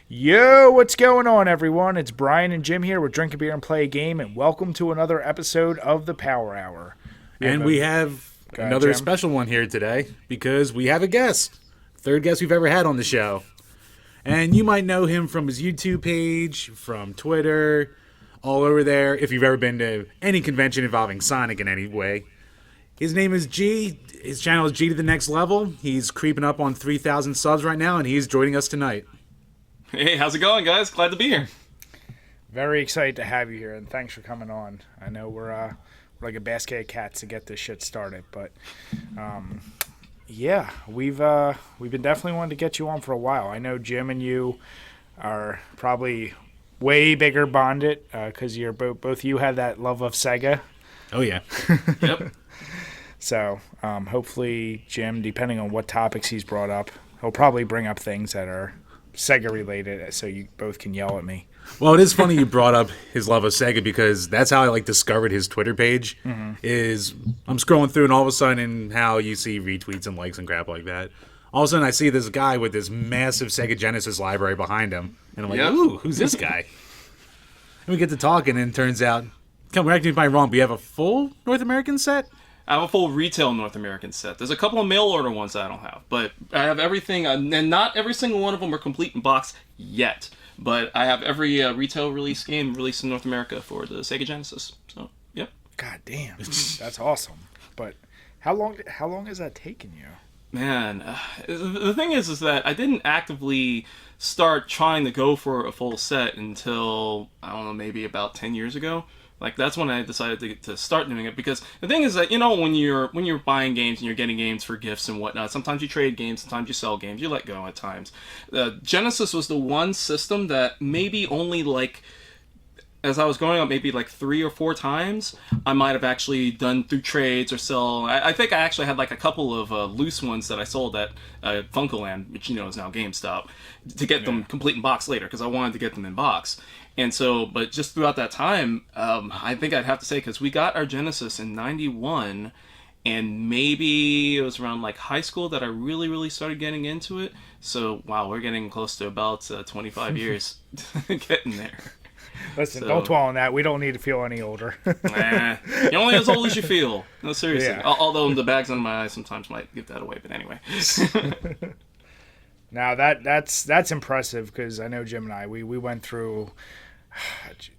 Yo, what's going on, everyone? It's Brian and Jim here with Drink a Beer and Play a Game, and welcome to another episode of the Power Hour. We have another special one here today because we have a guest. Third guest we've ever had on the show. And you might know him from his YouTube page, from Twitter, all over there, if you've ever been to any convention involving Sonic in any way. His name is G. His channel is G to the Next Level. He's creeping up on 3,000 subs right now, and he's joining us tonight. Hey, how's it going, guys? Glad to be here. Very excited to have you here, and thanks for coming on. I know we're like a basket of cats to get this shit started, but yeah, we've been definitely wanting to get you on for a while. I know Jim and you are probably way bigger bonded because you're both you have that love of Sega. Oh yeah. Yep. So hopefully Jim, depending on what topics he's brought up, he'll probably bring up things that are Sega related, so you both can yell at me. Well, it is funny you brought up his love of Sega because that's how I discovered his Twitter page. Is I'm scrolling through and all of a sudden how you see retweets and likes and crap like that. All of a sudden I see this guy with this massive Sega Genesis library behind him, and I'm like, ooh, who's this guy? And we get to talking, and it turns out, correct me if I'm wrong, but you have a full North American set? I have a full retail North American set. There's a couple of mail order ones that I don't have, but I have everything, and not every single one of them are complete in box yet. But I have every retail release game released in North America for the Sega Genesis. So, yep. God damn, that's awesome. But how long has that taken you? Man, the thing is that I didn't actively start trying to go for a full set until, I don't know, maybe about 10 years ago. That's when I decided to start doing it, because the thing is that, when you're buying games and you're getting games for gifts and whatnot, sometimes you trade games, sometimes you sell games, you let go at times. Genesis was the one system that maybe only as I was growing up, maybe 3 or 4 times, I might have actually done through trades or sell. I think I actually had a couple of loose ones that I sold at Funkoland, which is now GameStop, to get them complete in box later, because I wanted to get them in box. And so, but just throughout that time, I think I'd have to say, because we got our Genesis in 91, and maybe it was around high school that I really, really started getting into it. So, wow, we're getting close to about 25 years getting there. Listen, don't dwell on that. We don't need to feel any older. You're only as old as you feel. No, seriously. Yeah. Although the bags under my eyes sometimes might give that away, but anyway. Now, that's impressive, because I know Jim and I, we went through...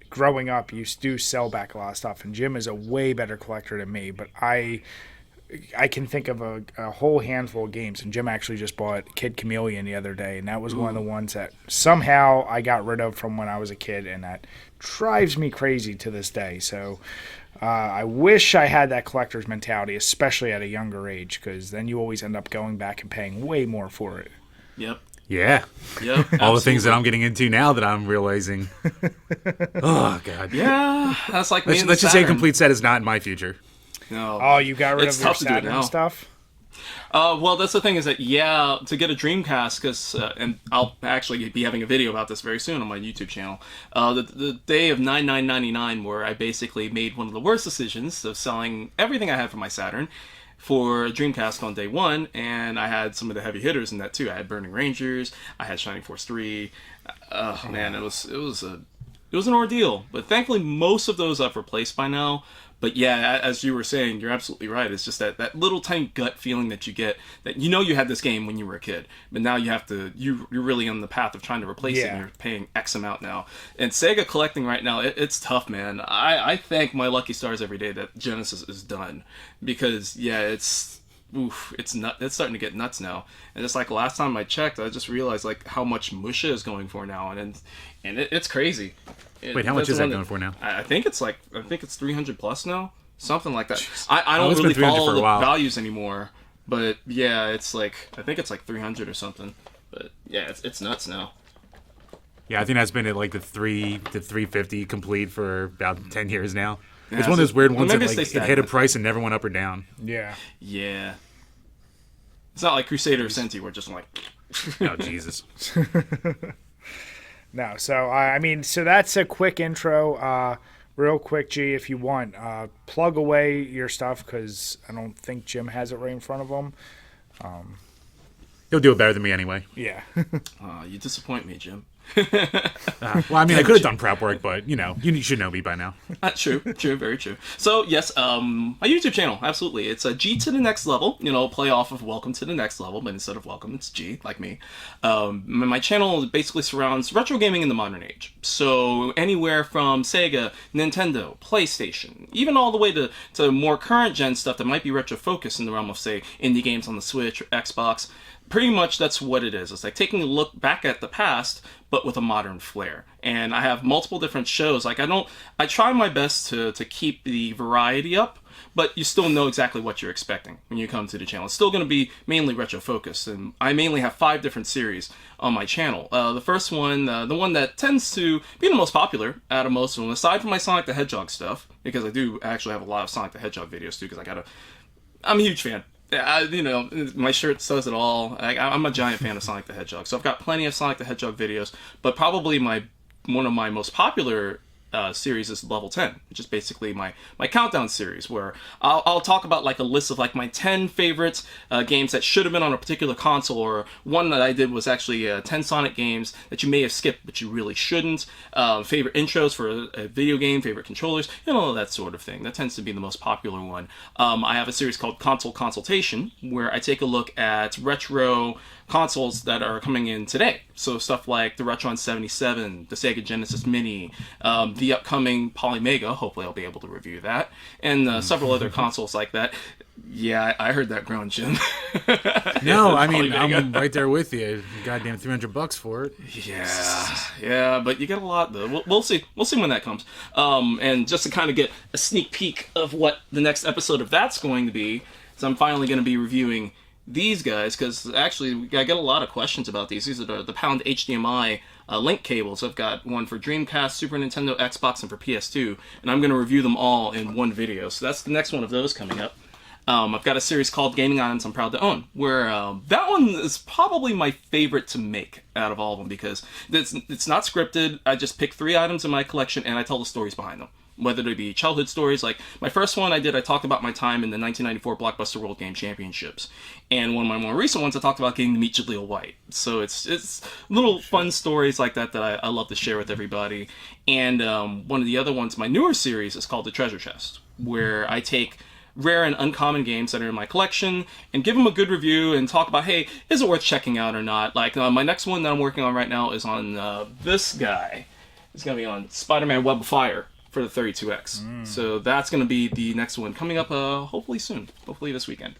Growing up, you do sell back a lot of stuff, and Jim is a way better collector than me, but I can think of a whole handful of games, and Jim actually just bought Kid Chameleon the other day, and that was one of the ones that somehow I got rid of from when I was a kid, and that drives me crazy to this day. So I wish I had that collector's mentality, especially at a younger age, because then you always end up going back and paying way more for it. Yep. Yeah. Yep. All the things that I'm getting into now that I'm realizing. Oh, God. Yeah. That's like me. Let's just say complete set is not in my future. No. Oh, you got rid of your Saturn stuff? Well, that's the thing is that, to get a Dreamcast, because, and I'll actually be having a video about this very soon on my YouTube channel, the day of 9/9/99, where I basically made one of the worst decisions of selling everything I had for my Saturn for Dreamcast on day one, and I had some of the heavy hitters in that too. I had Burning Rangers, I had Shining Force 3. Man, it was an ordeal. But thankfully, most of those I've replaced by now. But yeah, as you were saying, you're absolutely right. It's just that little tiny gut feeling that you get, that you had this game when you were a kid, but now you have to, you're really on the path of trying to replace it, and you're paying X amount now. And Sega collecting right now, it's tough, man. I thank my lucky stars every day that Genesis is done, because it's starting to get nuts now. And just last time I checked, I just realized how much Musha is going for now, and it's crazy. Wait, how much is that going for now? I think it's 300 plus now, something like that. I don't really follow the values anymore, but yeah, I think it's 300 or something. But yeah, it's nuts now. Yeah, I think that's been at the 350 complete for about 10 years now. Yeah, it's one of those weird ones that it hit a price and never went up or down. Yeah. Yeah. It's not like Crusader or Senti where just oh, Jesus. No, so that's a quick intro. Real quick, G, if you want, plug away your stuff, because I don't think Jim has it right in front of him. He'll do it better than me anyway. Yeah. You disappoint me, Jim. Well, I mean, I could have done prep work, but you should know me by now. True, very true. So yes, my YouTube channel, absolutely. It's a G to the next level. Play off of Welcome to the Next Level, but instead of Welcome, it's G, like me. My channel basically surrounds retro gaming in the modern age. So anywhere from Sega, Nintendo, PlayStation, even all the way to more current gen stuff that might be retro focused in the realm of, say, indie games on the Switch or Xbox. Pretty much that's what it is. It's like taking a look back at the past, but with a modern flair. And I have multiple different shows. Like I try my best to keep the variety up, but you still know exactly what you're expecting when you come to the channel. It's still going to be mainly retro focused, and I mainly have 5 different series on my channel. The first one, the one that tends to be the most popular out of most of them, aside from my Sonic the Hedgehog stuff, because I do actually have a lot of Sonic the Hedgehog videos too, because I'm a huge fan. My shirt says it all. I'm a giant fan of Sonic the Hedgehog, so I've got plenty of Sonic the Hedgehog videos. But probably one of my most popular series is Level 10, which is basically my countdown series, where I'll talk about like a list of like my 10 favorite games that should have been on a particular console, or one that I did was actually 10 Sonic games that you may have skipped but you really shouldn't, favorite intros for a video game, favorite controllers, that sort of thing. That tends to be the most popular one. I have a series called Console Consultation, where I take a look at retro consoles that are coming in today. So stuff like the Retron 77, the Sega Genesis Mini, the upcoming Polymega, hopefully I'll be able to review that, and several other consoles like that. Yeah, I heard that groan, Jim. No, I mean, I'm right there with you. Goddamn $300 for it. Yeah, but you get a lot though. We'll see. We'll see when that comes. And just to kind of get a sneak peek of what the next episode of that's going to be, so I'm finally going to be reviewing these guys, because actually I get a lot of questions about these. These are the Pound HDMI link cables. I've got one for Dreamcast, Super Nintendo, Xbox, and for PS2, and I'm going to review them all in one video. So that's the next one of those coming up. I've got a series called Gaming Items I'm Proud to Own, where that one is probably my favorite to make out of all of them, because it's not scripted. I just pick 3 items in my collection and I tell the stories behind them. Whether they be childhood stories, like my first one I talked about my time in the 1994 Blockbuster World Game Championships. And one of my more recent ones, I talked about getting to meet Jaleel White. So it's little fun stories like that I love to share with everybody. And one of the other ones, my newer series, is called The Treasure Chest, where I take rare and uncommon games that are in my collection and give them a good review and talk about, hey, is it worth checking out or not? Like my next one that I'm working on right now is on this guy. It's going to be on Spider-Man Web of Fire for the 32X. So that's going to be the next one coming up hopefully soon. Hopefully this weekend.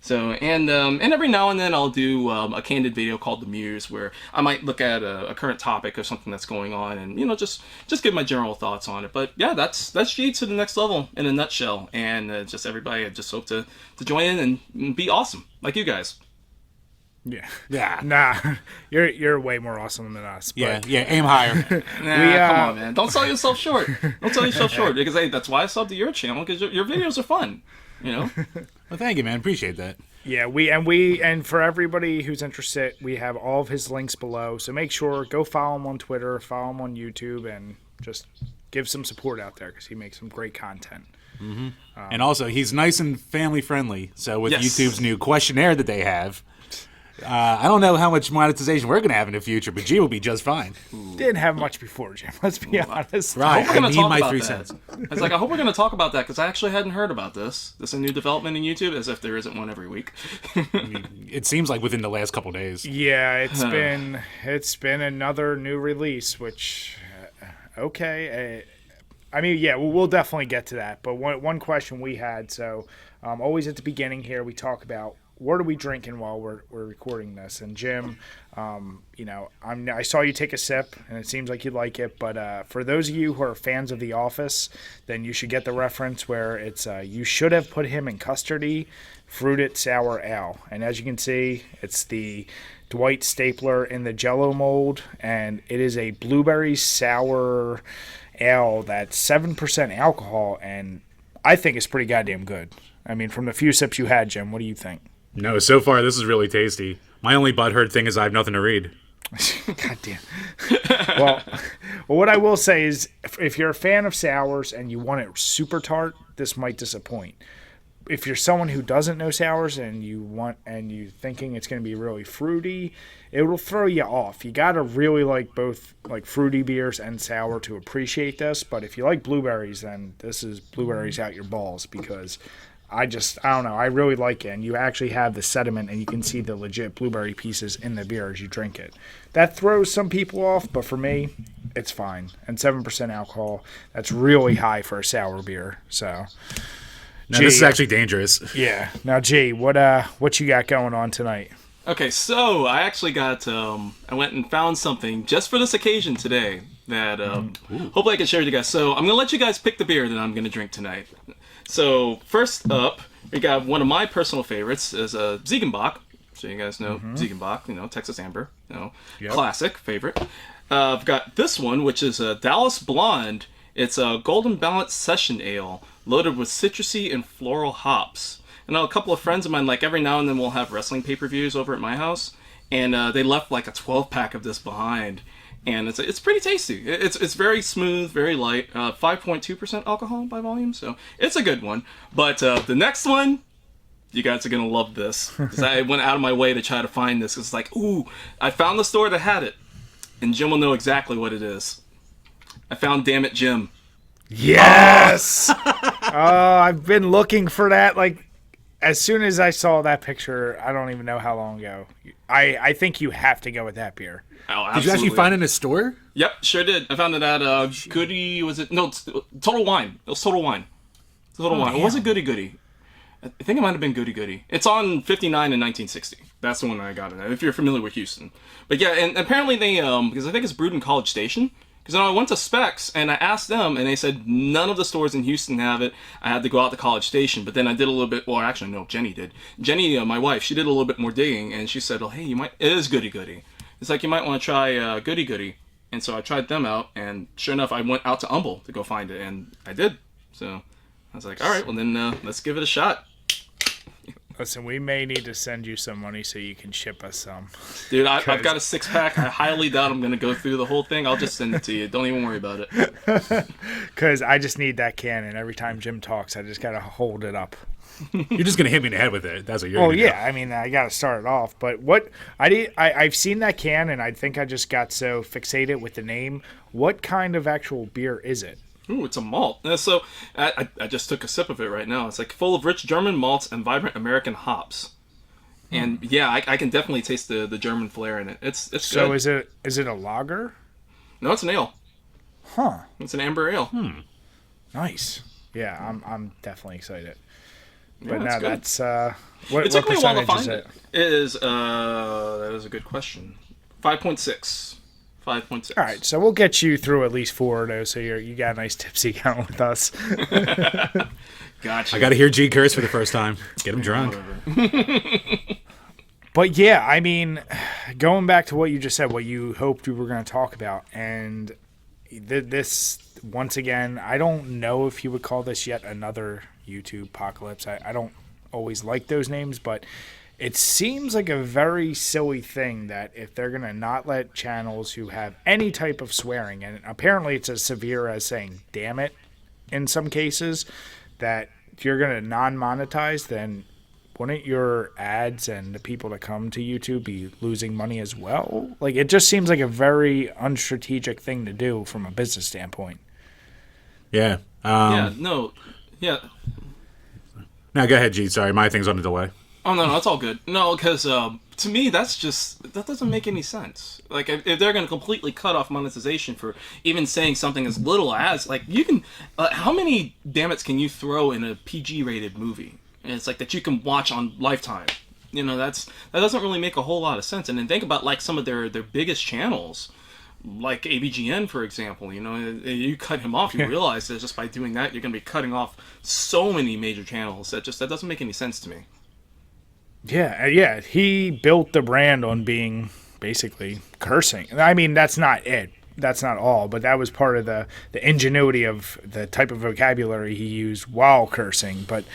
So, and every now and then I'll do a candid video called The Muse, where I might look at a current topic or something that's going on and, just give my general thoughts on it. But yeah, that's G to the next level in a nutshell. And just everybody, I just hope to join in and be awesome, like you guys. Yeah. Nah, you're way more awesome than us. But Yeah, aim higher. Come on, man. Don't sell yourself short. Because, hey, that's why I subbed to your channel, because your videos are fun, Well, thank you, man. Appreciate that. Yeah, and for everybody who's interested, we have all of his links below. So make sure, go follow him on Twitter, follow him on YouTube, and just give some support out there, because he makes some great content. Mm-hmm. And also, he's nice and family friendly. So with YouTube's new questionnaire that they have, I don't know how much monetization we're going to have in the future, but G will be just fine. Didn't have much before, Jim. Let's be honest. Right, I need my 3 cents. I was like, I hope we're going to talk about that, because I actually hadn't heard about this. This is a new development in YouTube, as if there isn't one every week. It seems like within the last couple of days. Yeah, it's been another new release, which okay. I mean, yeah, we'll definitely get to that. But one question we had, so always at the beginning here, we talk about, what are we drinking while we're recording this? And Jim, I saw you take a sip, and it seems like you like it. But for those of you who are fans of The Office, then you should get the reference where it's you should have put him in custody, fruited sour ale. And as you can see, it's the Dwight Stapler in the Jell-O mold, and it is a blueberry sour ale that's 7% alcohol, and I think it's pretty goddamn good. I mean, from the few sips you had, Jim, what do you think? No, so far this is really tasty. My only butthurt thing is I have nothing to read. God damn. Well, what I will say is, if you're a fan of sours and you want it super tart, this might disappoint. if you're someone who doesn't know sours and you're thinking it's going to be really fruity, it will throw you off. You got to really like both like fruity beers and sour to appreciate this. But if you like blueberries, then this is blueberries out your balls, because I don't know. I really like it. And you actually have the sediment and you can see the legit blueberry pieces in the beer as you drink it. That throws some people off, but for me, it's fine. And 7% alcohol, that's really high for a sour beer. So, now, this is actually dangerous. Yeah. Now, G, what you got going on tonight? Okay, so I actually got, I went and found something just for this occasion today that hopefully I can share with you guys. So I'm going to let you guys pick the beer that I'm going to drink tonight. So first up, we got one of my personal favorites is a Ziegenbock. So you guys know Ziegenbock, Texas Amber, classic favorite. I've got this one, which is a Dallas Blonde. It's a Golden Balance Session Ale, loaded with citrusy and floral hops. And a couple of friends of mine, like every now and then we'll have wrestling pay-per-views over at my house, and they left like a 12-pack of this behind. And it's pretty tasty. It's very smooth, very light. 5.2% alcohol by volume, so it's a good one. But the next one, you guys are going to love this. Because I went out of my way to try to find this. It's like, ooh, I found the store that had it. And Jim will know exactly what it is. I found Damn It Jim. Yes! I've been looking for that. Like, as soon as I saw that picture, I don't even know how long ago. I think you have to go with that beer. Oh, did you actually find it in a store? Yep, sure did. I found it at Goody. Was it? No, Total Wine. It was Total Wine. Total Wine. It wasn't Goody Goody. I think it might have been Goody Goody. It's on 59 and 1960. That's the one I got in there, if you're familiar with Houston. But yeah, and apparently they, because I think it's brewed in College Station. Because I went to Specs and I asked them, and they said none of the stores in Houston have it. I had to go out to College Station. But then I did a little bit, well, actually, no, Jenny did. Jenny, my wife, she did a little bit more digging, and she said, oh, hey, it is Goody Goody. It's like, you might want to try Goody Goody. And so I tried them out, and sure enough, I went out to Humble to go find it, and I did. So I was like, all right, well, then let's give it a shot. Listen, we may need to send you some money so you can ship us some. Dude, I've got a 6-pack. I highly doubt I'm going to go through the whole thing. I'll just send it to you. Don't even worry about it. Because I just need that can, and every time Jim talks, I just got to hold it up. You're just going to hit me in the head with it. That's what you're going to do. I mean, I got to start it off. But I've seen that can, and I think I just got so fixated with the name. What kind of actual beer is it? Ooh, it's a malt. So I just took a sip of it right now. It's like full of rich German malts and vibrant American hops. And yeah, I can definitely taste the German flair in it. It's so good. is it a lager? No, it's an ale. Huh. It's an amber ale. Nice. Yeah, I'm definitely excited. But Yeah, now good. that's what It took me a while to percentage find is it. It is that is a good question. 5.6. 5.6. All right, so we'll get you through at least 4 of those, so you got a nice tipsy count with us. Gotcha. I got to hear G curse for the first time. Get him drunk. But yeah, I mean, going back to what you just said, what you hoped we were going to talk about, and this, once again, I don't know if you would call this yet another YouTube apocalypse. I don't always like those names, but it seems like a very silly thing that if they're going to not let channels who have any type of swearing, and apparently it's as severe as saying damn it in some cases, that if you're going to non-monetize, then wouldn't your ads and the people that come to YouTube be losing money as well? Like, it just seems like a very unstrategic thing to do from a business standpoint. Yeah. No, Now, go ahead, G. Sorry, my thing's on a delay. Oh, no, that's all good. No, because to me, that doesn't make any sense. Like, if they're going to completely cut off monetization for even saying something as little as, like, you can, how many dammits can you throw in a PG-rated movie? And it's like that you can watch on Lifetime. That doesn't really make a whole lot of sense. And then think about, like, some of their biggest channels, like ABGN, for example. You cut him off, you realize that just by doing that, you're going to be cutting off so many major channels. That doesn't make any sense to me. Yeah, he built the brand on being basically cursing. I mean, that's not it. That's not all, but that was part of the ingenuity of the type of vocabulary he used while cursing. But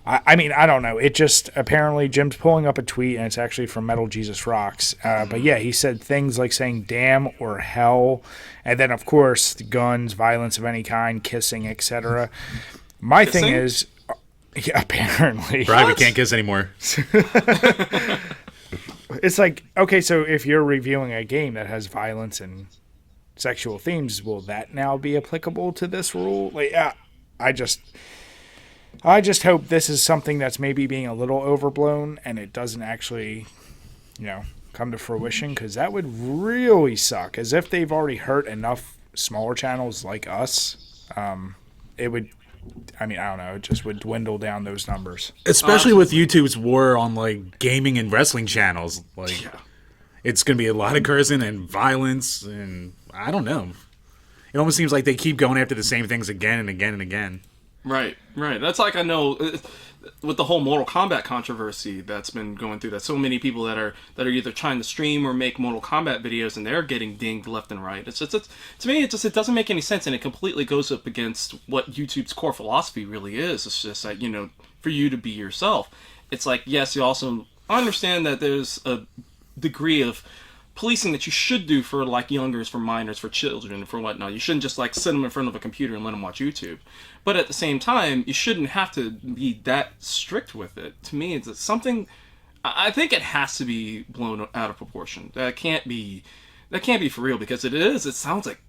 I mean, I don't know. It just, apparently Jim's pulling up a tweet, and it's actually from Metal Jesus Rocks. But yeah, he said things like saying damn or hell, and then of course the guns, violence of any kind, kissing, etc. My thing is, Yeah, apparently. Right, we can't kiss anymore. It's like, okay, so if you're reviewing a game that has violence and sexual themes, will that now be applicable to this rule? Like, I just hope this is something that's maybe being a little overblown and it doesn't actually, come to fruition, because that would really suck. As if they've already hurt enough smaller channels like us. It would, I don't know, it just would dwindle down those numbers. Especially with YouTube's war on like gaming and wrestling channels. Like, it's going to be a lot of cursing and violence, and I don't know. It almost seems like they keep going after the same things again and again and again. Right. That's like, I know with the whole Mortal Kombat controversy that's been going through, that so many people that are either trying to stream or make Mortal Kombat videos, and they're getting dinged left and right. It's to me, it doesn't make any sense, and it completely goes up against what YouTube's core philosophy really is. It's just like, for you to be yourself. It's like, yes, you also understand that there's a degree of policing that you should do for like youngers, for minors, for children, for whatnot. You shouldn't just like sit them in front of a computer and let them watch YouTube. But at the same time, you shouldn't have to be that strict with it. To me, it's something. I think it has to be blown out of proportion. That can't be for real, because it is. It sounds like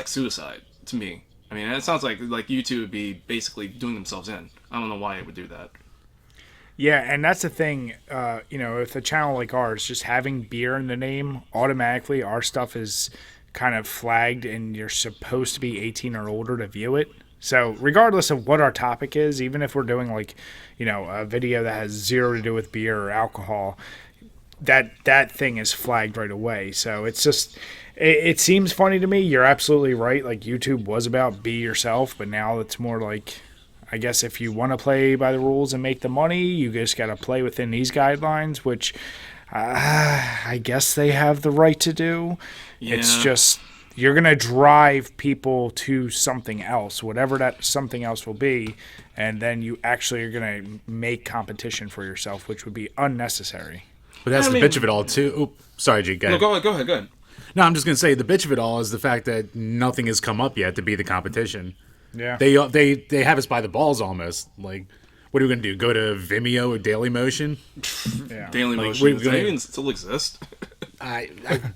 suicide to me. I mean, it sounds like YouTube would be basically doing themselves in. I don't know why it would do that. Yeah, and that's the thing, with a channel like ours, just having beer in the name, automatically our stuff is kind of flagged and you're supposed to be 18 or older to view it. So regardless of what our topic is, even if we're doing a video that has zero to do with beer or alcohol, that thing is flagged right away. So it's just, it seems funny to me. You're absolutely right. Like, YouTube was about be yourself, but now it's more like, I guess if you want to play by the rules and make the money, you just got to play within these guidelines, which I guess they have the right to do. Yeah. It's just, you're going to drive people to something else, whatever that something else will be, and then you actually are going to make competition for yourself, which would be unnecessary. But that's the bitch of it all, too. Oh, sorry, Jake. Go ahead. No, I'm just going to say the bitch of it all is the fact that nothing has come up yet to be the competition. Yeah, they have us by the balls almost. Like, what are we gonna do? Go to Vimeo or Dailymotion? Yeah, Dailymotion. Does that even still exist? I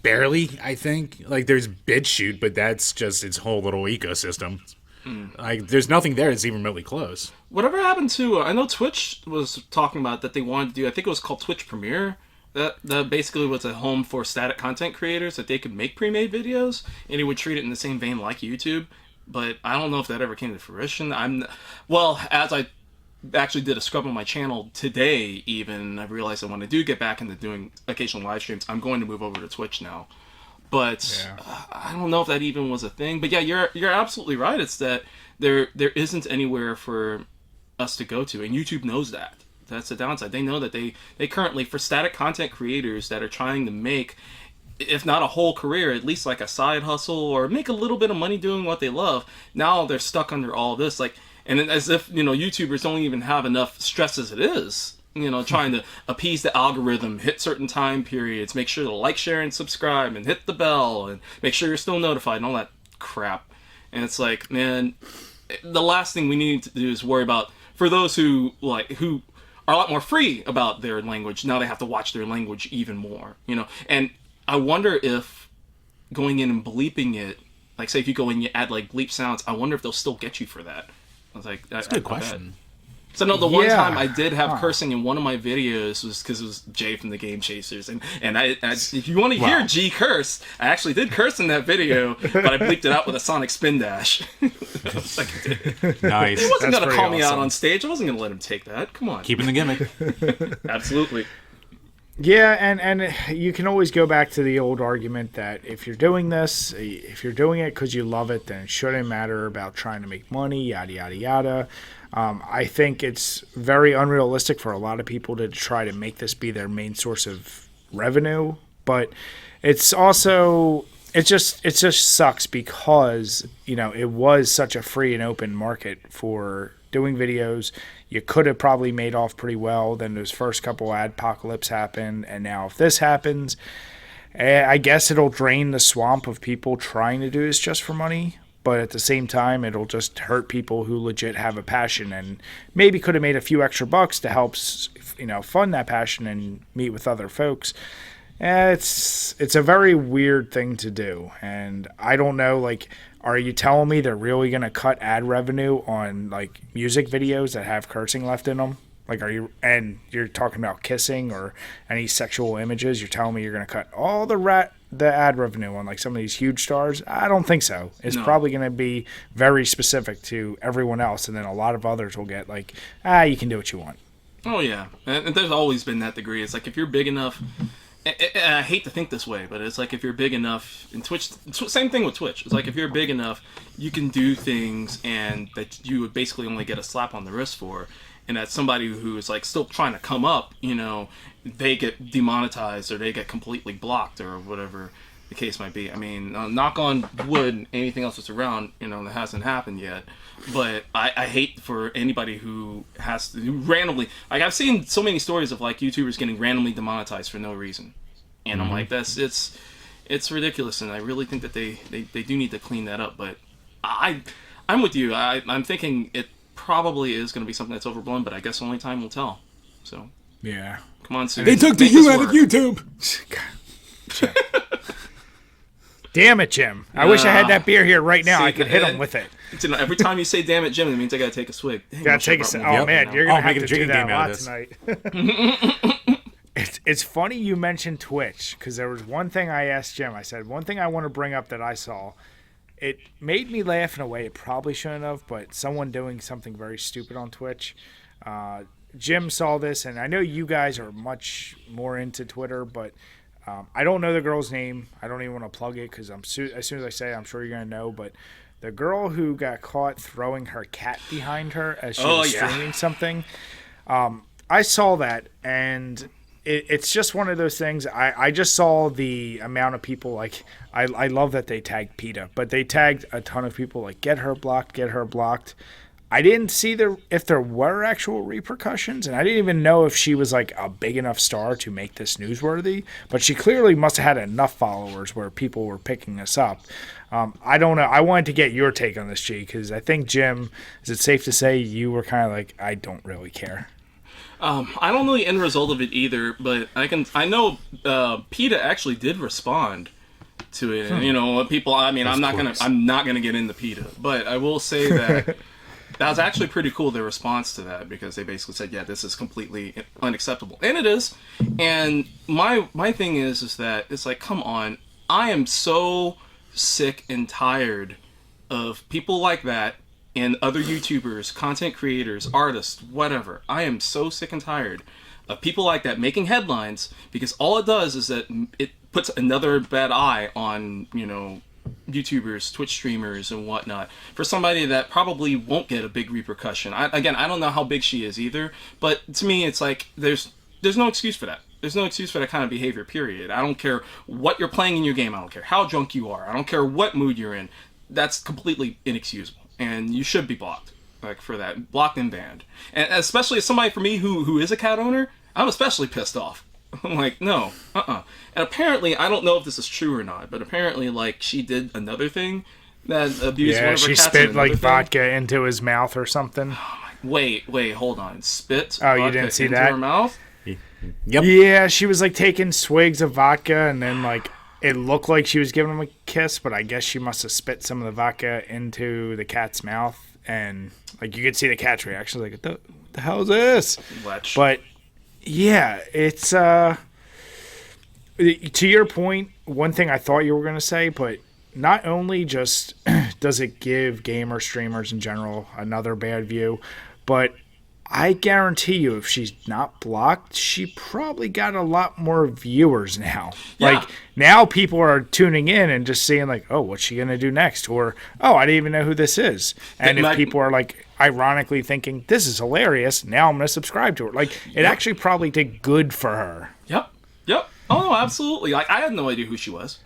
barely. I think there's BitChute, but that's just its whole little ecosystem. Like, there's nothing there that's even remotely close. Whatever happened to? I know Twitch was talking about that they wanted to do. I think it was called Twitch Premiere. That basically was a home for static content creators, that they could make pre-made videos, and it would treat it in the same vein like YouTube. But I don't know if that ever came to fruition. As I actually did a scrub on my channel today, even, I realized that when I do get back into doing occasional live streams, I'm going to move over to Twitch now. But I don't know if that even was a thing. But yeah, you're absolutely right. It's that there isn't anywhere for us to go to, and YouTube knows that. That's the downside. They know that they currently, for static content creators that are trying to make, if not a whole career, at least like a side hustle, or make a little bit of money doing what they love, now they're stuck under all of this. And as if, YouTubers don't even have enough stress as it is, trying to appease the algorithm, hit certain time periods, make sure to like, share, and subscribe, and hit the bell, and make sure you're still notified, and all that crap. And it's like, man, the last thing we need to do is worry about, for those who are a lot more free about their language, now they have to watch their language even more, and I wonder if going in and bleeping it, like, say if you go and you add bleep sounds, I wonder if they'll still get you for that. I was like, that's a good question. So no, the one time I did have cursing in one of my videos was because it was Jay from the Game Chasers, and I if you want to hear G curse, I actually did curse in that video, but I bleeped it out with a Sonic Spin Dash. Nice. He wasn't going to call me out on stage. I wasn't going to let him take that. Come on. Keeping the gimmick. Absolutely. Yeah, and you can always go back to the old argument that if you're doing this, if you're doing it because you love it, then it shouldn't matter about trying to make money, yada, yada, yada. I think it's very unrealistic for a lot of people to try to make this be their main source of revenue, but it's also, it just sucks because, it was such a free and open market for doing videos. You could have probably made off pretty well. Then those first couple adpocalypse happened, and now if this happens, I guess it'll drain the swamp of people trying to do this just for money. but at the same time, it'll just hurt people who legit have a passion and maybe could have made a few extra bucks to help, fund that passion and meet with other folks. It's a very weird thing to do, and I don't know, like, are you telling me they're really going to cut ad revenue on, like, music videos that have cursing left in them? Like, and you're talking about kissing or any sexual images, you're telling me you're going to cut all the ad revenue on, like, some of these huge stars? I don't think so. It's probably going to be very specific to everyone else, and then a lot of others will get, like, you can do what you want. Oh, yeah. And there's always been that degree. It's like, if you're big enough... I hate to think this way, but it's like if you're big enough in Twitch, same thing with Twitch. It's like if you're big enough, you can do things and that you would basically only get a slap on the wrist for, and that somebody who is like still trying to come up, they get demonetized or they get completely blocked or whatever the case might be. I mean, knock on wood, anything else that's around, that hasn't happened yet. But I hate for anybody who has to randomly, like, I've seen so many stories of like YouTubers getting randomly demonetized for no reason, and I'm like, it's ridiculous, and I really think that they do need to clean that up. But I'm with you. I'm thinking it probably is going to be something that's overblown, but I guess only time will tell. So yeah, come on, Sue. They took the U out of YouTube. Damn it, Jim. I wish I had that beer here right now. I could hit him with it. Every time you say "damn it, Jim," it means I gotta take a swig. Gotta take a. Oh man, you're gonna have to do that a lot tonight. It's funny you mentioned Twitch, because there was one thing I asked Jim. I said, one thing I want to bring up that I saw. It made me laugh in a way it probably shouldn't have, but someone doing something very stupid on Twitch. Jim saw this, and I know you guys are much more into Twitter, but I don't know the girl's name. I don't even want to plug it, because as soon as I say it, I'm sure you're going to know, but the girl who got caught throwing her cat behind her as she was streaming something, I saw that, and it's just one of those things. I just saw the amount of people, like, I love that they tagged PETA, but they tagged a ton of people, like, get her blocked, get her blocked. I didn't see if there were actual repercussions, and I didn't even know if she was, like, a big enough star to make this newsworthy, but she clearly must have had enough followers where people were picking this up. I don't know. I wanted to get your take on this, G, because I think, Jim, is it safe to say you were kind of like, I don't really care? I don't know the end result of it either, but I know PETA actually did respond to it, and people. I mean, I'm not gonna get into PETA, but I will say that that was actually pretty cool, their response to that, because they basically said, yeah, this is completely unacceptable, and it is. And my thing is that it's like, come on, I am so sick and tired of people like that. And other YouTubers, content creators, artists, whatever. I am so sick and tired of people like that making headlines, because all it does is that it puts another bad eye on, YouTubers, Twitch streamers, and whatnot, for somebody that probably won't get a big repercussion. I don't know how big she is either, but to me, it's like there's no excuse for that. There's no excuse for that kind of behavior, period. I don't care what you're playing in your game. I don't care how drunk you are. I don't care what mood you're in. That's completely inexcusable. And you should be blocked, like, for that. Blocked and banned. And especially as somebody, for me, who is a cat owner, I'm especially pissed off. I'm like, no, And apparently, I don't know if this is true or not, but apparently, like, she did another thing that abused one of her cats. Yeah, she spit, like, vodka into his mouth or something. Wait, hold on. Spit vodka you didn't see into that? her mouth? Yep. Yeah, she was, like, taking swigs of vodka, and then, like, it looked like she was giving him a kiss, but I guess she must have spit some of the vodka into the cat's mouth, and, like, you could see the cat's reaction, like, what the hell is this? Let's. But yeah, it's to your point, one thing I thought you were going to say, but not only just does it give gamer streamers in general another bad view, but I guarantee you, if she's not blocked, she probably got a lot more viewers now. Yeah. Like, now people are tuning in and just seeing, like, oh, what's she going to do next? Or, oh, I didn't even know who this is. And if people are, like, ironically thinking, this is hilarious, now I'm going to subscribe to her. Like, it actually probably did good for her. Yep. Oh, no, absolutely. Like, I had no idea who she was.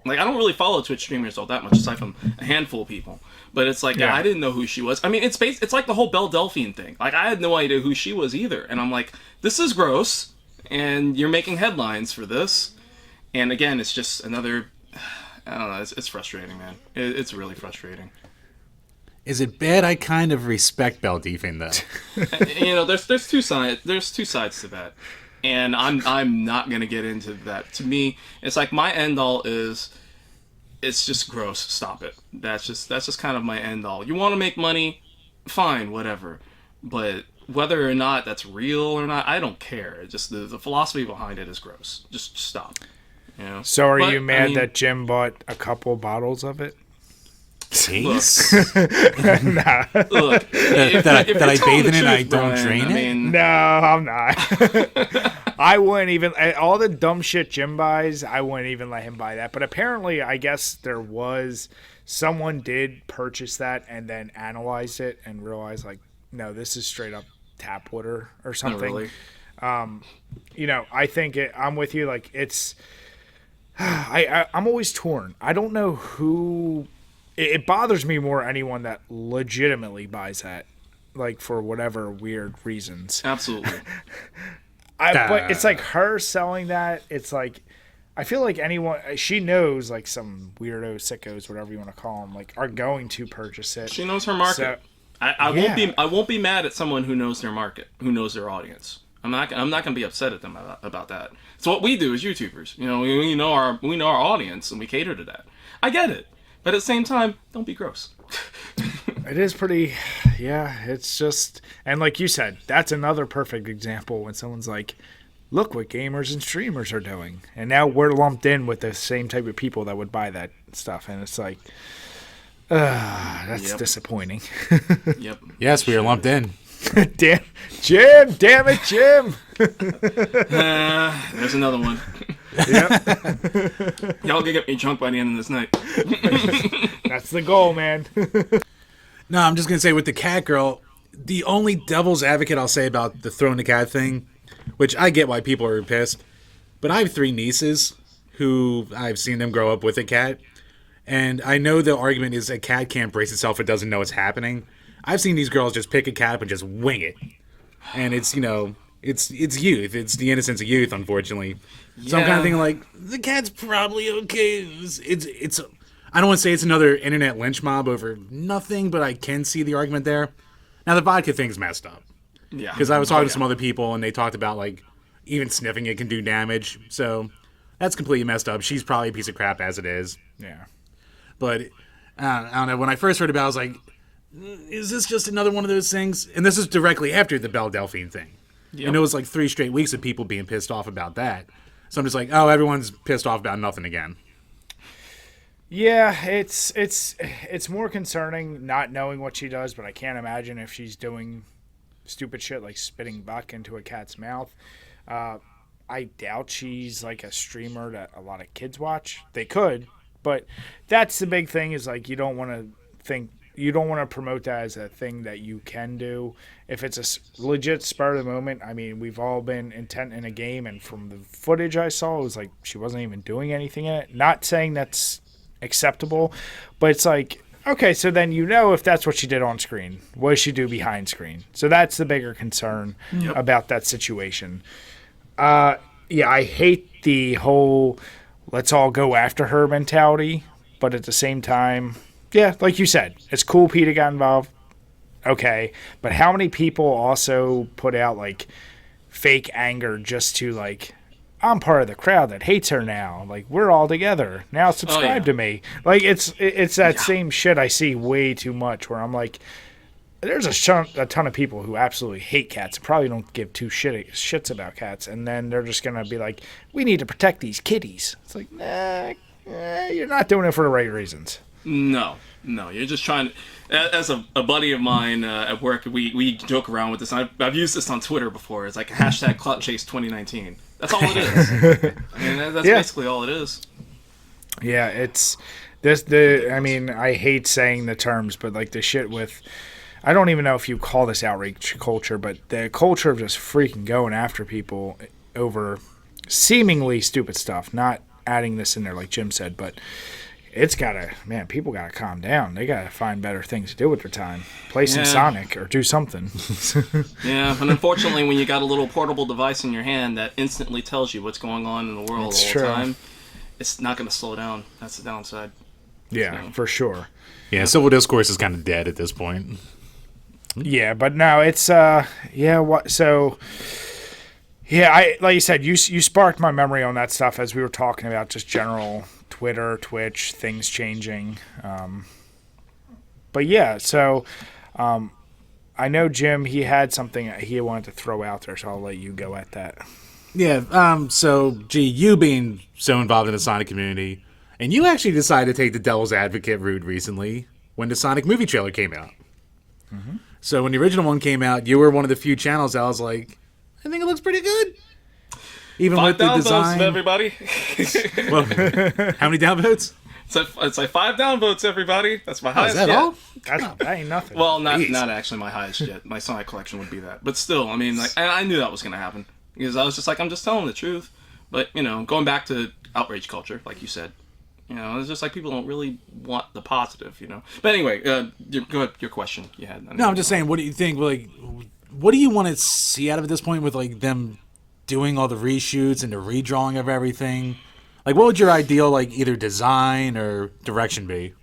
Like, I don't really follow Twitch streamers all that much, aside from a handful of people. But it's like, I didn't know who she was. I mean, it's like the whole Belle Delphine thing. Like, I had no idea who she was either. And I'm like, this is gross, and you're making headlines for this. And again, it's just another, I don't know, it's frustrating, man. It's really frustrating. Is it bad? I kind of respect bell deefing though. There's two sides. There's two sides to that, and I'm not gonna get into that. To me, it's like my end all is, it's just gross. Stop it. That's just kind of my end all. You want to make money, fine, whatever, but whether or not that's real or not, I don't care. It's just the philosophy behind it is gross. Just stop. So are you mad that Jim bought a couple bottles of it? Case? Look, that I bathe in it and I don't drain it? No, I'm not. I wouldn't even, all the dumb shit Jim buys, I wouldn't even let him buy that. But apparently, I guess someone did purchase that and then analyzed it and realized, like, no, this is straight up tap water or something. Oh, really? I think I'm with you. Like, it's, I'm always torn. I don't know who. It bothers me more anyone that legitimately buys that, like, for whatever weird reasons. Absolutely. But it's like her selling that. It's like, I feel like anyone, she knows, like, some weirdo sickos, whatever you want to call them, like, are going to purchase it. She knows her market. So, I won't be mad at someone who knows their market, who knows their audience. I'm not gonna be upset at them about that. It's what we do as YouTubers. We know our audience and we cater to that. I get it. But at the same time, don't be gross. It is pretty, it's just, and like you said, that's another perfect example when someone's like, look what gamers and streamers are doing. And now we're lumped in with the same type of people that would buy that stuff. And it's like, that's disappointing. Yep. Yes, we are lumped in. Damn it, Jim. There's another one. Yep. Y'all gonna get me drunk by the end of this night. That's the goal, man. No, I'm just going to say with the cat girl, the only devil's advocate I'll say about the throwing the cat thing, which I get why people are pissed, but I have 3 nieces who I've seen them grow up with a cat, and I know the argument is a cat can't brace itself, it doesn't know what's happening. I've seen these girls just pick a cat up and just wing it. And it's, it's youth. It's the innocence of youth, unfortunately. Yeah. So I'm kind of thinking, like, the cat's probably okay. It's I don't want to say it's another internet lynch mob over nothing, but I can see the argument there. Now, the vodka thing's messed up. Yeah. Because I was talking to some other people, and they talked about, like, even sniffing it can do damage. So that's completely messed up. She's probably a piece of crap as it is. Yeah. But, I don't know. When I first heard about it, I was like, is this just another one of those things? And this is directly after the Belle Delphine thing. Yep. And it was like 3 straight weeks of people being pissed off about that. So I'm just like, oh, everyone's pissed off about nothing again. Yeah, it's more concerning not knowing what she does, but I can't imagine if she's doing stupid shit like spitting vodka into a cat's mouth. I doubt she's like a streamer that a lot of kids watch. They could, but that's the big thing is like you don't want to promote that as a thing that you can do. If it's a legit spur of the moment, I mean, we've all been intent in a game, and from the footage I saw, it was like she wasn't even doing anything in it. Not saying that's acceptable, but it's like, okay, so then if that's what she did on screen, what does she do behind screen? So that's the bigger concern about that situation. I hate the whole let's all go after her mentality, but at the same time, yeah, like you said, it's cool PETA got involved. Okay, but how many people also put out like fake anger just to like, I'm part of the crowd that hates her now. Like, we're all together. Now subscribe to me. Like, it's that same shit I see way too much where I'm like, there's a ton of people who absolutely hate cats and probably don't give two shits about cats. And then they're just going to be like, we need to protect these kitties. It's like, you're not doing it for the right reasons. No, you're just trying to... As a buddy of mine at work, we joke around with this. I've used this on Twitter before. It's like a hashtag Clout Chase 2019. That's all it is. I mean, that's basically all it is. Yeah, it's this. I mean, I hate saying the terms, but like the shit with, I don't even know if you call this outrage culture, but the culture of just freaking going after people over seemingly stupid stuff. Not adding this in there, like Jim said, but people gotta calm down. They gotta find better things to do with their time. Play some Sonic or do something. Yeah, but unfortunately, when you got a little portable device in your hand that instantly tells you what's going on in the world all the time, it's not gonna slow down. That's the downside. Yeah, for sure. Yeah, civil discourse is kind of dead at this point. Yeah, but no, it's I like you said, you sparked my memory on that stuff as we were talking about just general Twitter, Twitch, things changing. But yeah, so I know Jim, he had something he wanted to throw out there, so I'll let you go at that. Yeah, so you being so involved in the Sonic community, and you actually decided to take the devil's advocate route recently when the Sonic movie trailer came out. Mm-hmm. So when the original one came out, you were one of the few channels that was like, I think it looks pretty good. Even 5 with the design. everybody. Well, how many downvotes? It's like 5 downvotes, everybody. That's my highest. Is that all? That ain't nothing. Well, not actually my highest yet. My Sonic collection would be that, but still, I mean, like, I knew that was gonna happen because I was just like, I'm just telling the truth. But going back to outrage culture, like you said, it's just like people don't really want the positive, But anyway, go ahead. Your question you had. No, I'm just saying. What do you think? Like, what do you want to see out of it at this point with like them doing all the reshoots and the redrawing of everything? Like, what would your ideal, like, either design or direction be?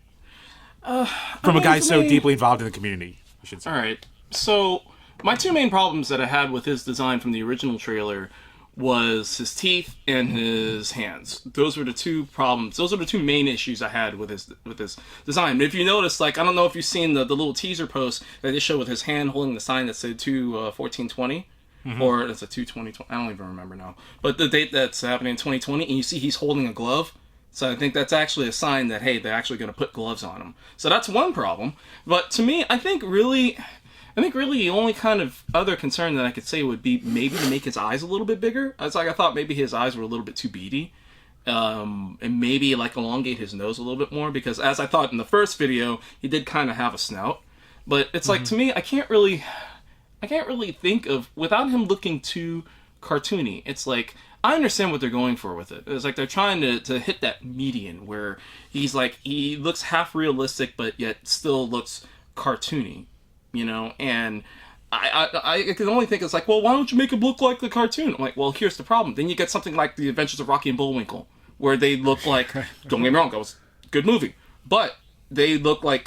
From a guy so deeply involved in the community, I should say. All right. So, my 2 main problems that I had with his design from the original trailer was his teeth and his hands. Those were the 2 problems. Those are the 2 main issues I had with his design. But if you notice, like, I don't know if you've seen the little teaser post that they showed with his hand holding the sign that said 2/14/20. Mm-hmm. Or it's a 2/20. I don't even remember now. But the date that's happening in 2020, and you see he's holding a glove. So I think that's actually a sign that, hey, they're actually going to put gloves on him. So that's one problem. But to me, I think really the only kind of other concern that I could say would be maybe to make his eyes a little bit bigger. It's like I thought maybe his eyes were a little bit too beady. And maybe like elongate his nose a little bit more, because as I thought in the first video, he did kind of have a snout. But it's like, to me, I can't really think of, without him looking too cartoony. It's like, I understand what they're going for with it. It's like they're trying to hit that median where he's like, he looks half realistic, but yet still looks cartoony, And I can only think it's like, well, why don't you make him look like the cartoon? I'm like, well, here's the problem. Then you get something like The Adventures of Rocky and Bullwinkle, where they look like, don't get me wrong, that was a good movie, but they look like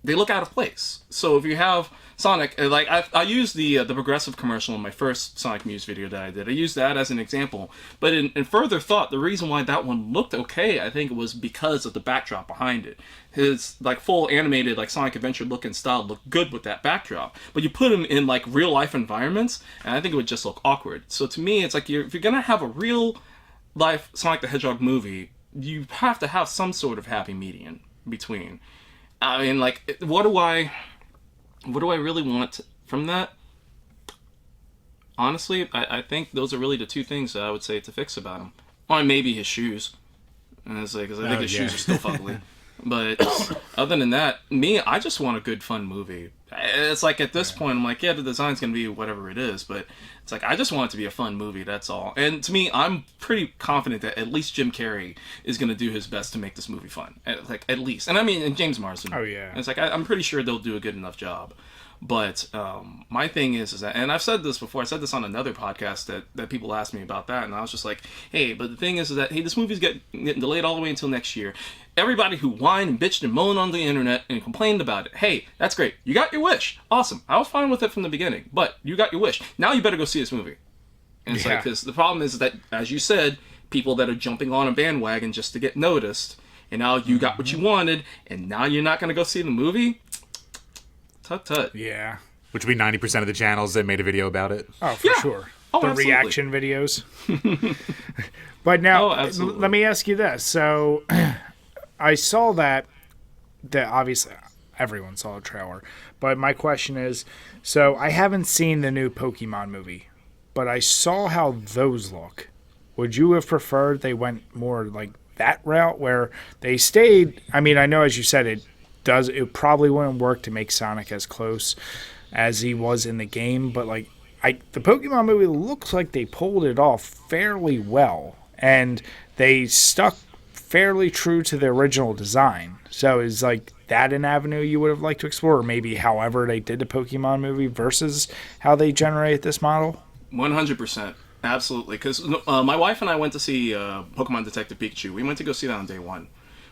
they look out of place. So if you have Sonic, like I used the Progressive commercial in my first Sonic Muse video that I did. I used that as an example. But in further thought, the reason why that one looked okay, I think it was because of the backdrop behind it. His like full animated like Sonic Adventure look and style looked good with that backdrop. But you put him in like real life environments, and I think it would just look awkward. So to me, it's like if you're gonna have a real life Sonic the Hedgehog movie, you have to have some sort of happy median between. I mean, like, what do I really want from that? Honestly, I think those are really the 2 things that I would say to fix about him. Or maybe his shoes. And it's like, because I think his shoes are still fugly. But other than that, I just want a good, fun movie. It's like at this point, I'm like, yeah, the design's going to be whatever it is, but it's like, I just want it to be a fun movie, that's all. And to me, I'm pretty confident that at least Jim Carrey is going to do his best to make this movie fun. At least. And I mean, and James Marsden. Oh, yeah. And it's like, I'm pretty sure they'll do a good enough job. But my thing is that, and I've said this before, I said this on another podcast that people asked me about that, and I was just like, hey, but the thing is that, hey, this movie's getting delayed all the way until next year. Everybody who whined and bitched and moaned on the internet and complained about it, hey, that's great. You got your wish. Awesome. I was fine with it from the beginning, but you got your wish. Now you better go see this movie. And it's like, because the problem is that, as you said, people that are jumping on a bandwagon just to get noticed, and now you got what you wanted, and now you're not going to go see the movie? Tut. Yeah. Which would be 90% of the channels that made a video about it. Oh, for sure. Oh, the absolutely. reaction videos. But now, let me ask you this. So, I saw that obviously everyone saw the trailer. But my question is, so I haven't seen the new Pokemon movie, but I saw how those look. Would you have preferred they went more like that route where they stayed? I mean, I know, as you said, it probably wouldn't work to make Sonic as close as he was in the game, but like the Pokemon movie looks like they pulled it off fairly well, and they stuck fairly true to the original design. So is like that an avenue you would have liked to explore, or maybe however they did the Pokemon movie versus how they generate this model? 100%. Absolutely. Because my wife and I went to see Pokemon Detective Pikachu. We went to go see that on day one.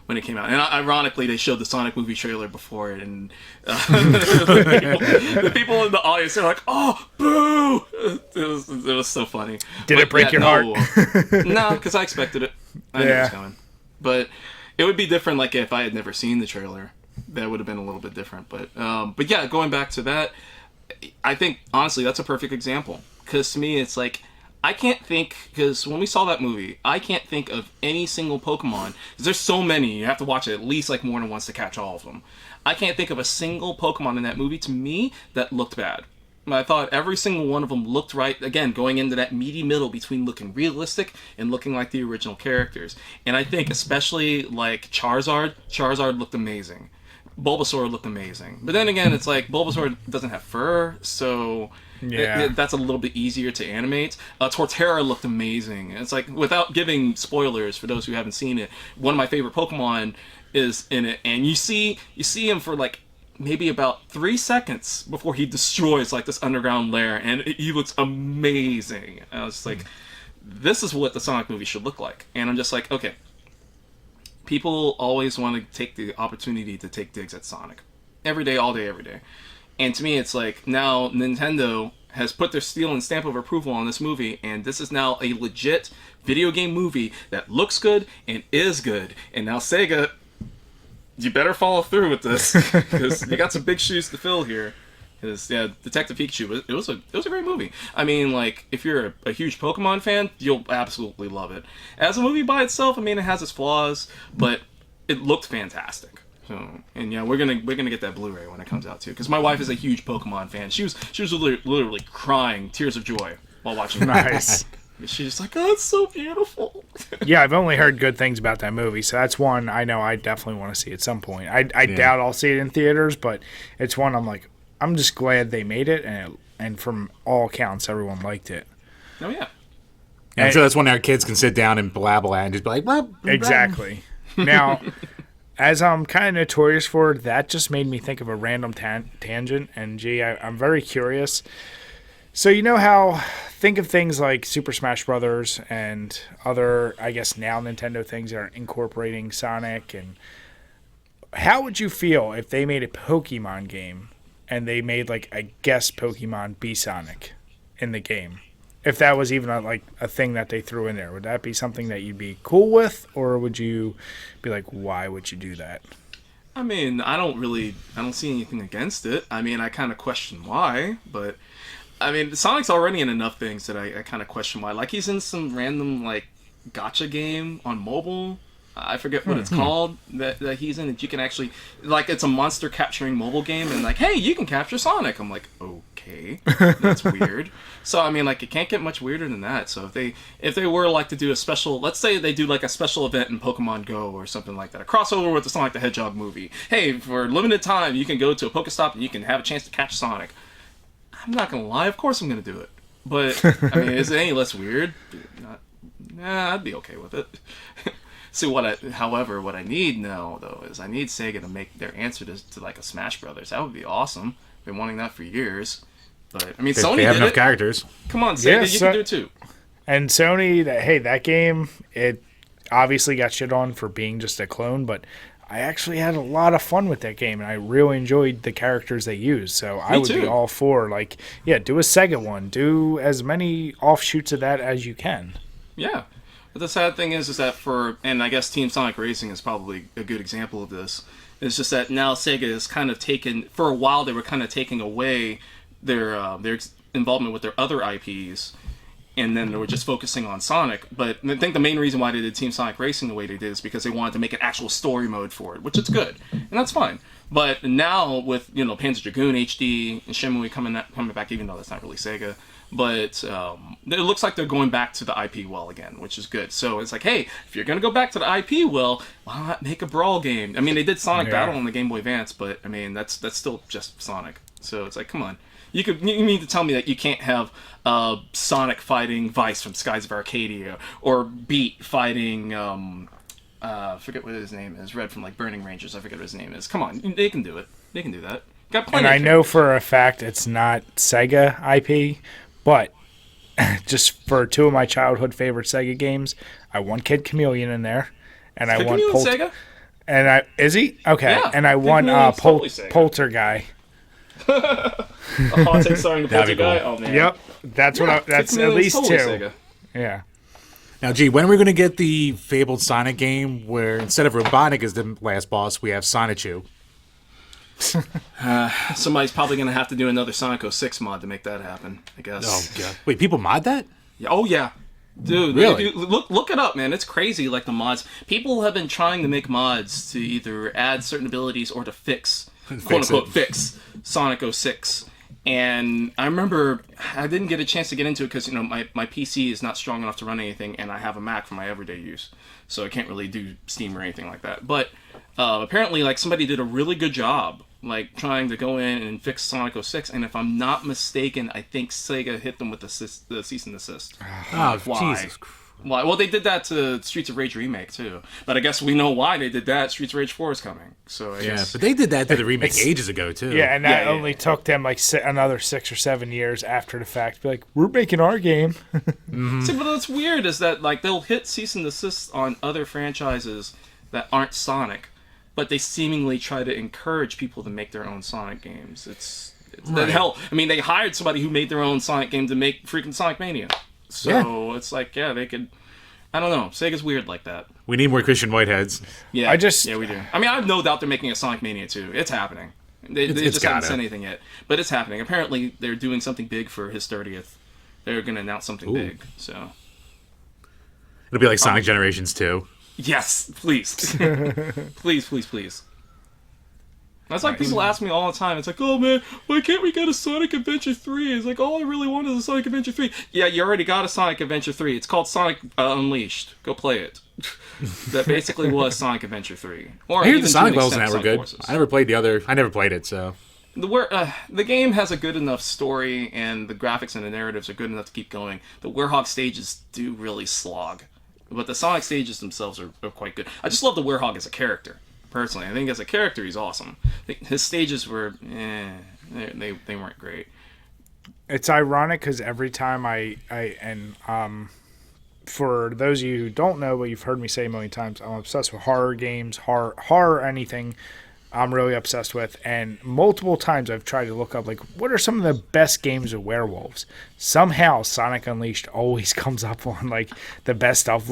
when it came out. And ironically, they showed the Sonic movie trailer before it, and the people in the audience are like, "Oh, boo!" It was so funny. Did it break your heart? No, because I expected it. I knew it was coming. But it would be different, like if I had never seen the trailer. That would have been a little bit different. But yeah, going back to that, I think honestly that's a perfect example. Because to me, it's like, I can't think, because when we saw that movie, I can't think of any single Pokemon, because there's so many, you have to watch it at least like more than once to catch all of them. I can't think of a single Pokemon in that movie, to me, that looked bad. I thought every single one of them looked right, again, going into that meaty middle between looking realistic and looking like the original characters. And I think especially like Charizard looked amazing. Bulbasaur looked amazing. But then again, it's like Bulbasaur doesn't have fur, so that's a little bit easier to animate. Torterra looked amazing. It's like, without giving spoilers for those who haven't seen it, one of my favorite Pokemon is in it, and you see him for like maybe about 3 seconds before he destroys like this underground lair, and he looks amazing. And I was just like, this is what the Sonic movie should look like. And I'm just like, okay. People always want to take the opportunity to take digs at Sonic. Every day, all day, every day. And to me, it's like, now Nintendo has put their seal and stamp of approval on this movie, and this is now a legit video game movie that looks good and is good. And now Sega, you better follow through with this, because you got some big shoes to fill here. Because, yeah, Detective Pikachu, it was a great movie. I mean, like, if you're a huge Pokemon fan, you'll absolutely love it. As a movie by itself, I mean, it has its flaws, but it looked fantastic. So, and yeah, we're gonna get that Blu-ray when it comes out too. Because my wife is a huge Pokemon fan. She was literally crying tears of joy while watching it. Nice. She's like, "Oh, it's so beautiful." Yeah, I've only heard good things about that movie, so that's one I know I definitely want to see at some point. I doubt I'll see it in theaters, but it's one I'm like, I'm just glad they made it, and from all accounts, everyone liked it. Oh yeah. And I'm sure that's when our kids can sit down and blabble and just be like, "Blah, blah." Exactly. Now, as I'm kind of notorious for, that just made me think of a random tangent, and gee, I'm very curious. So you know how, think of things like Super Smash Brothers and other, I guess now Nintendo things that are incorporating Sonic, and how would you feel if they made a Pokemon game and they made like a guest Pokemon be Sonic in the game? If that was even a thing that they threw in there, would that be something that you'd be cool with, or would you be like, why would you do that? I mean, I don't see anything against it. I mean, I kind of question why, but I mean, Sonic's already in enough things that I kind of question why. Like, he's in some random like gacha game on mobile. I forget what it's called that he's in, that you can actually, like, it's a monster capturing mobile game, and like, hey, you can capture Sonic. I'm like, okay, that's weird. So I mean, like, it can't get much weirder than that. So if they were like to do a special, let's say they do like a special event in Pokemon Go or something like that, a crossover with the Sonic the Hedgehog movie. Hey, for a limited time, you can go to a Pokestop and you can have a chance to catch Sonic. I'm not gonna lie, of course I'm gonna do it. But I mean, is it any less weird? I'd be okay with it. See, however, what I need now, though, is I need Sega to make their answer to like a Smash Brothers. That would be awesome. Been wanting that for years. But I mean, Sony they have did enough it. characters. Come on, Sega, you can do it too. And Sony, that game, it obviously got shit on for being just a clone, but I actually had a lot of fun with that game, and I really enjoyed the characters they used. So I would be all for, like, yeah, do a Sega one. Do as many offshoots of that as you can. Yeah. But the sad thing is that and I guess Team Sonic Racing is probably a good example of this, it's just that now Sega is kind of for a while they were kind of taking away their involvement with their other IPs, and then they were just focusing on Sonic. But I think the main reason why they did Team Sonic Racing the way they did is because they wanted to make an actual story mode for it, which is good, and that's fine. But now with, Panzer Dragoon HD and Shenmue coming back, even though that's not really Sega, but it looks like they're going back to the IP well again, which is good. So it's like, hey, if you're going to go back to the IP well, why not make a Brawl game? I mean, they did Sonic Battle on the Game Boy Advance, but I mean, that's still just Sonic. So it's like, come on. You mean to tell me that you can't have Sonic fighting Vice from Skies of Arcadia, or Beat fighting I forget what his name is, Red from like Burning Rangers, I forget what his name is. Come on, they can do it. They can do that. Got plenty. And I know for a fact it's not Sega IP, but just for two of my childhood favorite Sega games, I want Kid Chameleon in there, and I want Chameleon Sega? And is he? Okay. Yeah, and I won totally Sega. Polter guy. A hot take starring the Polter guy? Oh, man. Yep. That's that's at least totally 2. Sega. Yeah. Now, gee, when are we going to get the fabled Sonic game where instead of Robotnik as the last boss, we have Sonichu? Somebody's probably going to have to do another Sonic 06 mod to make that happen, I guess. Oh, God. Wait, people mod that? Yeah, oh, yeah. Dude, really? Look it up, man. It's crazy, like the mods. People have been trying to make mods to either add certain abilities or to fix, quote-unquote, fix Sonic 06. And I remember I didn't get a chance to get into it because, my PC is not strong enough to run anything, and I have a Mac for my everyday use. So I can't really do Steam or anything like that. But apparently, like, somebody did a really good job, like, trying to go in and fix Sonic 06. And if I'm not mistaken, I think Sega hit them with the cease and desist. Oh, Why? Jesus Christ. Why? Well, they did that to Streets of Rage Remake, too. But I guess we know why they did that. Streets of Rage 4 is coming. So I guess... but they did that to the remake ages ago, too. Yeah, and that only took them like another 6 or 7 years after the fact. Be like, we're making our game. See, but what's weird is that like they'll hit cease and desist on other franchises that aren't Sonic, but they seemingly try to encourage people to make their own Sonic games. It's right. Hell, I mean, they hired somebody who made their own Sonic game to make freaking Sonic Mania. So it's like, they could. I don't know. Sega's weird like that. We need more Christian Whiteheads. Yeah, we do. I mean, I have no doubt they're making a Sonic Mania too. It's happening. They just haven't said anything yet, but it's happening. Apparently, they're doing something big for his 30th. They're going to announce something big. So it'll be like Sonic Generations 2. Yes, please, please. That's like people ask me all the time. It's like, oh man, why can't we get a Sonic Adventure 3? It's like, all I really want is a Sonic Adventure 3. Yeah, you already got a Sonic Adventure 3. It's called Sonic Unleashed. Go play it. That basically was Sonic Adventure 3. Or I hear the Sonic levels in that were good. Forces. I never played the other. I never played it, so. The game has a good enough story, and the graphics and the narratives are good enough to keep going. The Werehog stages do really slog. But the Sonic stages themselves are quite good. I just love the Werehog as a character. Personally, I think as a character he's awesome. His stages were, they weren't great. It's ironic because every time for those of you who don't know, but you've heard me say a million times, I'm obsessed with horror games, horror anything. I'm really obsessed with, and multiple times I've tried to look up like what are some of the best games of werewolves. Somehow Sonic Unleashed always comes up on like the best of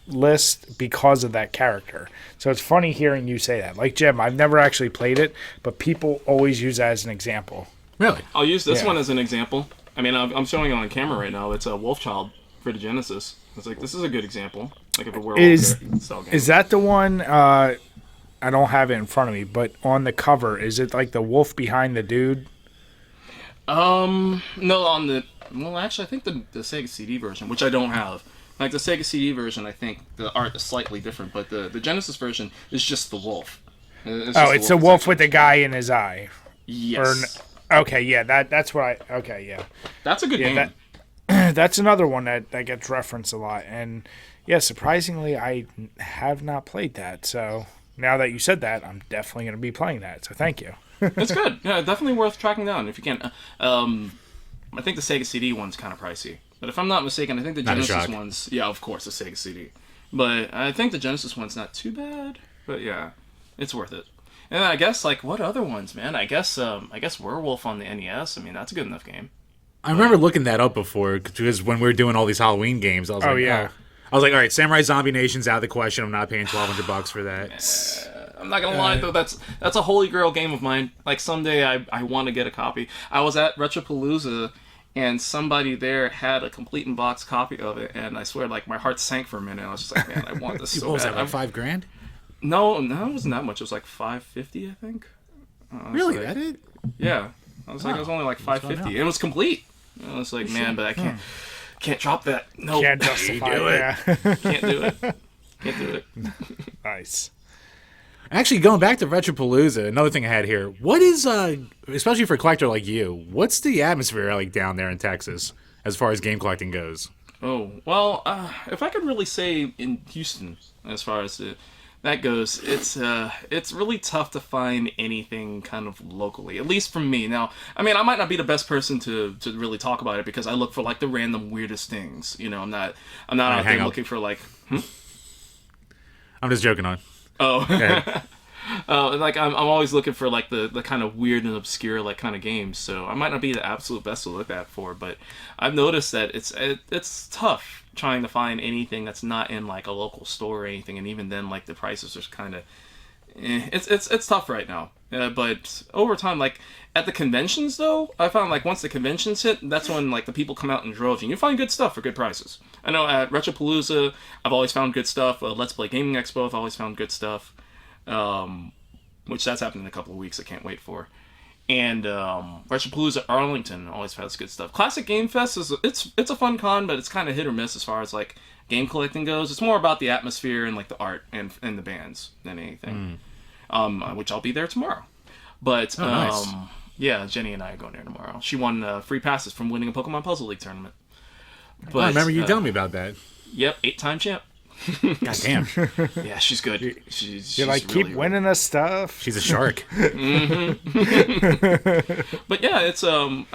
list because of that character. So it's funny hearing you say that. Like Jim, I've never actually played it, but people always use that as an example. Really? I'll use this one as an example. I mean, I'm showing it on camera right now. It's a Wolfchild for the Genesis. It's like, this is a good example. Like if a werewolf style game. Is that the one? I don't have it in front of me, but on the cover, is it like the wolf behind the dude? No, actually, I think the Sega CD version, which I don't have. Like the Sega CD version, I think the art is slightly different, but the Genesis version is just the wolf. It's a wolf with a guy in his eye. Yes. Okay, yeah, that's what I. Okay, yeah. That's a good game. That's another one that gets referenced a lot, and yeah, surprisingly, I have not played that. So now that you said that, I'm definitely going to be playing that. So thank you. It's good. Yeah, definitely worth tracking down if you can. I think the Sega CD one's kind of pricey. But if I'm not mistaken, I think the Genesis one's... Yeah, of course, the Sega CD. But I think the Genesis one's not too bad. But yeah, it's worth it. And I guess, like, what other ones, man? I guess Werewolf on the NES. I mean, that's a good enough game. I remember looking that up before, because when we were doing all these Halloween games, I was I was like, all right, Samurai Zombie Nation's out of the question. I'm not paying $1,200 for that. I'm not gonna lie though, that's a holy grail game of mine. Like someday I want to get a copy. I was at Retropalooza and somebody there had a complete in box copy of it, and I swear, like my heart sank for a minute. I was just like, man, I want this so bad. What was that, like $5,000? No, it wasn't that much. It was like $550, I think. Really, like, that it? Yeah, I was like, it was only like $550. It was complete. I was like, man, but I can't drop that. No, can't justify it. Can't do it. Can't do it. Nice. Actually, going back to Retropalooza, another thing I had here. What is, especially for a collector like you, what's the atmosphere like down there in Texas as far as game collecting goes? Oh, well, if I could really say in Houston, as far as that goes, it's really tough to find anything kind of locally, at least from me. Now, I mean, I might not be the best person to really talk about it because I look for like the random weirdest things. You know, I'm not out there looking for like. I'm just joking on. Oh. Like I'm always looking for like the kind of weird and obscure like kind of games. So I might not be the absolute best to look at for, but I've noticed that it's tough trying to find anything that's not in like a local store or anything, and even then like the prices are kind of it's tough right now. But over time, like at the conventions though, I found like once the conventions hit, that's when like the people come out in droves and you find good stuff for good prices. I know at Retropalooza, I've always found good stuff. Let's Play Gaming Expo, I've always found good stuff. Which that's happening in a couple of weeks. I can't wait for. And Retropalooza Arlington always has good stuff. Classic Game Fest it's a fun con, but it's kind of hit or miss as far as like game collecting goes. It's more about the atmosphere and like the art and the bands than anything. Which I'll be there tomorrow. But nice. Yeah, Jenny and I are going there tomorrow. She won free passes from winning a Pokemon Puzzle League tournament. But I remember you telling me about that. Yep, 8-time champ. God damn. Yeah, she's good. She's like, really, keep winning us stuff. She's a shark. Mm-hmm. But yeah, it's but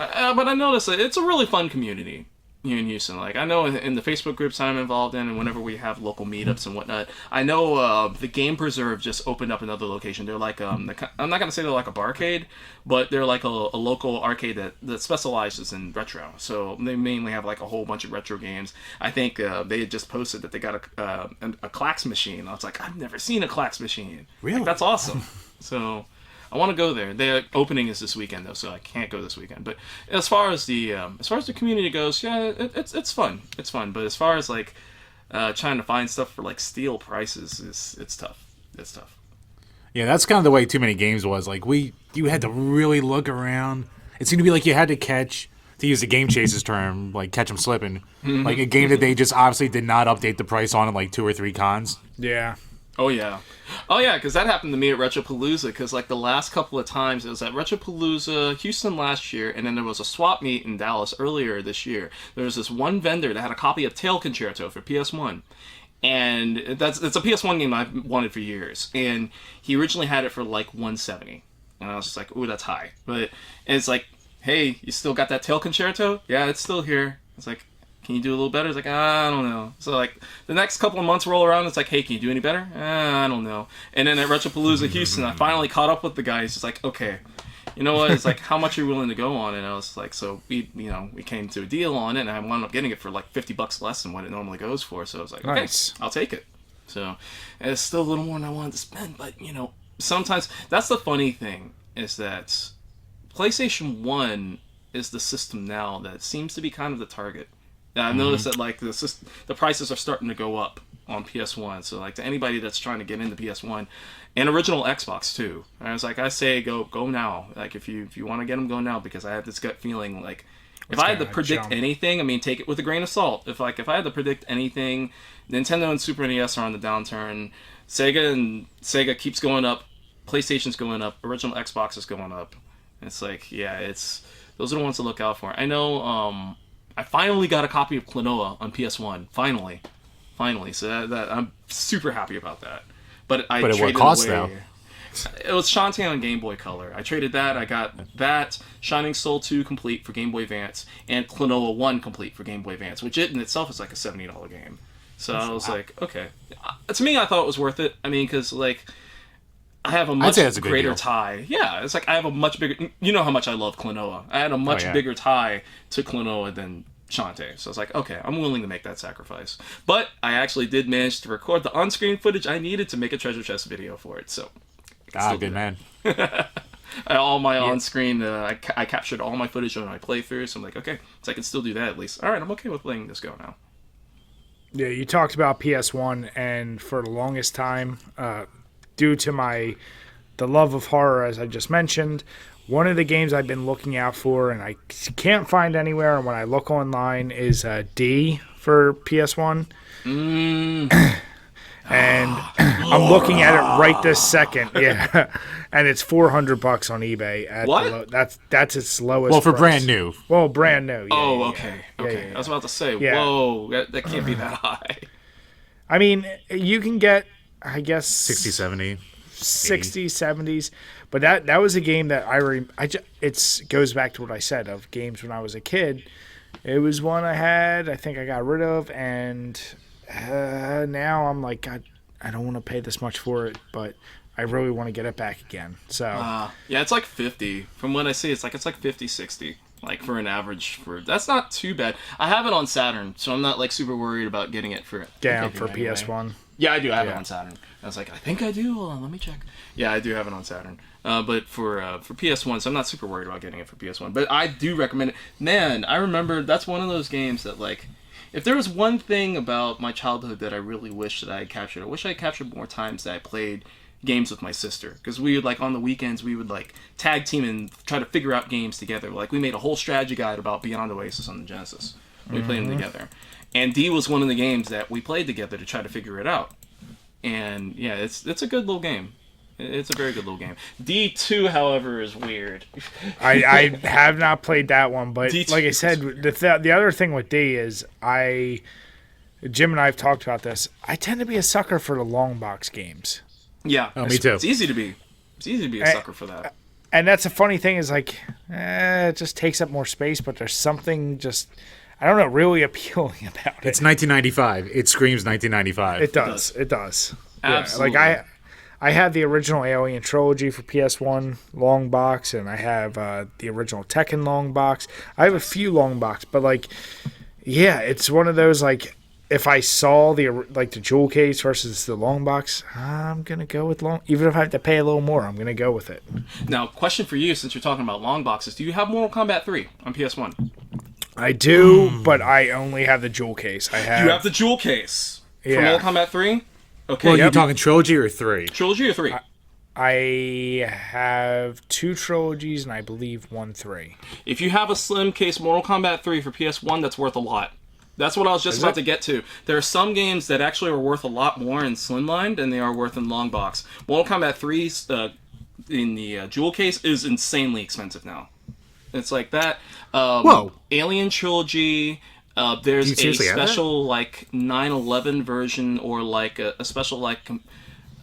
I noticed that it's a really fun community here in Houston. Like I know in the Facebook groups I'm involved in, and whenever we have local meetups and whatnot, I know the Game Preserve just opened up another location. They're like I'm not gonna say they're like a barcade, but they're like a local arcade that specializes in retro. So they mainly have like a whole bunch of retro games. I think they had just posted that they got a Clax machine. I was like, I've never seen a Clax machine. Really? Like, that's awesome. So I want to go there. Their opening is this weekend though, so I can't go this weekend. But as far as the community goes, yeah, it's fun. It's fun. But as far as like trying to find stuff for like steal prices, it's tough. It's tough. Yeah, that's kind of the way too many games was. Like you had to really look around. It seemed to be like you had to catch, to use the Game Chasers term, like catch them slipping. Mm-hmm. Like a game that they just obviously did not update the price on in like 2 or 3 cons. Yeah. Oh yeah, because that happened to me at Retropalooza. Because like the last couple of times, it was at Retropalooza Houston last year, and then there was a swap meet in Dallas earlier this year. There was this one vendor that had a copy of Tail Concerto for PS1, and it's a PS1 game I've wanted for years. And he originally had it for like $170, and I was just like, "Ooh, that's high." But it's like, "Hey, you still got that Tail Concerto? Yeah, it's still here." It's like, can you do a little better? It's like, I don't know. So like the next couple of months roll around, it's like, hey, can you do any better? I don't know. And then at Retropalooza Houston, I finally caught up with the guy. He's just like, okay, you know what? It's like, how much are you willing to go on? And I was like, so we came to a deal on it, and I wound up getting it for like $50 less than what it normally goes for. So I was like, okay, nice. I'll take it. So and it's still a little more than I wanted to spend, but sometimes that's the funny thing is that PlayStation 1 is the system now that seems to be kind of the target. I've noticed that like the prices are starting to go up on PS1. So like to anybody that's trying to get into PS1 and original Xbox too, I was like, I say go now. Like if you want to get them, go now, because I have this gut feeling like if I had to predict anything, I mean, take it with a grain of salt. If I had to predict anything, Nintendo and Super NES are on the downturn. Sega keeps going up. PlayStation's going up. Original Xbox is going up. It's like, yeah, those are the ones to look out for. I know. I finally got a copy of Klonoa on PS1. Finally. So that I'm super happy about that. But I traded what cost away. Though? It was Shantae on Game Boy Color. I traded that. I got that Shining Soul 2 complete for Game Boy Advance and Klonoa 1 complete for Game Boy Advance, which in itself is like a $70 game. So I was like, okay. To me, I thought it was worth it. I mean, because like I have a much greater tie. Yeah, it's like I have a much bigger... You know how much I love Klonoa. I had a much bigger tie to Klonoa than Shantae. So I was like, okay, I'm willing to make that sacrifice. But I actually did manage to record the on-screen footage I needed to make a treasure chest video for it. So, good man. All my on-screen, I captured all my footage on my playthrough. So I'm like, okay, so I can still do that at least. All right, I'm okay with letting this go now. Yeah, you talked about PS1, and for the longest time... due to the love of horror, as I just mentioned, one of the games I've been looking out for and I can't find anywhere, and when I look online, is D for PS1. And I'm looking at it right this second. Yeah, and it's $400 on eBay. What? That's its lowest. Well, for price. Brand new. Well, brand new. Yeah, oh, okay. Yeah. I was about to say, whoa, that can't be that high. I mean, you can get, I guess 60, 70, 60, 70s, but that was a game that it goes back to what I said of games when I was a kid. It was one I think I got rid of, and now I'm like, God, I don't want to pay this much for it, but I really want to get it back again. So yeah, it's like 50. From what I see, it's like 50, 60. Like for an average that's not too bad. I have it on Saturn, so I'm not like super worried about getting it for PS1. Yeah, I do have it on Saturn. I was like, I think I do. Hold on, let me check. Yeah, I do have it on Saturn. But for PS1, so I'm not super worried about getting it for PS1. But I do recommend it. Man, I remember that's one of those games that, like, if there was one thing about my childhood that I really wish that I had captured, I wish I had captured more times that I played games with my sister. Because we would, like, on the weekends, we would, like, tag team and try to figure out games together. Like, we made a whole strategy guide about Beyond Oasis on the Genesis. We played them together. And D was one of the games that we played together to try to figure it out. And yeah, it's a good little game. It's a very good little game. D2, however, is weird. I have not played that one, but D2 like I said, the other thing with D is Jim and I have talked about this. I tend to be a sucker for the long box games. Yeah, me too. It's easy to be a sucker for that. And that's the funny thing is like, it just takes up more space, but there's something just, I don't know, really appealing about it. It's 1995. It screams 1995. It does. It does. Absolutely. Yeah, like I have the original Alien trilogy for PS1 long box, and I have the original Tekken long box. I have a few long box, but like, yeah, it's one of those like, if I saw the jewel case versus the long box, I'm gonna go with long. Even if I have to pay a little more, I'm gonna go with it. Now, question for you, since you're talking about long boxes, do you have Mortal Kombat 3 on PS1? I do, but I only have the jewel case. You have the jewel case for Yeah. Mortal Kombat 3? Okay. Well, you talking trilogy or 3? Trilogy or 3? I have 2 trilogies and I believe 1 3. If you have a slim case Mortal Kombat 3 for PS1, that's worth a lot. That's what I was just about to get to. There are some games that actually are worth a lot more in slimline than they are worth in long box. Mortal Kombat 3 in the jewel case is insanely expensive now. It's like that. Whoa. Alien Trilogy. There's a special like 9/11 version, or like a special like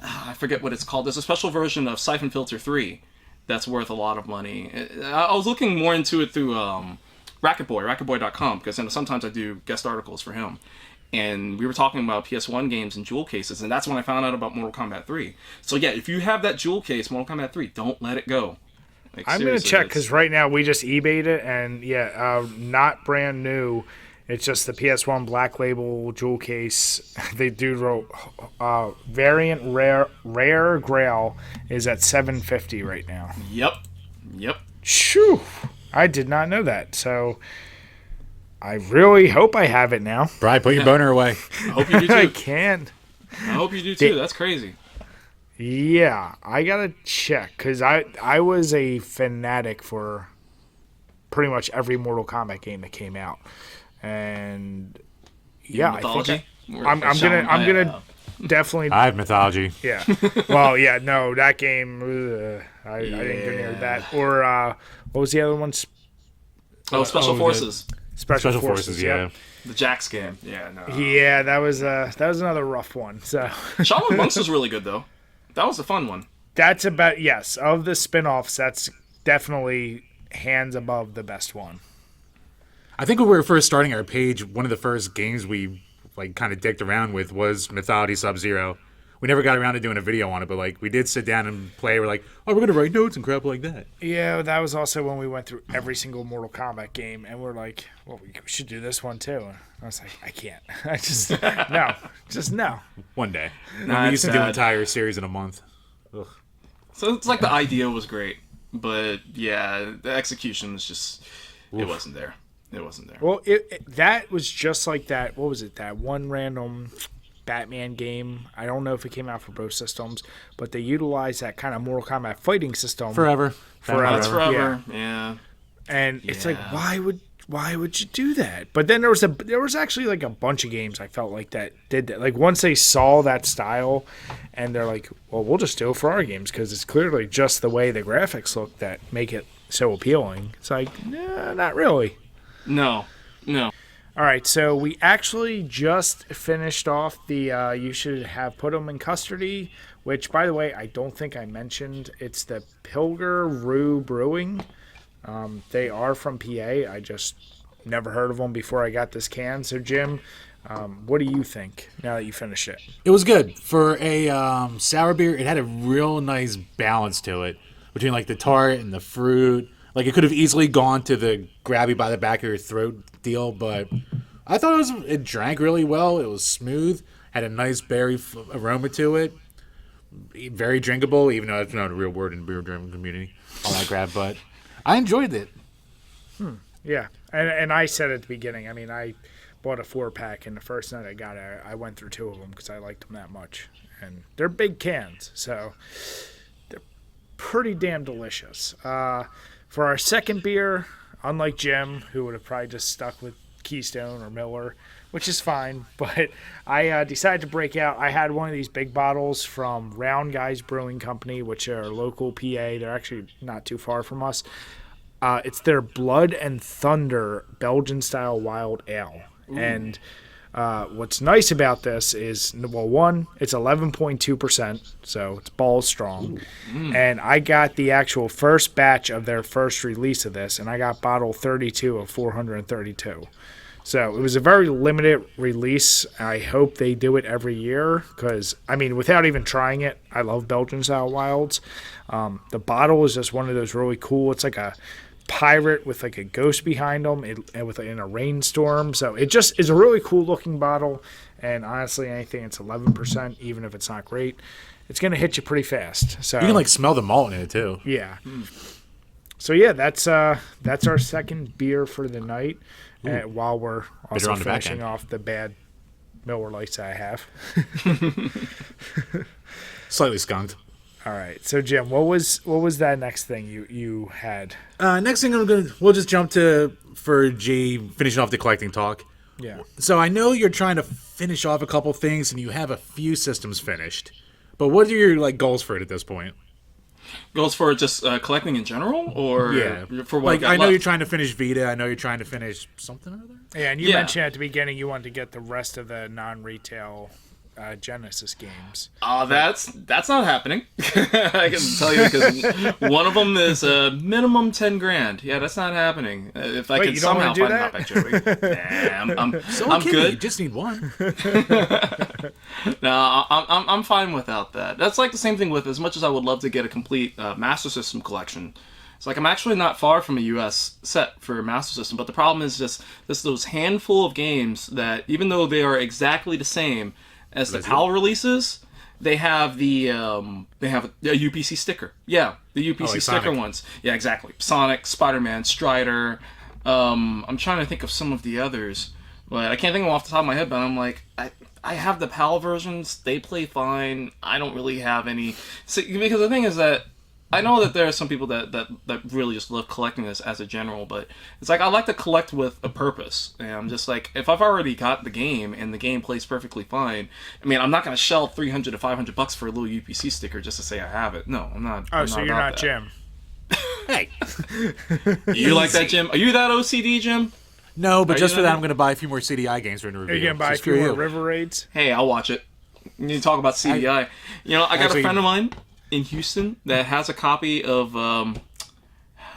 I forget what it's called. There's a special version of Siphon Filter 3 that's worth a lot of money. I was looking more into it through RoccoW, because sometimes I do guest articles for him. And we were talking about PS1 games and jewel cases, and that's when I found out about Mortal Kombat 3. So yeah, if you have that jewel case, Mortal Kombat 3, don't let it go. Like, I'm going to check because right now we just eBayed it, and not brand new. It's just the PS1 Black Label jewel case. They do variant rare Grail is at $750 right now. Yep. Shoo! I did not know that. So I really hope I have it now. Brian, put your boner away. I hope you do too. I can. I hope you do too. That's crazy. Yeah, I gotta check because I was a fanatic for pretty much every Mortal Kombat game that came out, and yeah, Mythology? I'm gonna definitely. I have Mythology. Yeah. Well, yeah, no, that game. I didn't go near that. Or what was the other one? Special Forces. Special Forces. Yeah. The Jax game. Yeah, no. Yeah, that was another rough one. So Shaolin Monks was really good though. That was a fun one. That's about, yes, of the spin-offs, that's definitely hands above the best one. I think when we were first starting our page, one of the first games we like kind of dicked around with was Mythology Sub-Zero. We never got around to doing a video on it, but like we did sit down and play. We're like, oh, we're gonna write notes and crap like that. Yeah, that was also when we went through every single Mortal Kombat game, and we're like, well, we should do this one too. And I was like, I can't. I just no. One day. Nah, We used to do an sad. entire series in a month. Ugh. So it's like the idea was great, but yeah, the execution was just it wasn't there. It wasn't there. Well, that was just like that. What was it? That one random Batman game. I don't know if it came out for both systems, but they utilized that kind of Mortal Kombat fighting system Forever. That's forever. Yeah. And it's like, why would you do that? But then there was actually like a bunch of games I felt like that did that. Like once they saw that style, and they're like, well, we'll just do it for our games because it's clearly just the way the graphics look that make it so appealing. It's like, nah, not really. No. All right, so we actually just finished off the You Should Have Put 'Em in Custody, which, by the way, I don't think I mentioned. It's the Pilger Rue Brewing. They are from PA. I just never heard of them before I got this can. So, Jim, What do you think now that you finished it? It was good for a sour beer. It had a real nice balance to it between like the tart and the fruit. Like it could have easily gone to the grab you by the back of your throat deal, but I thought it drank really well. It was smooth, had a nice berry aroma to it, very drinkable. Even though that's not a real word in the beer drinking community, all that crap. But I enjoyed it. Yeah, and I said at the beginning. I mean, I bought a 4-pack, and the first night I got it, I went through 2 of them because I liked them that much, and they're big cans, so they're pretty damn delicious. For our second beer, unlike Jim, who would have probably just stuck with Keystone or Miller, which is fine, but I decided to break out. I had one of these big bottles from Round Guys Brewing Company, which are local PA. They're actually not too far from us. It's their Blood and Thunder Belgian-style wild ale. Ooh. And what's nice about this is, well, one, it's 11.2%, so it's balls strong. And I got the actual first batch of their first release of this, and I got bottle 32 of 432. So it was a very limited release. I hope they do it every year because, I mean, without even trying it, I love Belgian-style wilds. The bottle is just one of those really cool, it's like a pirate with like a ghost behind them in a rainstorm. So it just is a really cool looking bottle. And honestly, anything that's 11%, even if it's not great, it's going to hit you pretty fast. So you can like smell the malt in it too. Yeah. So yeah, that's our second beer for the night. While we're also finishing off the bad Miller Lights I have. Slightly skunked. All right, so Jim, what was that next thing you had? Next thing we'll just jump to for G finishing off the collecting talk. Yeah. So I know you're trying to finish off a couple things and you have a few systems finished, but what are your like goals for it at this point? Goals for just collecting in general, or for what? Like I know you're trying to finish Vita. I know you're trying to finish something or other. Yeah, and you mentioned at the beginning you wanted to get the rest of the non-retail Genesis games. That's not happening. I can tell you because one of them is minimum $10,000. Yeah, that's not happening. If I could somehow find that picture, I'm good. You just need one. No, I'm fine without that. That's like the same thing with, as much as I would love to get a complete Master System collection. It's like I'm actually not far from a US set for Master System, but the problem is just those handful of games that, even though they are exactly the same as the PAL releases, they have the UPC sticker. Yeah, the UPC sticker Sonic ones. Yeah, exactly. Sonic, Spider-Man, Strider. I'm trying to think of some of the others, but I can't think of them off the top of my head. But I'm like, I have the PAL versions. They play fine. I don't really have any. Because the thing is that I know that there are some people that really just love collecting this as a general, but it's like I like to collect with a purpose. And I'm just like, if I've already got the game and the game plays perfectly fine, I mean, I'm not going to shell $300 to $500 for a little UPC sticker just to say I have it. No, I'm not. Oh, so you're not Jim. Hey. You like that, Jim? Are you that OCD, Jim? No, but just for that, I'm going to buy a few more CDI games for a review. Are you going to buy a few more River Raids? Hey, I'll watch it. You need to talk about CDI. I got a friend of mine in Houston that has a copy of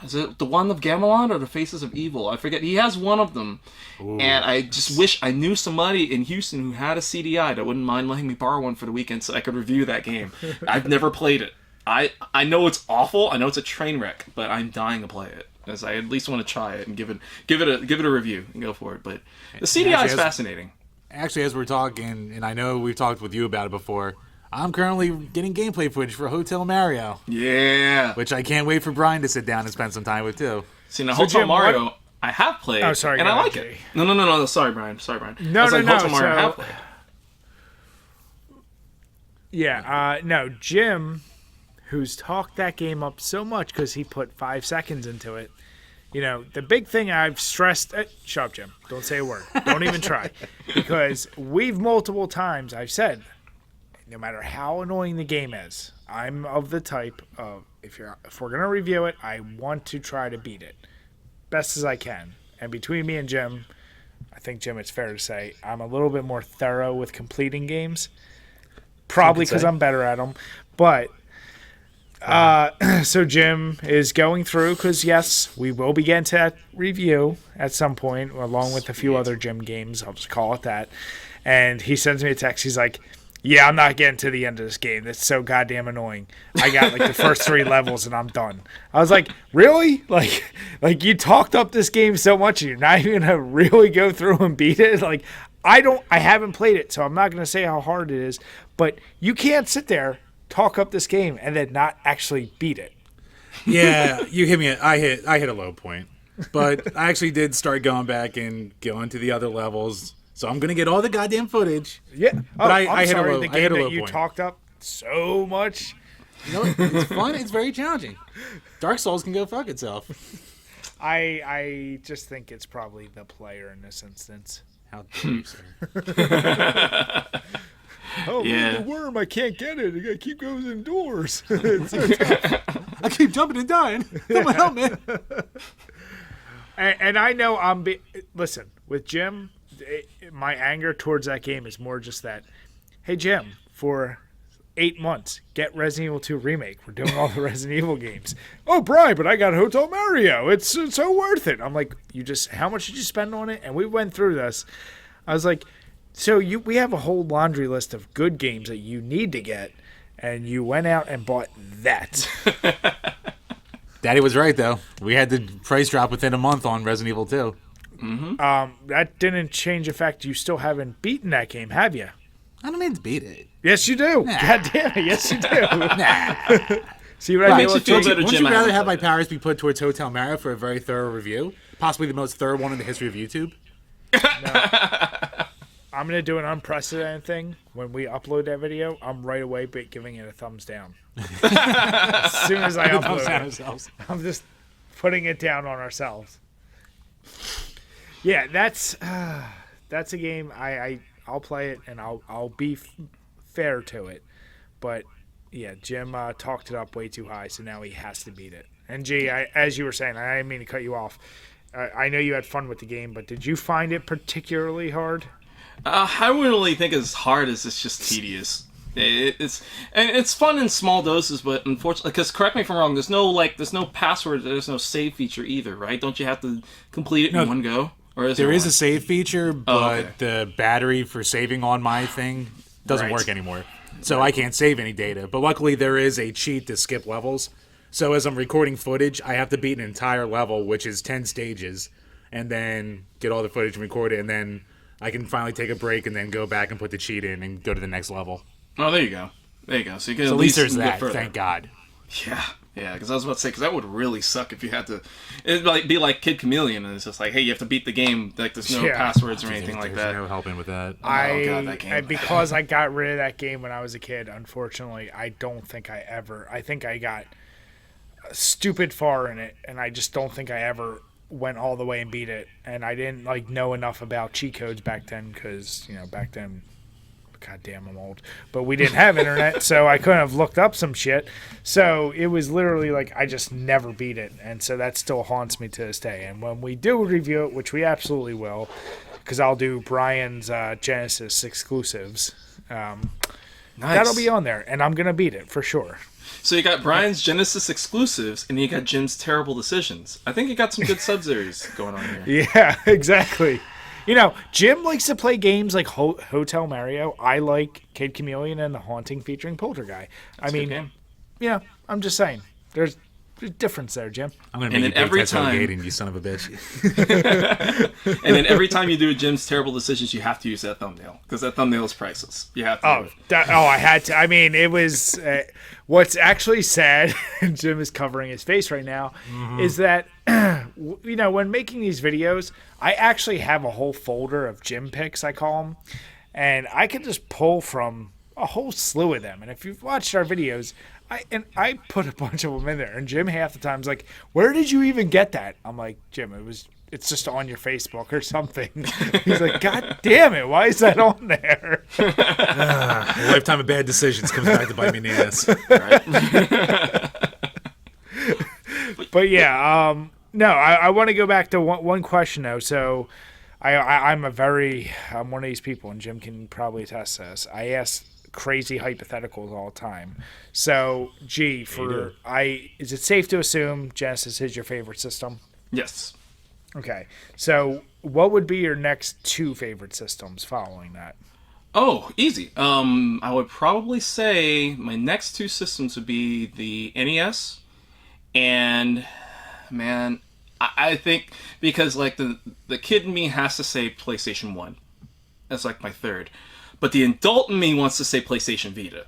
is it the one of Gamelon or the Faces of Evil? I forget. He has one of them. Ooh. And I just wish I knew somebody in Houston who had a CDI that wouldn't mind letting me borrow one for the weekend so I could review that game. I've never played it. I know it's awful. I know it's a train wreck, but I'm dying to play it, as I at least want to try it and give it a review and go for it. But the CDI is fascinating. Actually, as we're talking, and I know we've talked with you about it before, I'm currently getting gameplay footage for Hotel Mario. Yeah. Which I can't wait for Brian to sit down and spend some time with, too. See, now Hotel Mario, I have played, and I like it. No. Sorry, Brian. No. Hotel Mario, I have played. Yeah, no, Jim, who's talked that game up so much because he put 5 seconds into it. The big thing I've stressed... shut up, Jim. Don't say a word. Don't even try. Because we've multiple times, I've said... No matter how annoying the game is, I'm of the type of, if we're going to review it, I want to try to beat it best as I can. And between me and Jim, I think, Jim, it's fair to say, I'm a little bit more thorough with completing games. Probably because I'm better at them. But So Jim is going through because yes, we will be getting to that review at some point, along with a few other Jim games. I'll just call it that. And he sends me a text. He's like, "Yeah, I'm not getting to the end of this game. That's so goddamn annoying. I got like the first 3 levels and I'm done." I was like, "Really? Like you talked up this game so much and you're not even gonna really go through and beat it? Like, I haven't played it, so I'm not gonna say how hard it is. But you can't sit there." Talk up this game and then not actually beat it. Yeah, you hit me. I hit a low point, but I actually did start going back and going to the other levels. So I'm gonna get all the goddamn footage. Yeah, but I hit sorry, a low. the game I hit a that low you point. talked up so much. You know, it's fun. It's very challenging. Dark Souls can go fuck itself. I just think it's probably the player in this instance. How dare you, sir? Oh, Yeah. the worm! I can't get it. I gotta keep going indoors. I keep jumping and dying. Someone help me. and I know listen, with Jim, my anger towards that game is more just that. Hey Jim, for 8 months, get Resident Evil 2 remake. We're doing all the Resident Evil games. Oh, Brian, but I got Hotel Mario. It's so worth it. I'm like, how much did you spend on it? And we went through this. I was like, so we have a whole laundry list of good games that you need to get, and you went out and bought that. Daddy was right though. We had the price drop within a month on Resident Evil 2. Mm-hmm. That didn't change the fact you still haven't beaten that game, have you? I don't mean to beat it. Yes, you do. Nah. God damn it, yes, you do. Nah. See what I mean? Makes you feel better, Wouldn't Jim. you I rather haven't have my played it. powers be put towards Hotel Mario for a very thorough review? Possibly the most thorough one in the history of YouTube? I'm going to do an unprecedented thing. When we upload that video, I'm right away giving it a thumbs down. As soon as I upload it, Ourselves. I'm just putting it down on ourselves. Yeah, that's a game I'll play it and I'll be fair to it. But yeah, Jim talked it up way too high, so now he has to beat it. And G, as you were saying, I didn't mean to cut you off. I know you had fun with the game, but did you find it particularly hard? I wouldn't really think it's hard as it's just tedious. It's fun in small doses, but unfortunately, because correct me if I'm wrong, there's no password, there's no save feature either, right? Don't you have to complete it in one go? Or There is one? a save feature, but okay. the battery for saving on my thing doesn't Right. work anymore. So I can't save any data. But luckily there is a cheat to skip levels. So as I'm recording footage, I have to beat an entire level, which is 10 stages, and then get all the footage and record it, and then I can finally take a break and then go back and put the cheat in and go to the next level. Oh, there you go. There you go. So you can So at at least there's go that, further. thank God. Yeah, because I was about to say, because that would really suck if you had to. It'd be like Kid Chameleon, and it's just like, hey, you have to beat the game. Like, there's no Yeah. passwords or anything like There's that. no helping with that. Oh, God, that game. And because I got rid of that game when I was a kid, unfortunately, I think I got stupid far in it, and I just don't think I ever went all the way and beat it. And I didn't know enough about cheat codes back then, because back then, god damn, I'm old, but we didn't have internet, so I couldn't have looked up some shit. So it was literally like I just never beat it, and so that still haunts me to this day. And when we do review it, which we absolutely will, because I'll do Brian's Genesis exclusives, Nice. that'll be on there, and I'm gonna beat it for sure. So you got Brian's Genesis exclusives, and you got Jim's terrible decisions. I think you got some good sub-series going on here. Yeah, exactly. Jim likes to play games like Hotel Mario. I like Kid Chameleon and The Haunting featuring Poltergeist. That's a good game. Yeah, I'm just saying. There's a difference there, Jim. I'm going And to make then you every every time- Gaten, you son of a bitch. And then every time you do Jim's terrible decisions, you have to use that thumbnail, because that thumbnail is priceless. You have to. do it. I had to. I mean, it was. What's actually sad, and Jim is covering his face right now, is that, when making these videos, I actually have a whole folder of Jim picks, I call them, and I can just pull from a whole slew of them. And if you've watched our videos, I put a bunch of them in there, and Jim half the time is like, "Where did you even get that?" I'm like, "Jim, it's just on your Facebook or something." He's like, "God damn it, why is that on there?" A lifetime of bad decisions comes back to bite me in the ass. But yeah, no, I want to go back to one question though. So I'm one of these people, and Jim can probably attest to this. I asked crazy hypotheticals all the time. So, G, is it safe to assume Genesis is your favorite system? Yes. Okay. So, what would be your next 2 favorite systems following that? Oh, easy. I would probably say my next 2 systems would be the NES and, man, I think because like the kid in me has to say PlayStation 1. That's like my third. But the adult in me wants to say PlayStation Vita.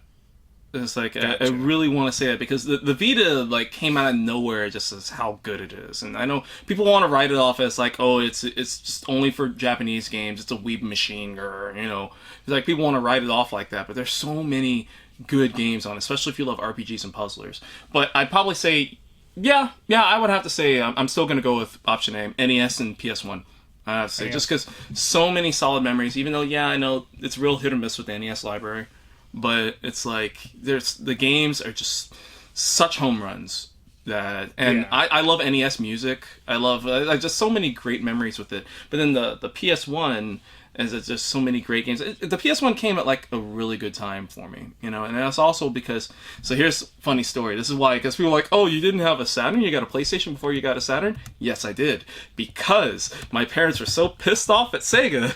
It's like, gotcha. I really want to say that because the Vita like came out of nowhere just as how good it is. And I know people want to write it off as like, oh, it's just only for Japanese games. It's a weeb machine, or, you know. It's like people want to write it off like that. But there's so many good games on it, especially if you love RPGs and puzzlers. But I'd probably say, yeah, I would have to say I'm still going to go with option A, NES and PS1. I have to say, just because so many solid memories, even though, yeah, I know it's real hit or miss with the NES library. But it's like the games are just such home runs I love NES music. I love just so many great memories with it. But then the PS1 is just so many great games. The PS1 came at like a really good time for me, you know. And that's also because here's a funny story. This is why, because people are like, oh, you didn't have a Saturn? You got a PlayStation before you got a Saturn? Yes, I did, because my parents were so pissed off at Sega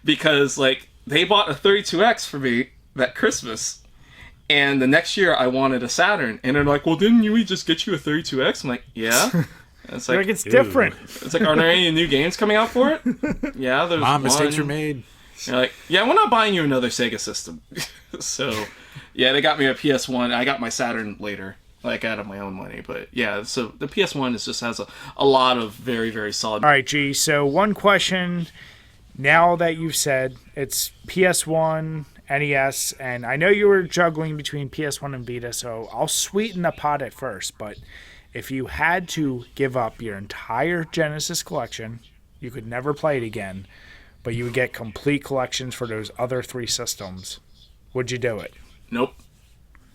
because like they bought a 32X for me that Christmas, and the next year I wanted a Saturn, and they're like, well, didn't we just get you a 32X? I'm like, yeah. And it's like it's different. It's like, are there any new games coming out for it? Yeah, there's Mom, mistakes were made. You're like, yeah, we're not buying you another Sega system. So yeah, they got me a PS1. I got my Saturn later, like out of my own money. But yeah, so the PS1 just has a lot of very, very solid. All right, G, so one question now that you've said it's PS1, NES, and I know you were juggling between PS1 and Vita, so I'll sweeten the pot at first, but if you had to give up your entire Genesis collection, you could never play it again, but you would get complete collections for those other 3 systems, would you do it? Nope.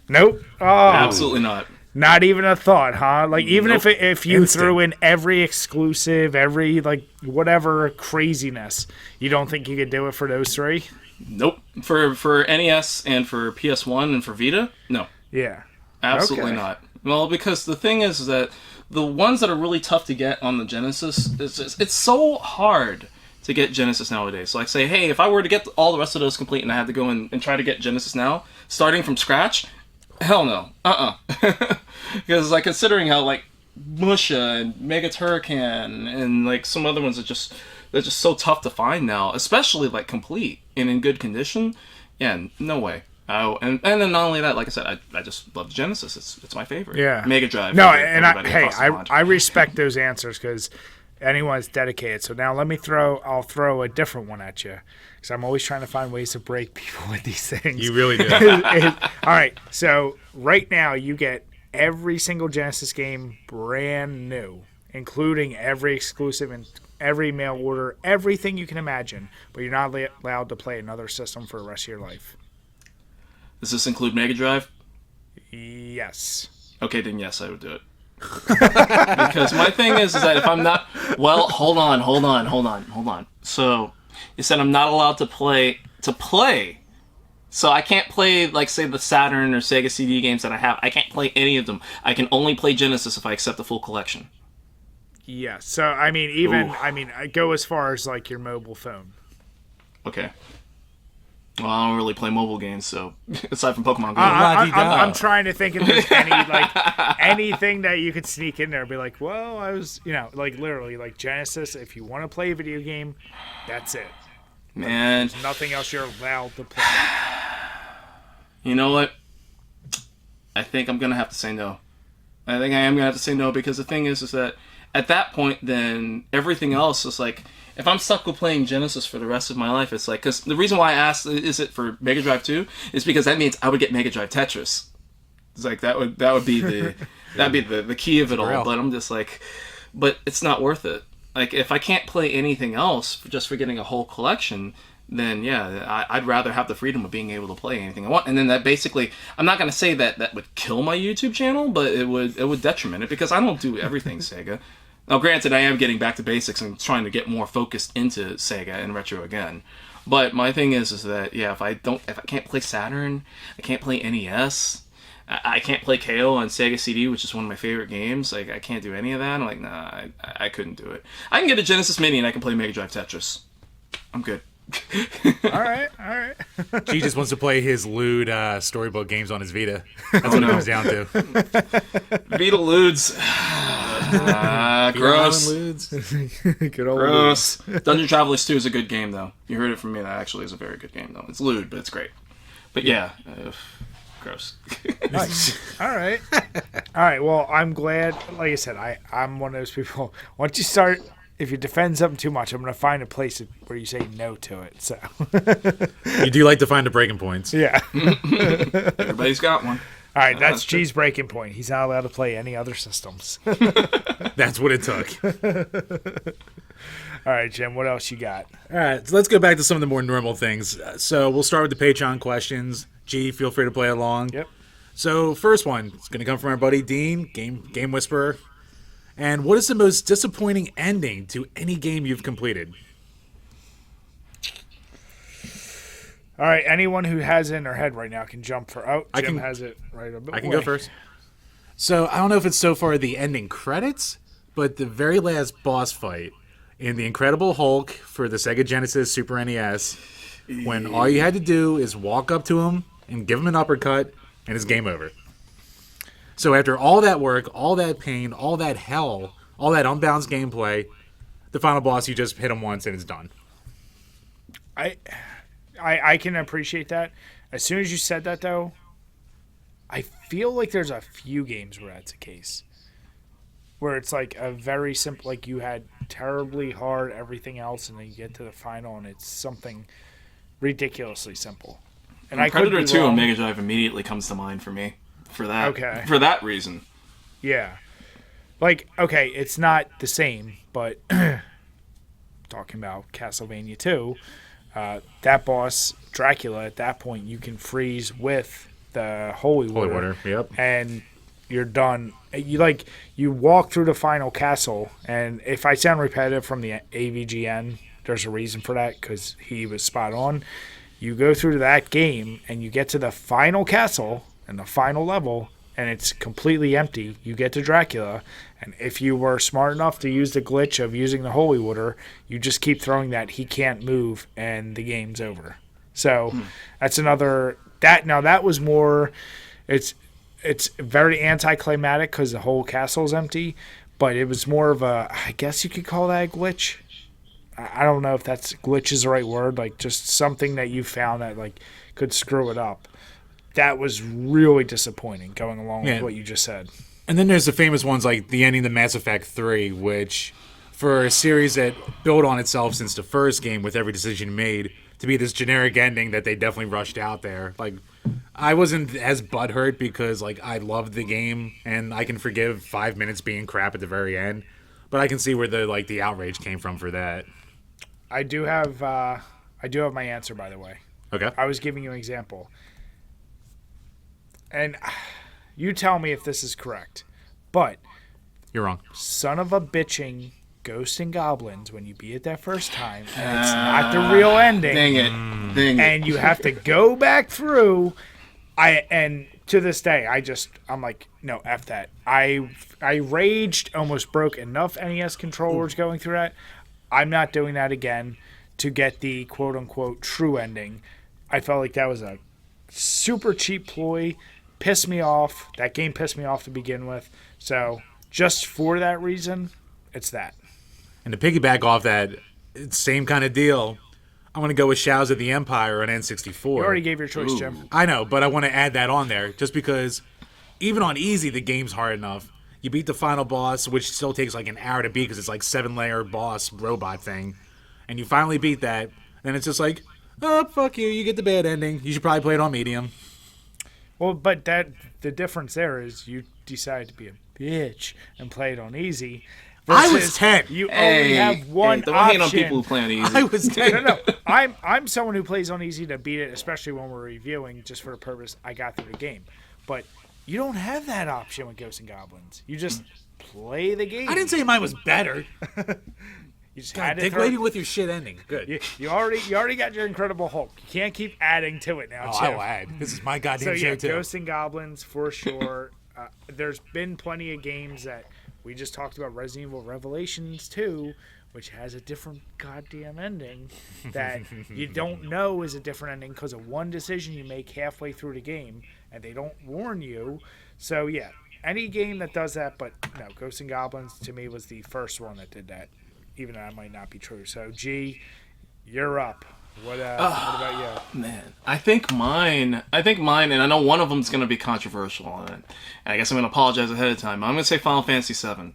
Nope? Oh, absolutely not. Not even a thought, huh? Like, even nope. if you threw in every exclusive, every, like, whatever craziness, you don't think you could do it for those 3? Nope. For NES and for PS1 and for Vita, no. Yeah. Absolutely not. Well, because the thing is that the ones that are really tough to get on the Genesis, it's so hard to get Genesis nowadays. So like, say, hey, if I were to get all the rest of those complete and I had to go in and try to get Genesis now, starting from scratch, hell no. Because like, considering how like Musha and Mega Turrican and like some other ones they're just so tough to find now, especially like complete and in good condition. Yeah, no way. And then not only that, like I said, I just love Genesis. It's my favorite. Yeah. Mega Drive. No, and I respect those answers because anyone's dedicated. So now I'll throw a different one at you because I'm always trying to find ways to break people with these things. You really do. All right, so right now you get every single Genesis game brand new, including every exclusive and every mail order, everything you can imagine, but you're not allowed to play another system for the rest of your life. Does this include Mega Drive? Yes. Okay, then yes, I would do it. Because my thing is that if I'm not... Well, hold on. So, you said I'm not allowed to play... So I can't play, like, say, the Saturn or Sega CD games that I have. I can't play any of them. I can only play Genesis if I accept the full collection. Yeah, so, I go as far as, like, your mobile phone. Okay. Well, I don't really play mobile games, so aside from Pokemon Go. I'm trying to think if there's anything that you could sneak in there and be like, well, I was, like literally, like Genesis, if you want to play a video game, that's it. Man. There's nothing else you're allowed to play. You know what? I think I'm going to have to say no. I think I am going to have to say no because the thing is that at that point, then everything else is like... If I'm stuck with playing Genesis for the rest of my life, it's like... Because the reason why I asked, is it for Mega Drive 2? Is because that means I would get Mega Drive Tetris. It's like, that would be the... that'd be the key of it all. But I'm just like... But it's not worth it. Like, if I can't play anything else just for getting a whole collection, then yeah, I'd rather have the freedom of being able to play anything I want. And then that basically... I'm not going to say that would kill my YouTube channel, but it would detriment it because I don't do everything Sega. Now, granted, I am getting back to basics and trying to get more focused into Sega and retro again. But my thing is that if I can't play Saturn, I can't play NES, I can't play KO on Sega CD, which is one of my favorite games. Like, I can't do any of that. I'm like, nah, I couldn't do it. I can get a Genesis Mini and I can play Mega Drive Tetris. I'm good. all right. G just wants to play his lewd storybook games on his Vita. That's what it comes down to. Vita Ludes. Gross. Good old Gross. Dungeon Travelers 2 is a good game, though. You heard it from me. That actually is a very good game, though. It's lewd, but it's great. But gross. Nice. All right. Well, I'm glad. Like I said, I'm one of those people. Once you start, if you defend something too much, I'm going to find a place where you say no to it. So you do like to find the breaking points. Yeah. Everybody's got one. All right, that's G's breaking point. He's not allowed to play any other systems. That's what it took. All right, Jim, what else you got? All right, so let's go back to some of the more normal things. So we'll start with the Patreon questions. G, feel free to play along. Yep. So first one, it's going to come from our buddy Dean, Game Whisperer. And what is the most disappointing ending to any game you've completed? All right, anyone who has it in their head right now can jump for... Oh, Jim has it right a bit I can go first. So I don't know if it's so far the ending credits, but the very last boss fight in The Incredible Hulk for the Sega Genesis Super NES, when all you had to do is walk up to him and give him an uppercut, and it's game over. So after all that work, all that pain, all that hell, all that unbalanced gameplay, the final boss, you just hit him once and it's done. I can appreciate that. As soon as you said that, though, I feel like there's a few games where that's the case. Where it's like a very simple, like you had terribly hard everything else, and then you get to the final, and it's something ridiculously simple. And Predator 2 on Mega Drive immediately comes to mind for me for that. Okay. For that reason. Yeah. Like, okay, it's not the same, but talking about Castlevania 2, that boss, Dracula, at that point, you can freeze with the holy water. Yep. And you're done. You walk through the final castle, and if I sound repetitive from the AVGN, there's a reason for that, because he was spot on. You go through that game, and you get to the final castle and the final level, and it's completely empty. You get to Dracula, and if you were smart enough to use the glitch of using the holy water, you just keep throwing that, he can't move, and the game's over. So that's another... That was more... It's very anticlimactic because the whole castle's empty, but it was more of a... I guess you could call that a glitch. I don't know if that's glitch is the right word, like just something that you found that like could screw it up. That was really disappointing going along with what you just said. And then there's the famous ones like the ending to Mass Effect 3, which for a series that built on itself since the first game with every decision made to be this generic ending that they definitely rushed out there. Like, I wasn't as butthurt because like I loved the game and I can forgive 5 minutes being crap at the very end, but I can see where the outrage came from for that. I do have my answer, by the way. Okay. I was giving you an example. And you tell me if this is correct. But you're wrong. Son of a bitching Ghosts and Goblins when you beat it that first time and it's not the real ending. Dang it. And you have to go back through. And to this day, I'm like, no, F that. I raged, almost broke enough NES controllers going through that. I'm not doing that again to get the quote-unquote true ending. I felt like that was a super cheap ploy. Pissed me off. That game pissed me off to begin with. So just for that reason, it's that. And to piggyback off that, same kind of deal, I'm going to go with Shadows of the Empire on N64. You already gave your choice, Jim. I know, but I want to add that on there just because even on easy, the game's hard enough. You beat the final boss, which still takes like an hour to beat because it's like 7-layer boss robot thing. And you finally beat that. Then it's just like, oh, fuck you. You get the bad ending. You should probably play it on medium. Well, but the difference there is you decided to be a bitch and play it on easy. I was 10. You only have one don't option. hate on people who play on easy. I was 10. No. I'm someone who plays on easy to beat it, especially when we're reviewing, just for the purpose I got through the game. But you don't have that option with Ghosts and Goblins. You just play the game. I didn't say mine was better. You just God, had to Dick, throw... lady with your shit ending. Good. You already got your Incredible Hulk. You can't keep adding to it now, Oh, Chip. I'll add. This is my goddamn So show, yeah, too. Ghosts and Goblins, for sure. There's been plenty of games that we just talked about. Resident Evil Revelations 2, which has a different goddamn ending that you don't know is a different ending because of one decision you make halfway through the game, and they don't warn you. So yeah, any game that does that, but no, Ghosts and Goblins to me was the first one that did that, even though that might not be true. So G, you're up. What about you? Man, I think mine, and I know one of them is going to be controversial on it. And I guess I'm going to apologize ahead of time. I'm going to say Final Fantasy VII.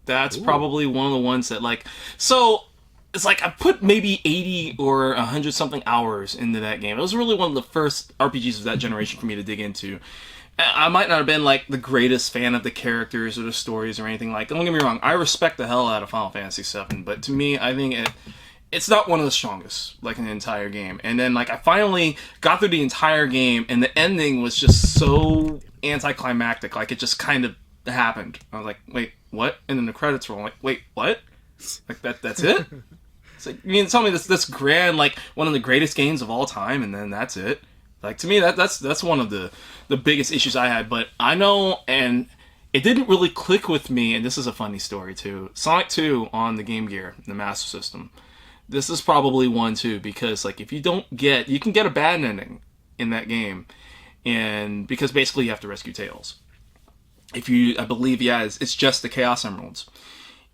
That's probably one of the ones that, like, so it's like I put maybe 80 or 100 something hours into that game. It was really one of the first RPGs of that generation for me to dig into. I might not have been like the greatest fan of the characters or the stories or anything like. Don't get me wrong, I respect the hell out of Final Fantasy VII, but to me, I think it's not one of the strongest, like, in the entire game. And then, like, I finally got through the entire game, and the ending was just so anticlimactic. Like, it just kind of happened. I was like, wait, what? And then the credits roll. I'm like, wait, what? Like, that's it? It's like, you mean to tell me this grand, like, one of the greatest games of all time, and then that's it? Like, to me, that's one of the biggest issues I had. But I know, and it didn't really click with me, and this is a funny story, too. Sonic 2 on the Game Gear, the Master System. This is probably one, too, because, like, if you don't get... You can get a bad ending in that game, and because basically you have to rescue Tails. I believe, it's just the Chaos Emeralds.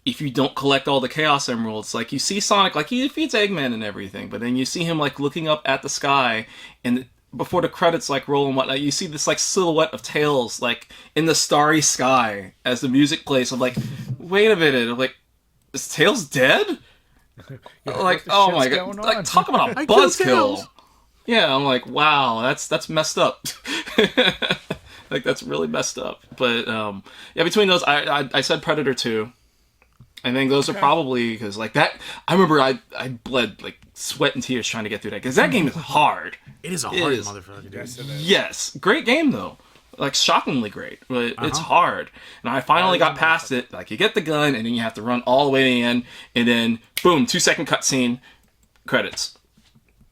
If you don't collect all the Chaos Emeralds, like, you see Sonic, like, he defeats Eggman and everything, but then you see him, like, looking up at the sky, and before the credits, like, roll and whatnot, you see this, like, silhouette of Tails, like, in the starry sky as the music plays. I'm like, wait a minute. I'm like, is Tails dead? Like, oh my god. Like, talk about a buzzkill. Yeah, I'm like, wow, that's messed up. Like, that's really messed up. But, yeah, between those, I said Predator 2. I think those are probably, because, like, that, I remember I bled, like, sweat and tears trying to get through that, because that game is hard. It is a hard motherfucker. Yes, it is. Yes, great game, though. Like, shockingly great, but it's hard. And I finally got past it. Like, you get the gun, and then you have to run all the way to the end, and then, boom, 2-second cutscene, credits.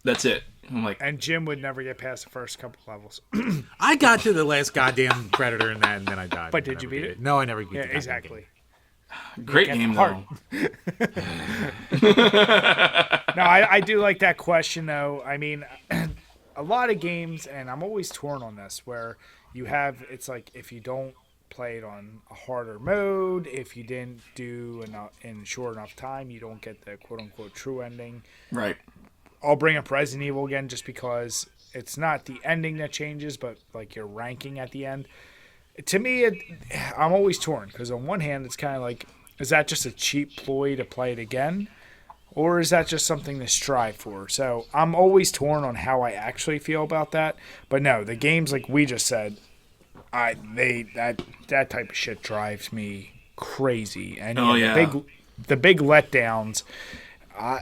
That's it. I'm like... And Jim would never get past the first couple levels. I got to the last goddamn Predator and then I died. But did you beat it? No, I never beat it. Yeah, exactly. Great game, though. No, I do like that question, though. I mean, a lot of games, and I'm always torn on this, where you have, it's like, if you don't play it on a harder mode, if you didn't do enough in short enough time, you don't get the quote-unquote true ending. Right. I'll bring up Resident Evil again just because it's not the ending that changes, but, like, your ranking at the end. To me, I'm always torn, because on one hand, it's kind of like, is that just a cheap ploy to play it again? Or is that just something to strive for? So I'm always torn on how I actually feel about that. But no, the games, like we just said, that type of shit drives me crazy. And the big letdowns,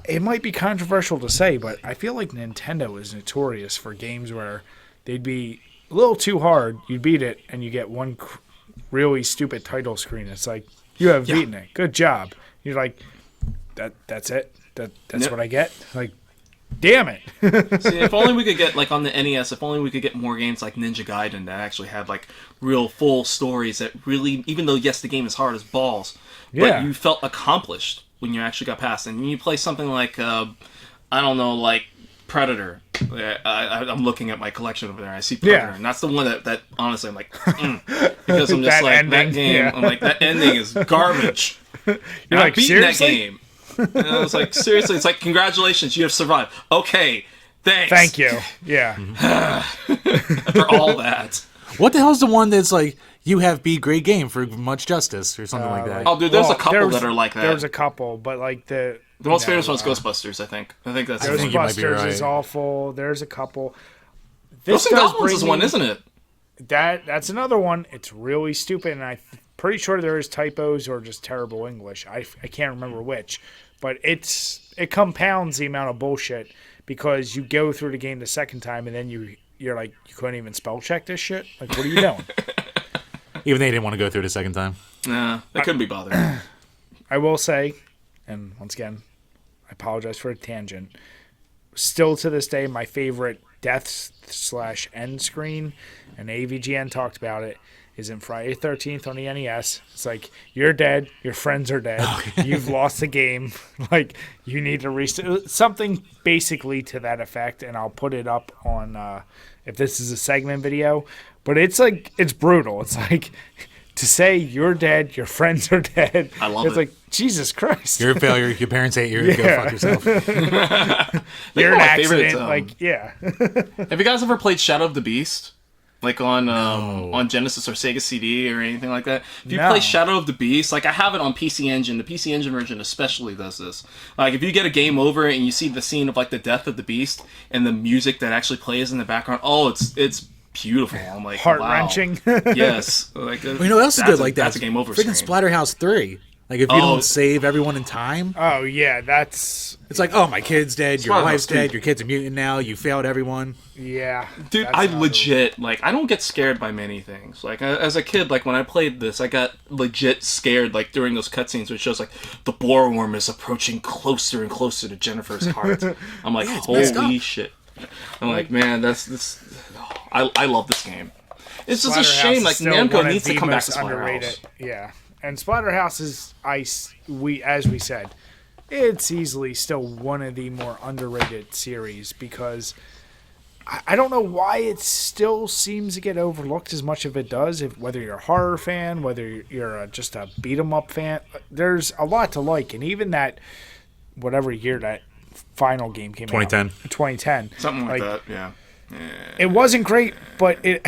it might be controversial to say, but I feel like Nintendo is notorious for games where they'd be a little too hard, you beat it, and you get one really stupid title screen. It's like, you have beaten it. Good job. You're like, that's it? That's what I get? Like, damn it. See, if only we could get, like, on the NES, if only we could get more games like Ninja Gaiden that actually have, like, real full stories that really, even though, yes, the game is hard as balls, but you felt accomplished when you actually got past it. And you play something like, I don't know, like, Predator. I'm looking at my collection over there. I see Predator, and that's the one that honestly I'm like, because I'm just like ending, that game. I'm like, that ending is garbage. You're like, beating that game. And I was like, seriously, it's like, congratulations, you have survived. Okay, thanks. Thank you. Yeah. After all that. What the hell's the one that's like, you have beat great game for much justice or something like that? Oh, dude, there's a couple that are like that. There's a couple, but like the most famous one's Ghostbusters, I think. I think that's Ghostbusters is awful. There's a couple. Ghosts and Goblins is one, isn't it? That's another one. It's really stupid, and I'm pretty sure there is typos or just terrible English. I can't remember which, but it compounds the amount of bullshit because you go through the game the second time and then you're like, you couldn't even spell check this shit. Like, what are you doing? Even they didn't want to go through it a second time. Nah, they couldn't be bothered. I will say, and once again, I apologize for a tangent. Still to this day, my favorite death/end screen, and AVGN talked about it, is in Friday the 13th on the NES. It's like, you're dead, your friends are dead, you've lost the game, like, you need to restart. Something basically to that effect, and I'll put it up on, if this is a segment video, but it's like, it's brutal. It's like, to say you're dead, your friends are dead. I love it. It's like, Jesus Christ. You're a failure, your parents hate you, go fuck yourself. You're an accident, like, yeah. Have you guys ever played Shadow of the Beast? Like on Genesis or Sega CD or anything like that. If you play Shadow of the Beast, like I have it on PC Engine. The PC Engine version especially does this. Like if you get a game over and you see the scene of like the death of the beast and the music that actually plays in the background, it's beautiful. I'm like, heart-wrenching. Wow. Yes. Like, well, you know what else is good like that? That's a game over. Freaking Splatterhouse 3. Like if you don't save everyone in time. Oh yeah, that's. It's like, oh, my kid's dead, your wife's dead, your kid's a mutant now, you failed everyone. Yeah. Dude, I legit, like, I don't get scared by many things. Like, as a kid, like, when I played this, I got legit scared, like, during those cutscenes where it shows, like, the boar worm is approaching closer and closer to Jennifer's heart. I'm like, holy shit. I'm like, man, that's I love this game. It's just a shame, like, Namco needs to come back to Splatterhouse. Yeah. And Splatterhouse is, as we said, it's easily still one of the more underrated series because I don't know why it still seems to get overlooked as much as it does. Whether you're a horror fan, whether you're just a beat 'em up fan, there's a lot to like. And even that, whatever year that final game came 2010. out, 2010, something like that. Yeah. It wasn't great, but it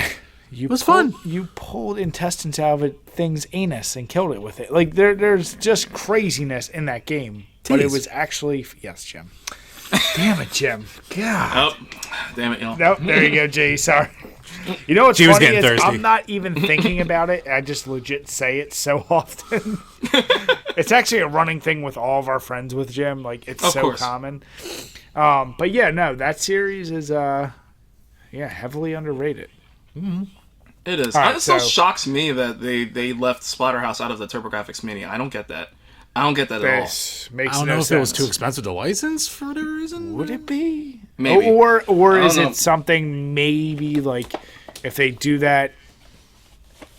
was fun. You pulled intestines out of thing's anus and killed it with it. Like there's just craziness in that game. But it was actually yes, Jim. Damn it, Jim. God. Oh, damn it, y'all. Nope. There you go, Jay. Sorry. You know what's She was funny getting is thirsty. I'm not even thinking about it. I just legit say it so often. It's actually a running thing with all of our friends with Jim. Like it's so common. But yeah, no, that series is heavily underrated. Mm-hmm. It is. Right, it still shocks me that they left Splatterhouse out of the TurboGrafx Mini. I don't get that. I don't get that at all. Makes I don't know if it was too expensive to license for whatever reason. Would it be? Maybe. Or is it something maybe like if they do that,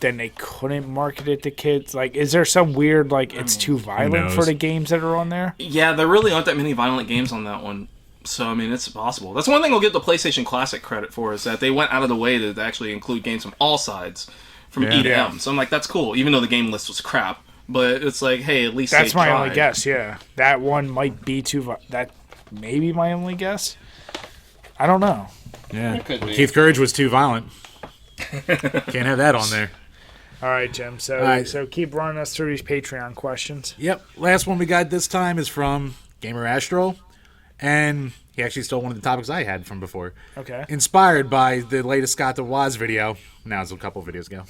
then they couldn't market it to kids? Like, is there some weird, like, it's too violent for the games that are on there? Yeah, there really aren't that many violent games on that one. So, I mean, it's possible. That's one thing I'll give the PlayStation Classic credit for, is that they went out of the way to actually include games from all sides, from E to M. So I'm like, that's cool, even though the game list was crap. But it's like, hey, at least that's my tried. only guess. Yeah, that one might be too. That may be my only guess. I don't know. Yeah, Keith Courage was too violent. Can't have that on there. All right, Jim. So keep running us through these Patreon questions. Yep. Last one we got this time is from Gamer Astro, and he actually stole one of the topics I had from before. Okay. Inspired by the latest Scott the Waz video. Now it's a couple of videos ago.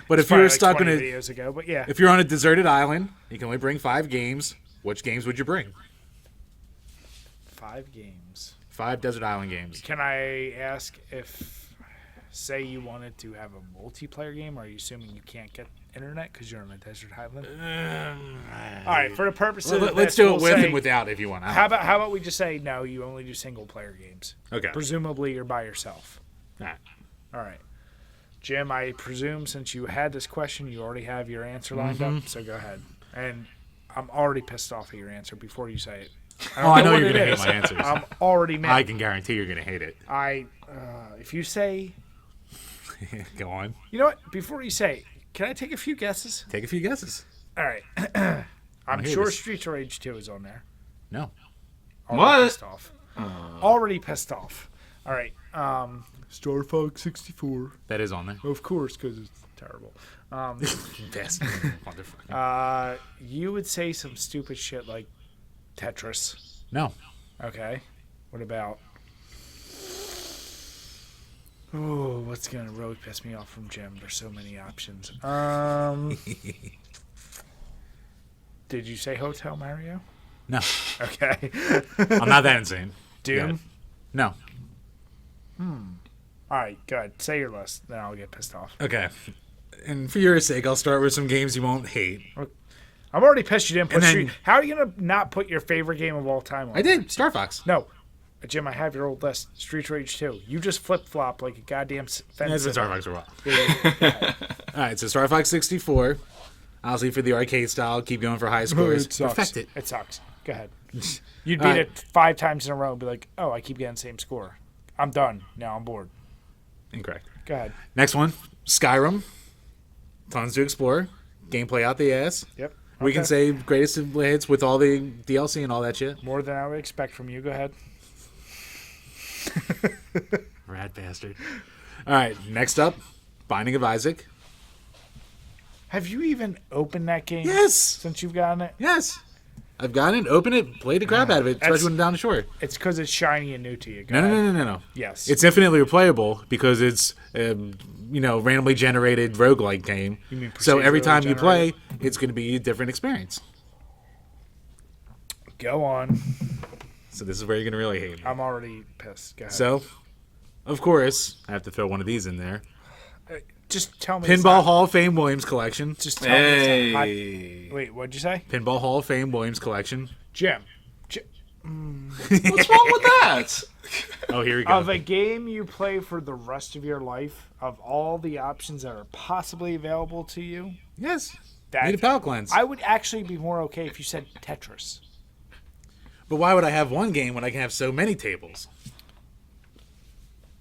But if you're stuck in videos ago, but yeah. If you're on a deserted island, you can only bring 5 games. Which games would you bring? 5 games. 5 desert island games. Can I ask if, say, you wanted to have a multiplayer game? Are you assuming you can't get internet because you're on a desert island? All right, for the purpose of let's do it with and without if you want. How about we just say no? You only do single player games. Okay. Presumably, you're by yourself. All right. Jim, I presume since you had this question, you already have your answer lined up, so go ahead. And I'm already pissed off at your answer before you say it. I know you're going to hate my answers. I'm already mad. I can guarantee you're going to hate it. If you say... Go on. You know what? Before you say, can I take a few guesses? Take a few guesses. All right. I'm sure Streets of Rage 2 is on there. No. Already pissed off. Already pissed off. All right. Star Fox 64. That is on there. Of course, because it's terrible. Best motherfucker. You would say some stupid shit like Tetris. No. Okay. What about... Oh, what's going to really piss me off from Jim? There's so many options. Did you say Hotel Mario? No. Okay. I'm not that insane. Doom? Yet. No. All right, good. Say your list, then I'll get pissed off. Okay. And for your sake, I'll start with some games you won't hate. I'm already pissed you didn't put And then- Street. How are you gonna not put your favorite game of all time on? I did. Star Fox. No, Jim, I have your old list. Street Rage 2. You just flip flop like a goddamn fence. That's been Star Fox for a while. All right, so Star Fox 64. Obviously for the arcade style, keep going for high scores. It sucks. Perfect it. It sucks. Go ahead. You'd beat it 5 times in a row and be like, oh, I keep getting the same score. I'm done. Now I'm bored. Incorrect. Go ahead. Next one, Skyrim. Tons to explore. Gameplay out the ass. Yep. We can say greatest hits with all the DLC and all that shit. More than I would expect from you. Go ahead. Rat bastard. All right, next up, Binding of Isaac. Have you even opened that game? Yes. Since you've gotten it? Yes. I've gotten it, opened it, played the crap out of it, especially when down the shore. It's because it's shiny and new to you. Go ahead. No. Yes. It's infinitely replayable because it's randomly generated roguelike game. You mean so every procedurally time you play, generated? it's going to be a different experience. Go on. So this is where you're going to really hate me. I'm already pissed. Go ahead. So, of course, I have to throw one of these in there. Just tell me. it's Pinball not- Hall of Fame Williams Collection. Just tell me. It's not Hey. hot. Wait, what'd you say? Pinball Hall of Fame Williams Collection. Jim. What's wrong with that? Oh, here we go. Of a game you play for the rest of your life, of all the options that are possibly available to you, Yes. that Need a palate cleanse. I would actually be more okay if you said Tetris. But why would I have one game when I can have so many tables?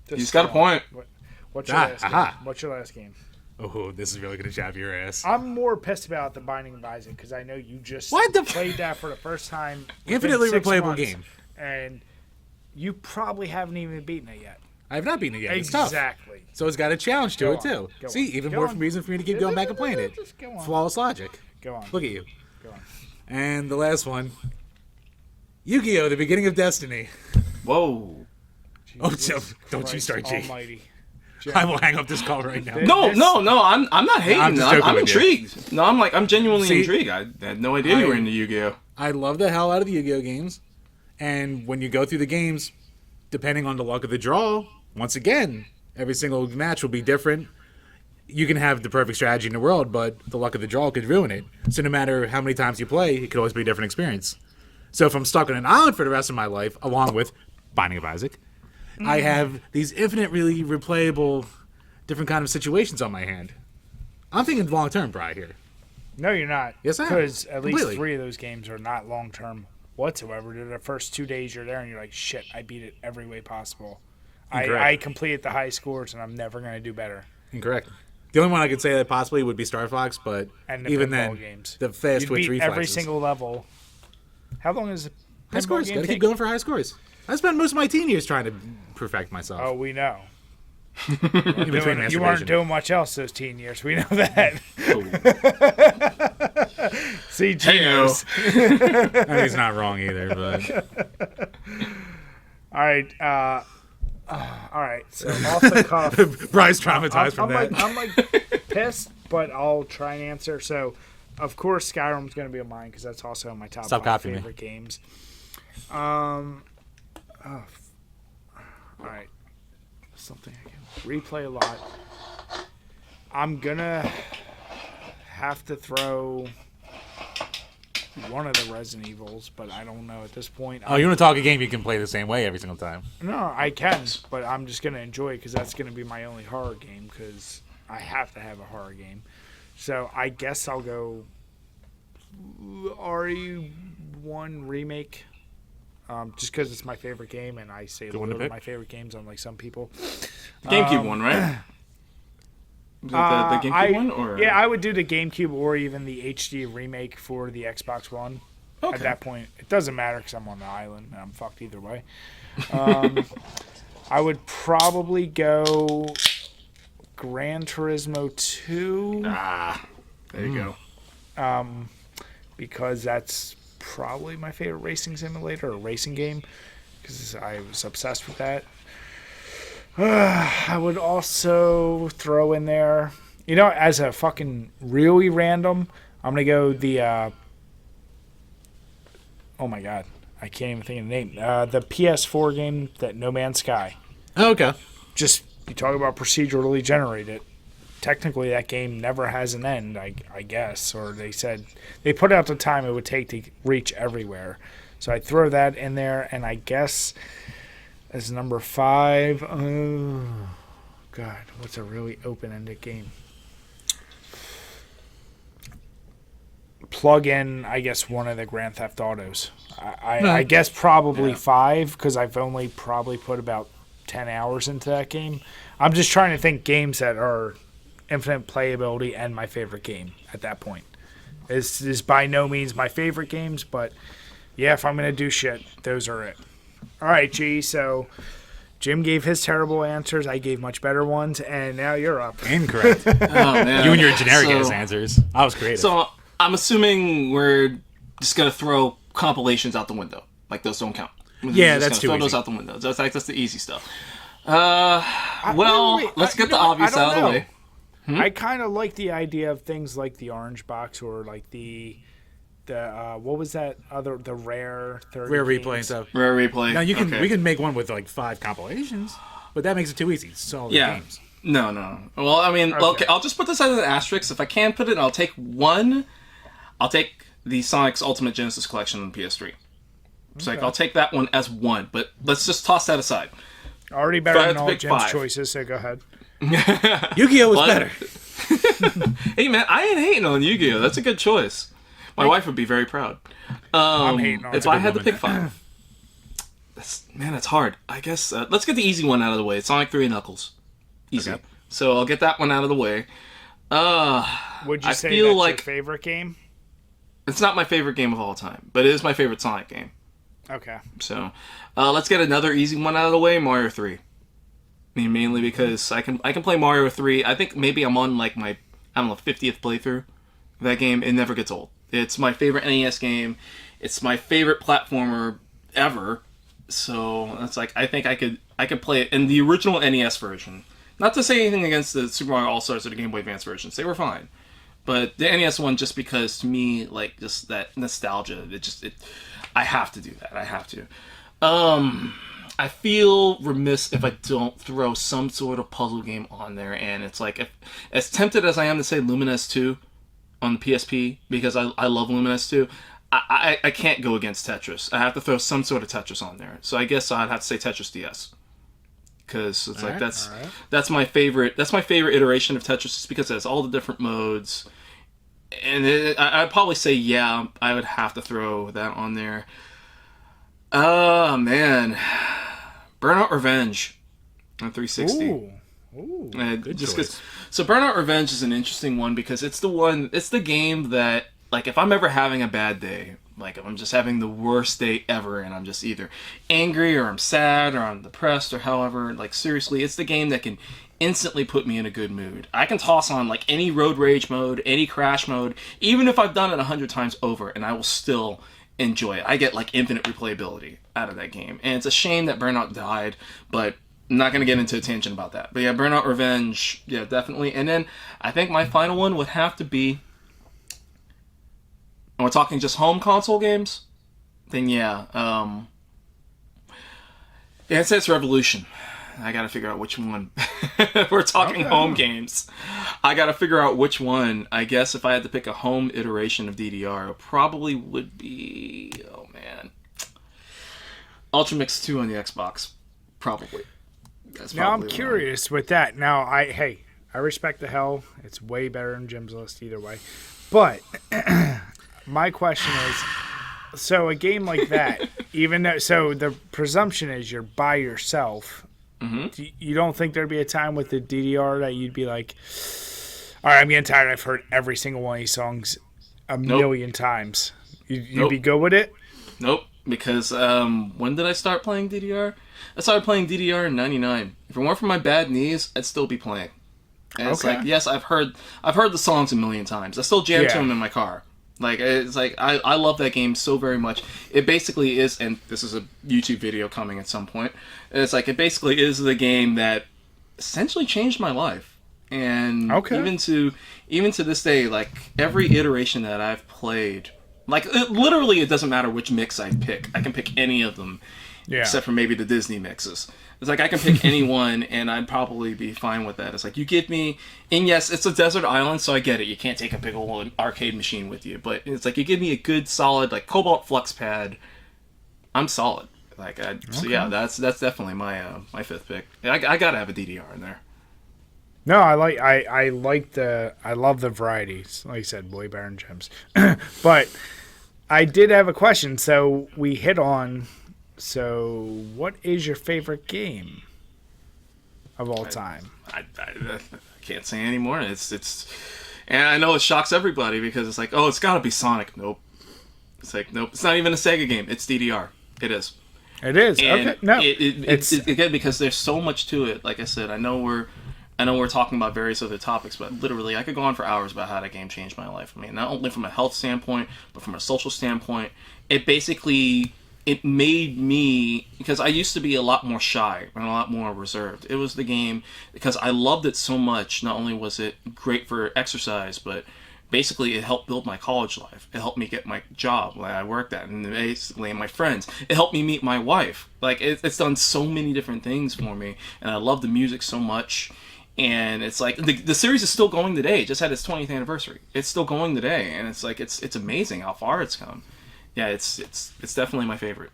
Just He's got a go point. on. What's your last game? What's your last game? Oh, this is really going to jab your ass. I'm more pissed about the Binding of Isaac because I know you just What the played that for the first time. within Infinitely 6 replayable months, game. and you probably haven't even beaten it yet. I have not beaten it yet. It's tough. Exactly. So it's got a challenge to Go it, on. too. Go See, on. even Go more on. reason for me to keep going back and playing it. Just go on. Flawless logic. Go on. Look at you. Go on. And the last one, Yu-Gi-Oh! The Beginning of Destiny. Whoa. Oh, Jesus so don't you Christ start, G. Almighty. I will hang up this call right now. No, I'm not hating. I'm just I'm, joking with you. intrigued. No, I'm genuinely See, intrigued. I had no idea you were into Yu-Gi-Oh. I love the hell out of the Yu-Gi-Oh! Games. And when you go through the games, depending on the luck of the draw, once again, every single match will be different. You can have the perfect strategy in the world, but the luck of the draw could ruin it. So no matter how many times you play, it could always be a different experience. So if I'm stuck on an island for the rest of my life, along with Binding of Isaac, I have these infinite, really replayable, different kind of situations on my hand. I'm thinking long-term, Bri, here. No, you're not. Yes, I am. Because at least Completely. 3 of those games are not long term whatsoever. They're the first 2 days you're there and you're like, shit, I beat it every way possible. Incorrect. I completed the high scores and I'm never going to do better. Incorrect. The only one I could say that possibly would be Star Fox, but And the even pinball then, games. the fast You twitch beat reflexes. every single level. How long is the High pinball scores. game Gotta take? keep going for high scores. I spent most of my teen years trying to perfect myself. Oh, we know. in between You weren't masturbation. doing much else those teen years. We know that. See, Hey-o. Genius. I mean, he's not wrong either, but All right. All right. So off the cuff. Bry's traumatized from I'm that. like pissed, but I'll try and answer. So, of course, Skyrim's going to be a mine because that's also my top Stop 5 copying me. favorite games. All right. Something I can replay a lot. I'm gonna have to throw one of the Resident Evils, but I don't know at this point. Oh, you want to talk a game you can play the same way every single time? No, I can, but I'm just gonna enjoy it because that's gonna be my only horror game because I have to have a horror game. So I guess I'll go RE1 remake. Just because it's my favorite game, and I say one to one of pick? my favorite games, unlike some people. The GameCube one, right? Was it the GameCube one, or Yeah, I would do the GameCube or even the HD remake for the Xbox One. Okay. At that point, it doesn't matter because I'm on the island and I'm fucked either way. I would probably go Gran Turismo 2 there you go. because that's probably my favorite racing simulator or racing game because I was obsessed with that. I would also throw in there, as a fucking really random, I'm going to go the, oh my God, I can't even think of the name. The PS4 game, that No Man's Sky. Oh, okay. Just, you talk about procedurally generated. technically that game never has an end, I guess. Or they said they put out the time it would take to reach everywhere. So I throw that in there, and I guess as number 5, oh God, what's a really open-ended game? Plug in, I guess, one of the Grand Theft Autos. I guess probably 5, because I've only probably put about 10 hours into that game. I'm just trying to think games that are infinite playability and my favorite game at that point. This is by no means my favorite games, but yeah, if I'm going to do shit, those are it. All right, G, so Jim gave his terrible answers. I gave much better ones, and now you're up. Incorrect. Oh, man. You and your generic ass answers. I was creative. So I'm assuming we're just going to throw compilations out the window. Like, those don't count. Yeah, that's too easy. Throw those out the window. That's the easy stuff. Let's get the obvious out of the way. I kind of like the idea of things like the Orange Box or like the what was that other, the Rare 30 Rare games? Replay and stuff. Rare Replay. Now we can make one with like 5 compilations, but that makes it too easy. It's all the games. No. Well, I mean, okay, I'll just put this as an asterisk. If I can put it, I'll take one. I'll take the Sonic's Ultimate Genesis Collection on PS3. So like, I'll take that one as one, but let's just toss that aside. Already better than all Jim's choices, so go ahead. Yu-Gi-Oh! Was better. Hey, man, I ain't hating on Yu-Gi-Oh! That's a good choice. My wife would be very proud. I'm hating on if I had to pick 5. That's hard. I guess, let's get the easy one out of the way. Sonic 3 and Knuckles. Easy. Okay. So I'll get that one out of the way. Would you say that's your favorite game? It's not my favorite game of all time, but it is my favorite Sonic game. Okay. So, let's get another easy one out of the way. Mario 3. I mean, mainly because I can play Mario 3. I think maybe I'm on like my 50th playthrough of that game. It never gets old. It's my favorite NES game. It's my favorite platformer ever. So it's like I think I could play it in the original NES version. Not to say anything against the Super Mario All Stars or the Game Boy Advance versions. They were fine. But the NES one, just because to me, like just that nostalgia, I have to do that. I have to. I feel remiss if I don't throw some sort of puzzle game on there. And it's like, as tempted as I am to say Lumines 2 on the PSP, because I love Lumines 2, I can't go against Tetris. I have to throw some sort of Tetris on there. So I guess I'd have to say Tetris DS. Because it's like, that's my favorite. That's my favorite iteration of Tetris, just because it has all the different modes. And I'd probably say, yeah, I would have to throw that on there. Oh, man. Burnout Revenge on 360. Ooh, good choice. So Burnout Revenge is an interesting one because it's the game that, like, if I'm ever having a bad day, like if I'm just having the worst day ever and I'm just either angry or I'm sad or I'm depressed or however, like seriously, it's the game that can instantly put me in a good mood. I can toss on like any road rage mode, any crash mode, even if I've done it 100 times over, and I will still enjoy it. I get like infinite replayability out of that game. And it's a shame that Burnout died, but I'm not going to get into a tangent about that. But yeah, Burnout Revenge, yeah, definitely. And then I think my final one would have to be, and we're talking just home console games, then yeah, Dance Dance Revolution. I gotta figure out which one. We're talking home games. I gotta figure out which one. I guess if I had to pick a home iteration of DDR, it probably would be, oh man, Ultra Mix 2 on the Xbox. Probably. That's now probably I'm curious with that. Now I respect the hell. It's way better than Jim's list either way. But my question is, so a game like that, even though, so the presumption is you're by yourself. Mm-hmm. You don't think there'd be a time with the DDR that you'd be like, all right, I'm getting tired. I've heard every single one of these songs a million times. You'd be good with it? Nope. Because when did I start playing DDR? I started playing DDR in '99. If it weren't for my bad knees, I'd still be playing. And it's like, yes, I've heard the songs a million times. I still jam to them in my car. Like, it's like, I love that game so very much. It basically is, and this is a YouTube video coming at some point, it's like, it basically is the game that essentially changed my life. And even to this day, like, every iteration that I've played, Like, literally, it doesn't matter which mix I pick. I can pick any of them, except for maybe the Disney mixes. It's like I can pick any one, and I'd probably be fine with that. It's like you give me, and yes, it's a desert island, so I get it. You can't take a big old arcade machine with you, but it's like you give me a good, solid, like Cobalt Flux Pad. I'm solid. Like, so yeah, that's definitely my my fifth pick. I gotta have a DDR in there. No, I love the varieties. Like you said, Boy Baron Gems. But I did have a question. So we hit on. So what is your favorite game of all time? I can't say anymore. It's, and I know it shocks everybody because it's like, oh, it's got to be Sonic. Nope. It's like, nope. It's not even a Sega game. It's DDR. It is. It is. And okay. No. It's again because there's so much to it. Like I said, I know we're talking about various other topics, but literally I could go on for hours about how that game changed my life. I mean, not only from a health standpoint, but from a social standpoint. It made me, because I used to be a lot more shy and a lot more reserved. It was the game, because I loved it so much, not only was it great for exercise, but basically it helped build my college life. It helped me get my job that I worked at, and basically my friends. It helped me meet my wife. Like, it's done so many different things for me, and I love the music so much. And it's like, the series is still going today. It just had its 20th anniversary. It's still going today, and it's like, it's amazing how far it's come. Yeah, it's definitely my favorite.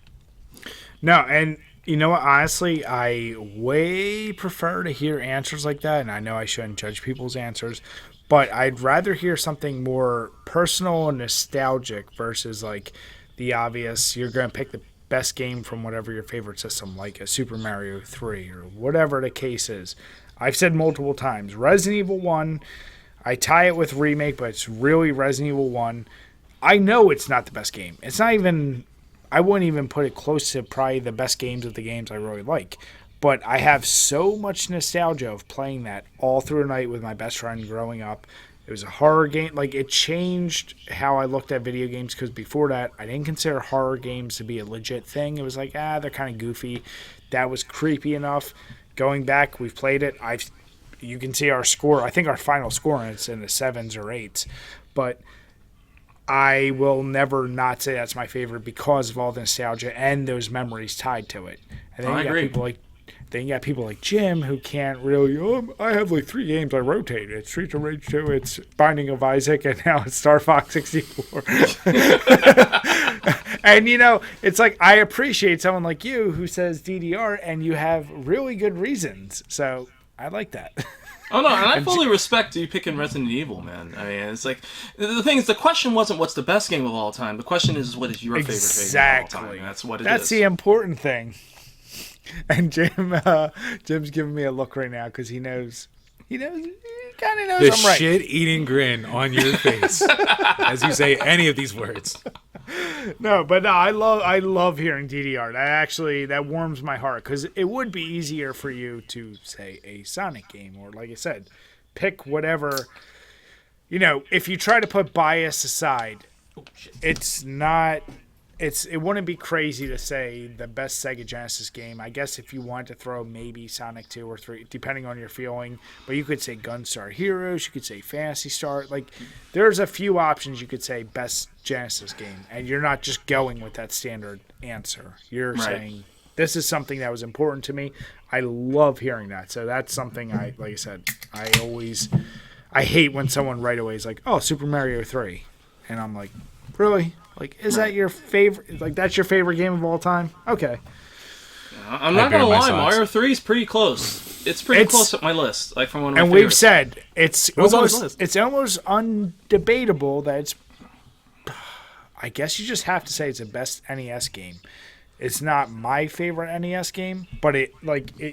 No, and you know what? Honestly, I way prefer to hear answers like that, and I know I shouldn't judge people's answers, but I'd rather hear something more personal and nostalgic versus like the obvious, you're going to pick the best game from whatever your favorite system, like a Super Mario 3 or whatever the case is. I've said multiple times, Resident Evil 1, I tie it with Remake, but it's really Resident Evil 1. I know it's not the best game. It's not even, I wouldn't even put it close to probably the best games of the games I really like. But I have so much nostalgia of playing that all through the night with my best friend growing up. It was a horror game. Like, it changed how I looked at video games, because before that, I didn't consider horror games to be a legit thing. It was like, they're kind of goofy. That was creepy enough. Going back, we've played it. You can see our score. I think our final score, and it's in the 7s or 8s. But I will never not say that's my favorite because of all the nostalgia and those memories tied to it. And then you got people like Jim who can't really. I have like 3 games I rotate. It's Streets of Rage 2, it's Binding of Isaac, and now it's Star Fox 64. And it's like, I appreciate someone like you who says DDR, and you have really good reasons. So I like that. Oh, no, and I fully respect you picking Resident Evil, man. I mean, it's like, the thing is, the question wasn't what's the best game of all time. The question is, what is your favorite game of all time? And that's what it is. That's the important thing. And Jim's giving me a look right now because he knows, he kind of knows the I'm right. The shit-eating grin on your face as you say any of these words. No, but no, I love hearing DDR. That warms my heart, because it would be easier for you to say a Sonic game, or like I said, pick whatever. If you try to put bias aside, it's not. It wouldn't be crazy to say the best Sega Genesis game. I guess if you want to throw maybe Sonic 2 or 3, depending on your feeling. But you could say Gunstar Heroes. You could say Phantasy Star. Like, there's a few options you could say best Genesis game. And you're not just going with that standard answer. You're saying, this is something that was important to me. I love hearing that. So that's something like I said, I hate when someone right away is like, oh, Super Mario 3. And I'm like, really? Like, is that your favorite? Like, that's your favorite game of all time? Okay. I'm not gonna lie, Mario 3 is pretty close. It's pretty close at my list. Like, from one of my and favorites. We've said it's almost undebatable that it's. I guess you just have to say it's the best NES game. It's not my favorite NES game, but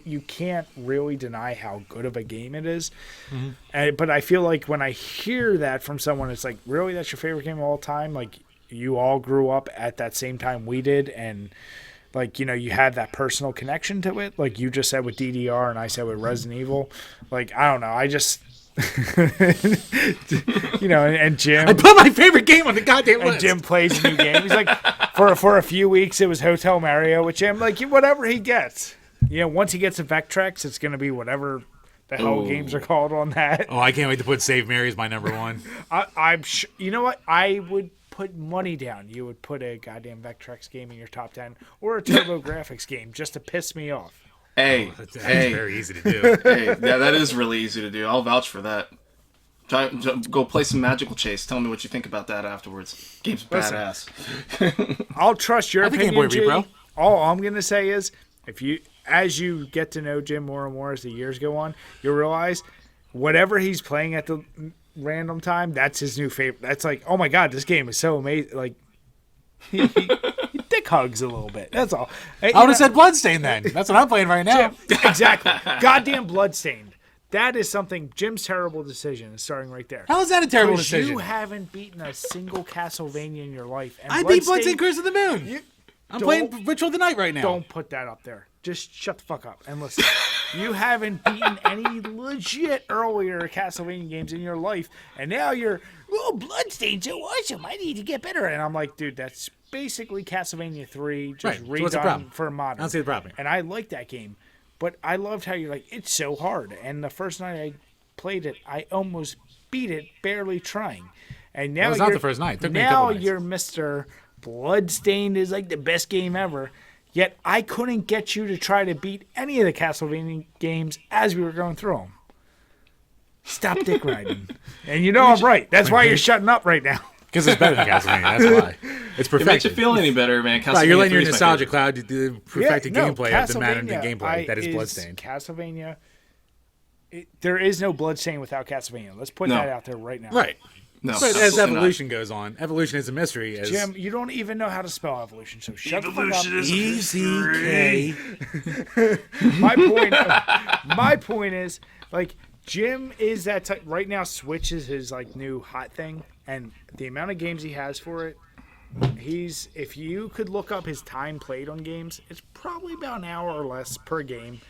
you can't really deny how good of a game it is. Mm-hmm. But I feel like when I hear that from someone, it's like, really, that's your favorite game of all time? Like, you all grew up at that same time we did, and like, you had that personal connection to it. Like you just said with DDR, and I said with Resident Evil. Like, I don't know. I just, and Jim. I put my favorite game on the goddamn list. And Jim plays a new game. He's like, for a few weeks, it was Hotel Mario with Jim. Like, whatever he gets. Once he gets to Vectrex, it's going to be whatever the hell games are called on that. Oh, I can't wait to put Save Mary as my number one. I'm sure. You know what? I would put money down you would put a goddamn Vectrex game in your top 10 or a TurboGrafx game just to piss me off. Hey, That's very easy to do. Hey, yeah, that is really easy to do. I'll vouch for that. Go play some Magical Chase. Tell me what you think about that afterwards. Game's badass. I'll trust your opinion, Game Boy G. Repro. All I'm gonna say is, as you get to know Jim more and more as the years go on, you'll realize whatever he's playing at the random time, that's his new favorite. That's like, oh my god, this game is so amazing. Like, he dick hugs a little bit. That's all. I would have said Bloodstain then. That's what I'm playing right now. Exactly. Goddamn Bloodstained. That is something. Jim's terrible decision is starting right there. How is that a terrible 'Cause decision? You haven't beaten a single Castlevania in your life. And I beat Bloodstained Curse of the Moon. I'm playing Ritual of the Night right now. Don't put that up there. Just shut the fuck up and listen. You haven't beaten any legit earlier Castlevania games in your life, and now you're, Bloodstained's so awesome. I need to get better. And I'm like, dude, that's basically Castlevania 3 just Right. So what's the redone problem? for modern. I don't see the problem. And I like that game, but I loved how you're like, it's so hard. And the first night I played it, I almost beat it, barely trying. And now it's not the first night. It took me a now couple nights. you're Mr. Bloodstained is like the best game ever. Yet I couldn't get you to try to beat any of the Castlevania games as we were going through them. Stop dick riding. And you know I'm right. That's why you're shutting up right now. Because it's better than Castlevania. That's why. It's It perfect. makes you feel any better, man. Right, you're letting your 3 is my nostalgia favorite. cloud to perfect the gameplay of the matter in the Castlevania gameplay. That is Bloodstained. Castlevania. There is no Bloodstained without Castlevania. Let's put No. that out there right now. Right. No, But as absolutely not. evolution goes on, evolution is a mystery. As Jim, you don't even know how to spell evolution, so shut the fuck up. EZK. My point is, like, Jim is that type. Right now, Switch is his like new hot thing, and the amount of games he has for it, if you could look up his time played on games, it's probably about an hour or less per game.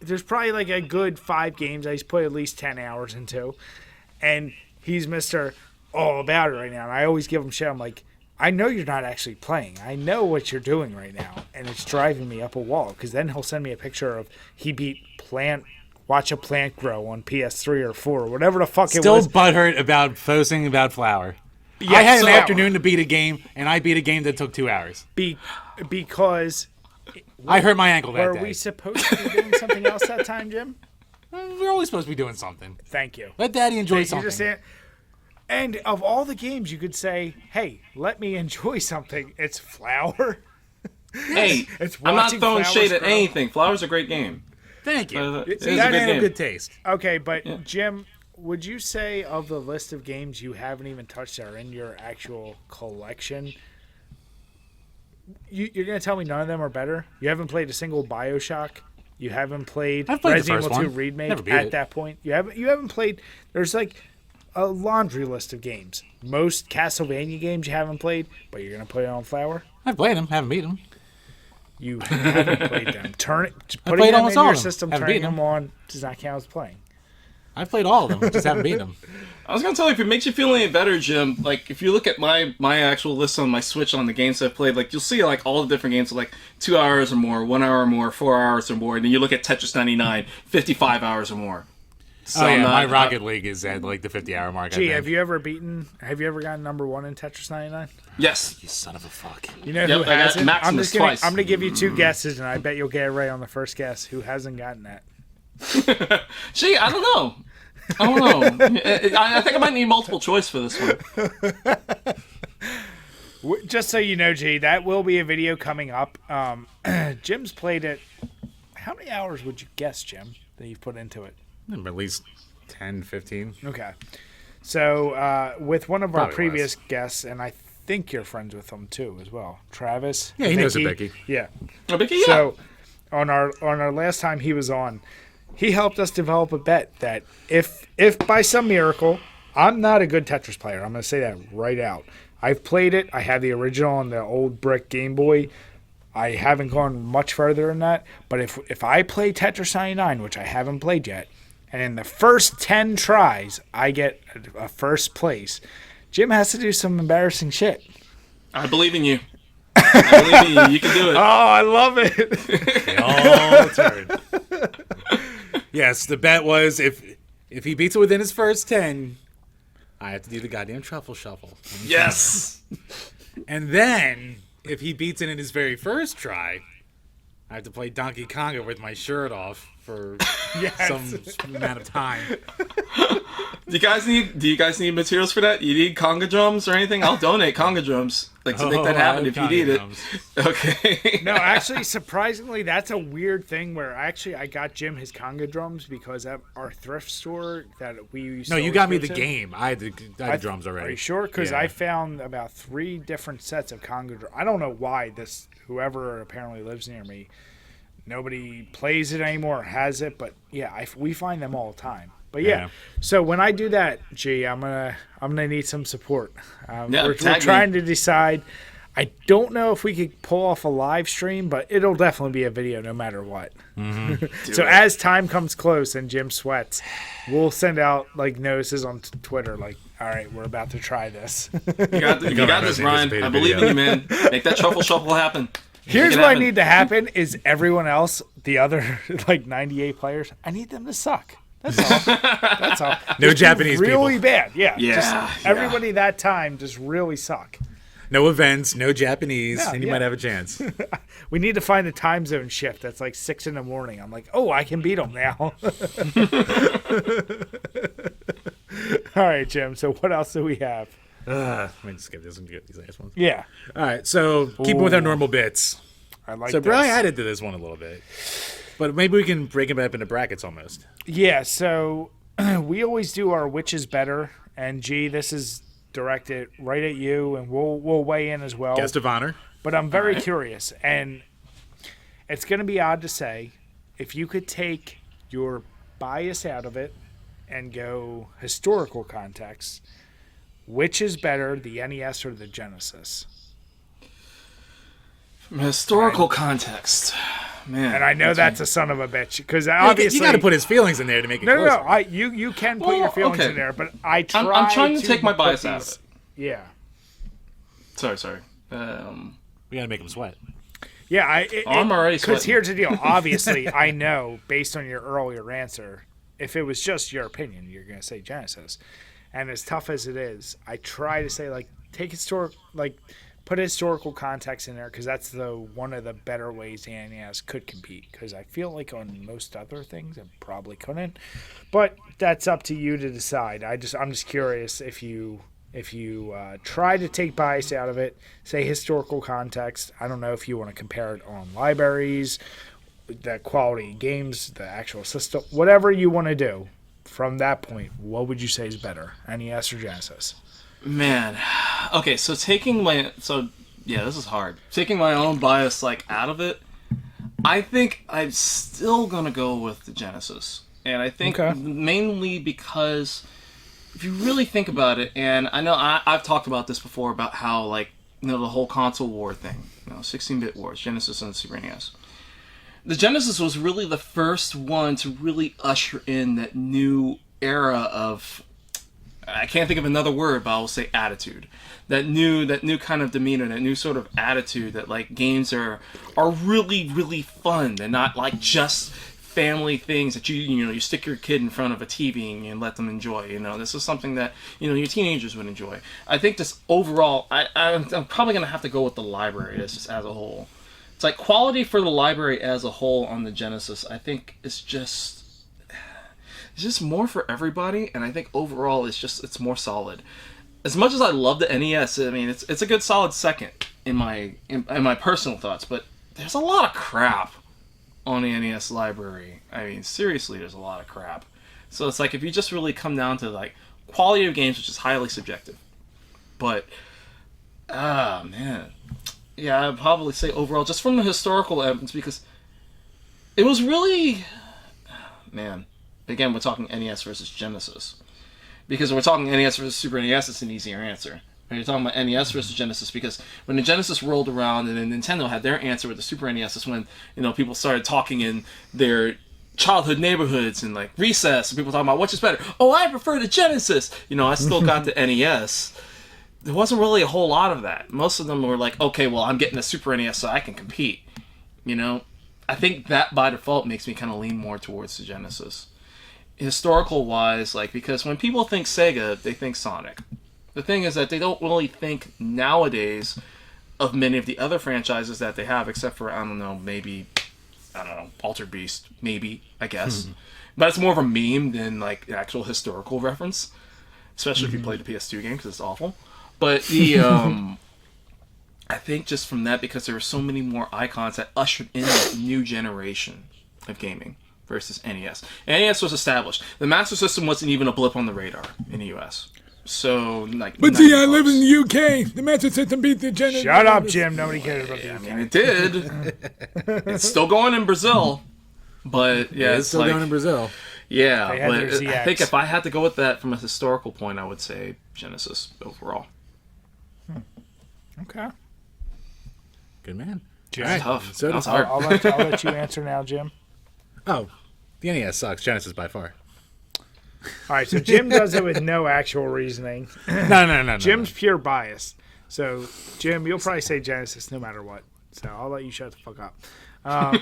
There's probably like a good 5 games that he's put at least 10 hours into, and he's Mr. All about it right now. And I always give him shit. I'm like, I know you're not actually playing. I know what you're doing right now, and it's driving me up a wall. Because then he'll send me a picture of he beat Watch a Plant Grow on PS3 or 4 or whatever the fuck it Still was. butthurt about posting about Flower. Yeah, I had so- an afternoon to beat a game, and I beat a game that took 2 hours. Because I hurt my ankle that were day. we supposed to be doing something else that time, Jim? We're always supposed to be doing something. Thank you. Let Daddy enjoy You something. just say it. And of all the games, you could say, "Hey, let me enjoy something." It's Flower. Hey, It's I'm not watching throwing flowers shade at grow. anything. Flower's a great game. Thank you. It's See, a that good man game. of good taste. Okay, but Jim, would you say of the list of games you haven't even touched that are in your actual collection, you're going to tell me none of them are better? You haven't played a single BioShock? You haven't played I've played the Resident first Evil 2 one. Remake Never beat at it. that point? You haven't played... There's like a laundry list of games. Most Castlevania games you haven't played, but you're going to play it on Flower? I've played them, haven't beat them. You haven't played them. Putting played them almost in all your of them. system, Haven't turning beaten them on, does not count as playing. I've played all of them, just haven't beat them. I was gonna tell you, if it makes you feel any better, Jim, like if you look at my actual list on my Switch on the games I've played, like you'll see like all the different games, like 2 hours or more, 1 hour or more, 4 hours or more, and then you look at Tetris 99, 55 hours or more. So Oh yeah, I'm my not- Rocket League is at like the 50-hour mark. Gee, I have think. you ever gotten number 1 in Tetris 99? Yes. You son of a fuck. You know Yep, who I got hasn't? Maximus twice. I'm gonna give you 2 guesses, and I bet you'll get it right on the first guess. Who hasn't gotten that? Gee, I don't know. I don't know. I think I might need multiple choice for this one. Just so you know, G, that will be a video coming up. Jim's played it. How many hours would you guess, Jim, that you've put into it? At least 10, 15. Okay. So with one of our Probably previous guests, and I think you're friends with him too as well, Travis. Yeah, he knows a Becky. Yeah. Oh, Vicky, yeah. So on our last time he was on, he helped us develop a bet that if by some miracle, I'm not a good Tetris player. I'm going to say that right out. I've played it. I have the original on the old brick Game Boy. I haven't gone much further than that. But if I play Tetris 99, which I haven't played yet, and in the first 10 tries I get a first place, Jim has to do some embarrassing shit. I believe in you. I believe in you. You can do it. Oh, I love it. They all turn. Yes, the bet was if he beats it within his first 10, I have to do the goddamn truffle shuffle. Yes. And then, if he beats it in his very first try, I have to play Donkey Konga with my shirt off for some amount of time. Do you guys need materials for that? You need conga drums or anything? I'll donate conga drums to make that happen if you need it. Okay. No, actually, surprisingly, that's a weird thing where I got Jim his conga drums because at our thrift store that we used. No, you got me the game. I had the drums already. Are you sure? Because I found about 3 different sets of conga drums. I don't know why whoever apparently lives near me, nobody plays it anymore or has it, but yeah, we find them all the time. But yeah, so when I do that, I'm gonna need some support. We're trying to decide. I don't know if we could pull off a live stream, but it'll definitely be a video no matter what. Mm-hmm. So as time comes close and Jim sweats, we'll send out like notices on Twitter, like, all right, we're about to try this. You got this, Ryan. I believe in you, man. Make that truffle shuffle happen. Here's what I need to happen: is everyone else, the other like 98 players, I need them to suck. That's all. That's all. No Japanese really people. Really bad. Yeah. Just everybody that time just really suck. No events, no Japanese, and you might have a chance. We need to find a time zone shift that's like 6 a.m. I'm like, oh, I can beat them now. All right, Jim. So what else do we have? Let me just skip this and get these last ones. Yeah. All right. So keeping with our normal bits. I like. So Brian added to this one a little bit. But maybe we can break it up into brackets almost. Yeah, so we always do our which is better, and this is directed right at you, and we'll weigh in as well. Guest of honor. But I'm very curious, and it's going to be odd to say, if you could take your bias out of it and go historical context, which is better, the NES or the Genesis? From historical context. Man, and I know that's a son of a bitch because obviously you got to put his feelings in there to make it. No. You can put your feelings in there, but I'm trying to take my bias out of it. Yeah. Sorry. We got to make him sweat. Yeah, I'm already sweating. Because here's the deal. Obviously, I know based on your earlier answer, if it was just your opinion, you're going to say Genesis. And as tough as it is, I try to say put historical context in there because that's one of the better ways the NES could compete. Because I feel like on most other things it probably couldn't, but that's up to you to decide. I'm just curious if you try to take bias out of it, say historical context. I don't know if you want to compare it on libraries, the quality of games, the actual system, whatever you want to do. From that point, what would you say is better, NES or Genesis? Man, okay, so this is hard. Taking my own bias out of it, I think I'm still gonna go with the Genesis, and I think mainly because if you really think about it, and I know I've talked about this before about how the whole console war thing, 16-bit wars, Genesis and Super NES. The Genesis was really the first one to really usher in that new era of, I can't think of another word, but I'll say attitude. That new kind of demeanor, that new sort of attitude that games are really, really fun. They're not just family things that you stick your kid in front of a TV and let them enjoy. This is something that your teenagers would enjoy. I think just overall, I'm probably gonna have to go with the library just as a whole. It's quality for the library as a whole on the Genesis. I think it's just more for everybody, and I think overall it's more solid. As much as I love the NES, I mean it's a good solid second in my personal thoughts, but there's a lot of crap on the NES library. I mean seriously, there's a lot of crap. So it's if you just really come down to quality of games, which is highly subjective. But man. Yeah, I'd probably say overall, just from the historical evidence, because it was really, man, again, we're talking NES versus Genesis. Because we're talking NES versus Super NES, it's an easier answer. When you're talking about NES versus Genesis, because when the Genesis rolled around and then Nintendo had their answer with the Super NES, is when, people started talking in their childhood neighborhoods and recess, and people talking about which is better. Oh, I prefer the Genesis! I still got the NES. There wasn't really a whole lot of that. Most of them were okay, well, I'm getting a Super NES so I can compete. I think that by default makes me kind of lean more towards the Genesis. historical wise, like, because when people think Sega, they think Sonic. The thing is that they don't really think nowadays of many of the other franchises that they have, except for, maybe Altered Beast, maybe, I guess. But it's more of a meme than like an actual historical reference, especially if you play the PS2 game, because it's awful. But the I think just from that, because there were so many more icons that ushered in that new generation of gaming versus NES. And NES was established. The Master System wasn't even a blip on the radar in the US. So, like, but see, I live in the UK. The Master System beat the Genesis. Shut up, Jim. Nobody cares about the UK. I mean, it did. It's still going in Brazil. But, yeah, it's still going in Brazil. Yeah, but I think if I had to go with that from a historical point, I would say Genesis overall. Okay. Good man. Jim. That's tough. So that's hard. I'll let you answer now, Jim. Oh, the NES sucks. Genesis by far. All right, so Jim does it with no actual reasoning. No. Jim's pure bias. So, Jim, you'll probably say Genesis no matter what. So I'll let you shut the fuck up. All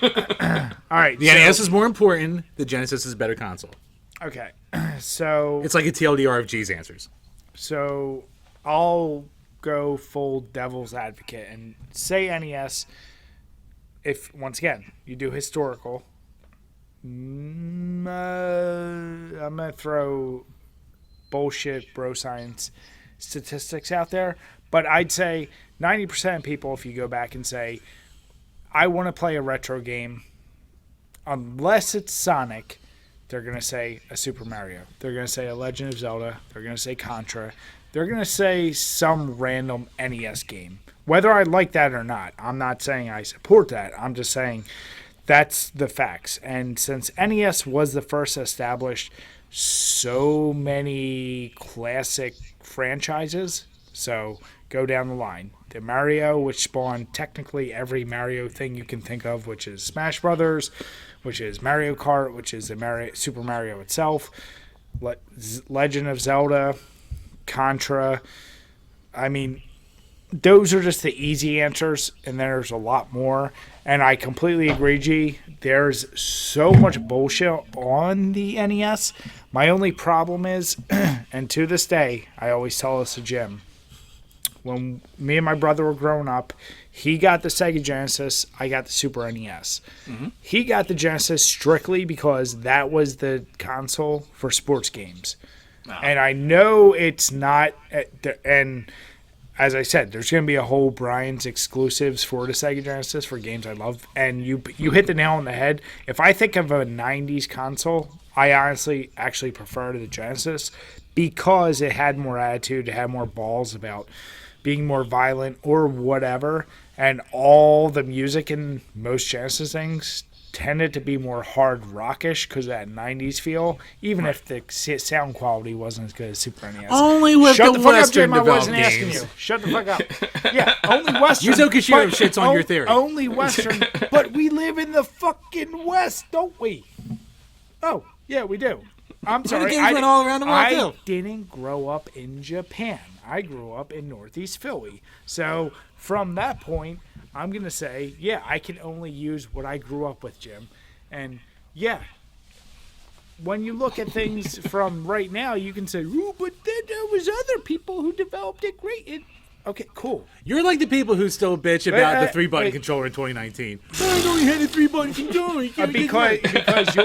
right. The NES is more important. The Genesis is a better console. Okay. So it's like a TLDR of G's answers. So I'll go full devil's advocate and say NES. If once again you do historical, I'm gonna throw bullshit bro science statistics out there, but I'd say 90% of people, if you go back and say, I want to play a retro game, unless it's Sonic, they're going to say a Super Mario. They're going to say a Legend of Zelda. They're going to say Contra. They're going to say some random NES game. Whether I like that or not, I'm not saying I support that. I'm just saying that's the facts. And since NES was the first established so many classic franchises, so go down the line. The Mario, which spawned technically every Mario thing you can think of, which is Smash Brothers, which is Mario Kart, which is the Super Mario itself, Legend of Zelda, Contra. I mean, those are just the easy answers, and there's a lot more. And I completely agree, G. There's so much bullshit on the NES. My only problem is, and to this day, I always tell this to Jim, when me and my brother were growing up, he got the Sega Genesis, I got the Super NES. Mm-hmm. He got the Genesis strictly because that was the console for sports games. Wow. And I know it's not, and as I said, there's going to be a whole Brian's exclusives for the Sega Genesis for games I love. And you hit the nail on the head. If I think of a 90s console, I honestly actually prefer the Genesis because it had more attitude, it had more balls about being more violent or whatever, and all the music in most Genesis things tended to be more hard rockish because of that 90s feel, even if the sound quality wasn't as good as Super NES. Only with Shut the Western developed I wasn't games. asking you. Shut the fuck up. Yeah, only Western. Yuzo Koshiro shits on your theory. Only Western, but we live in the fucking West, don't we? Oh, yeah, we do. I'm sorry. Games went all around the world, I too. didn't grow up in Japan. I grew up in Northeast Philly. So from that point, I'm going to say, yeah, I can only use what I grew up with, Jim. And yeah, when you look at things from right now, you can say, ooh, but then there was other people who developed it great. Okay, cool. You're like the people who still bitch about the 3-button controller in 2019. I only had a 3-button controller. Because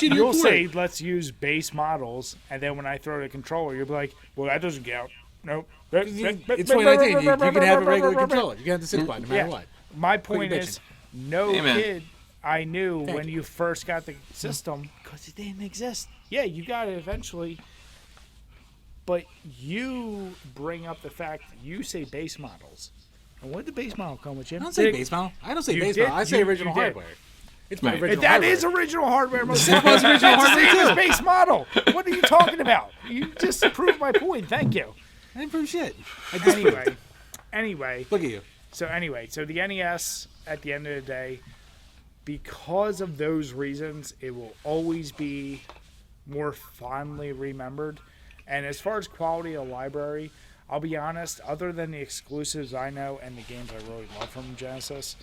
you'll say, let's use base models, and then when I throw the controller, you'll be like, well, that doesn't count. Nope. It's 2019. You can have a regular controller. You can have the 6-button no matter what. My point is, no kid I knew when you first got the system, because it didn't exist. Yeah, you got it eventually. But you bring up the fact you say base models. And what did the base model come with, Jim? I don't say base model. I don't say base model. I say original hardware. It's my original hardware. That is original hardware. Most of it's original hardware too. Base model. What are you talking about? You just proved my point. Thank you. I didn't prove shit. Anyway. Look at you. So the NES, at the end of the day, because of those reasons, it will always be more fondly remembered. And as far as quality of library, I'll be honest, other than the exclusives I know and the games I really love from Genesis,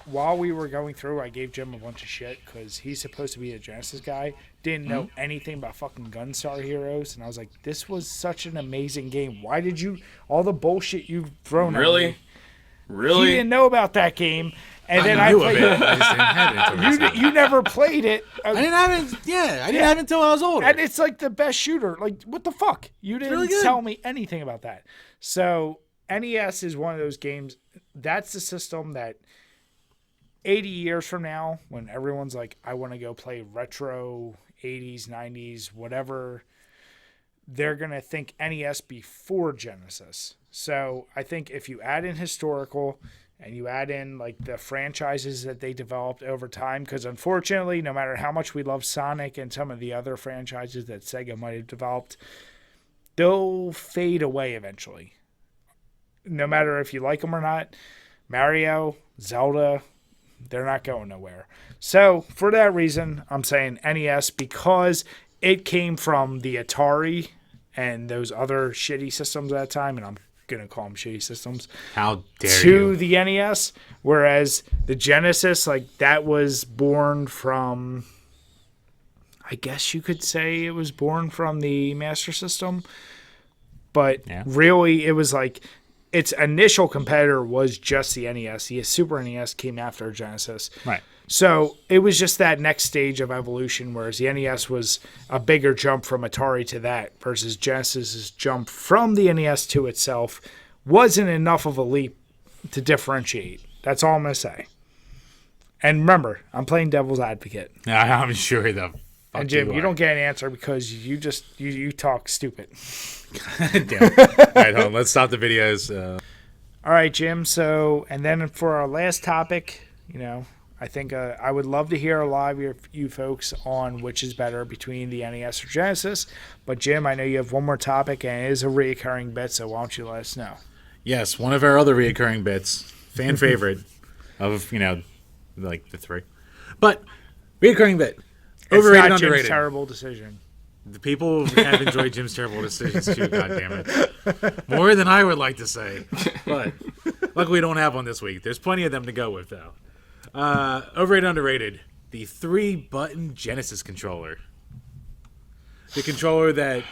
while we were going through, I gave Jim a bunch of shit because he's supposed to be a Genesis guy. Didn't know anything about fucking Gunstar Heroes, and I was like, "This was such an amazing game. Why did you all the bullshit you've thrown at me?" Really? He didn't know about that game, and then I played it. I just didn't have it until recently. You never played it. I didn't have it. Yeah, I didn't have it until I was older. And it's like the best shooter. Like, what the fuck? You didn't really good. tell me anything about that. So NES is one of those games. That's the system that 80 years from now, when everyone's like, I want to go play retro 80s, 90s, whatever, they're going to think NES before Genesis. So I think if you add in historical and you add in like the franchises that they developed over time, because unfortunately, no matter how much we love Sonic and some of the other franchises that Sega might have developed, they'll fade away eventually. No matter if you like them or not, Mario, Zelda, they're not going nowhere. So for that reason, I'm saying NES because it came from the Atari and those other shitty systems at that time, and I'm going to call them shitty systems. How dare to you? the NES, whereas the Genesis, like that was born from, I guess you could say it was born from the Master System, but really it was like its initial competitor was just the NES. The Super NES came after Genesis. Right. So it was just that next stage of evolution, whereas the NES was a bigger jump from Atari to that versus Genesis's jump from the NES to itself wasn't enough of a leap to differentiate. That's all I'm going to say. And remember, I'm playing devil's advocate. I'm sure the fuck And Jim, you are. don't get an answer because you talk stupid. Damn. All right, hold on. Let's stop the videos. All right, Jim. So, and then for our last topic, I think I would love to hear a lot of you folks on which is better between the NES or Genesis. But, Jim, I know you have one more topic, and it is a reoccurring bit, so why don't you let us know? Yes, one of our other reoccurring bits, fan favorite of, like the three. But, reoccurring bit. Overrated, it's not underrated. Jim's terrible decision. The people have enjoyed Jim's terrible decisions too, goddammit. More than I would like to say. But luckily we don't have one this week. There's plenty of them to go with, though. Overrated, underrated. The 3-button Genesis controller. The controller that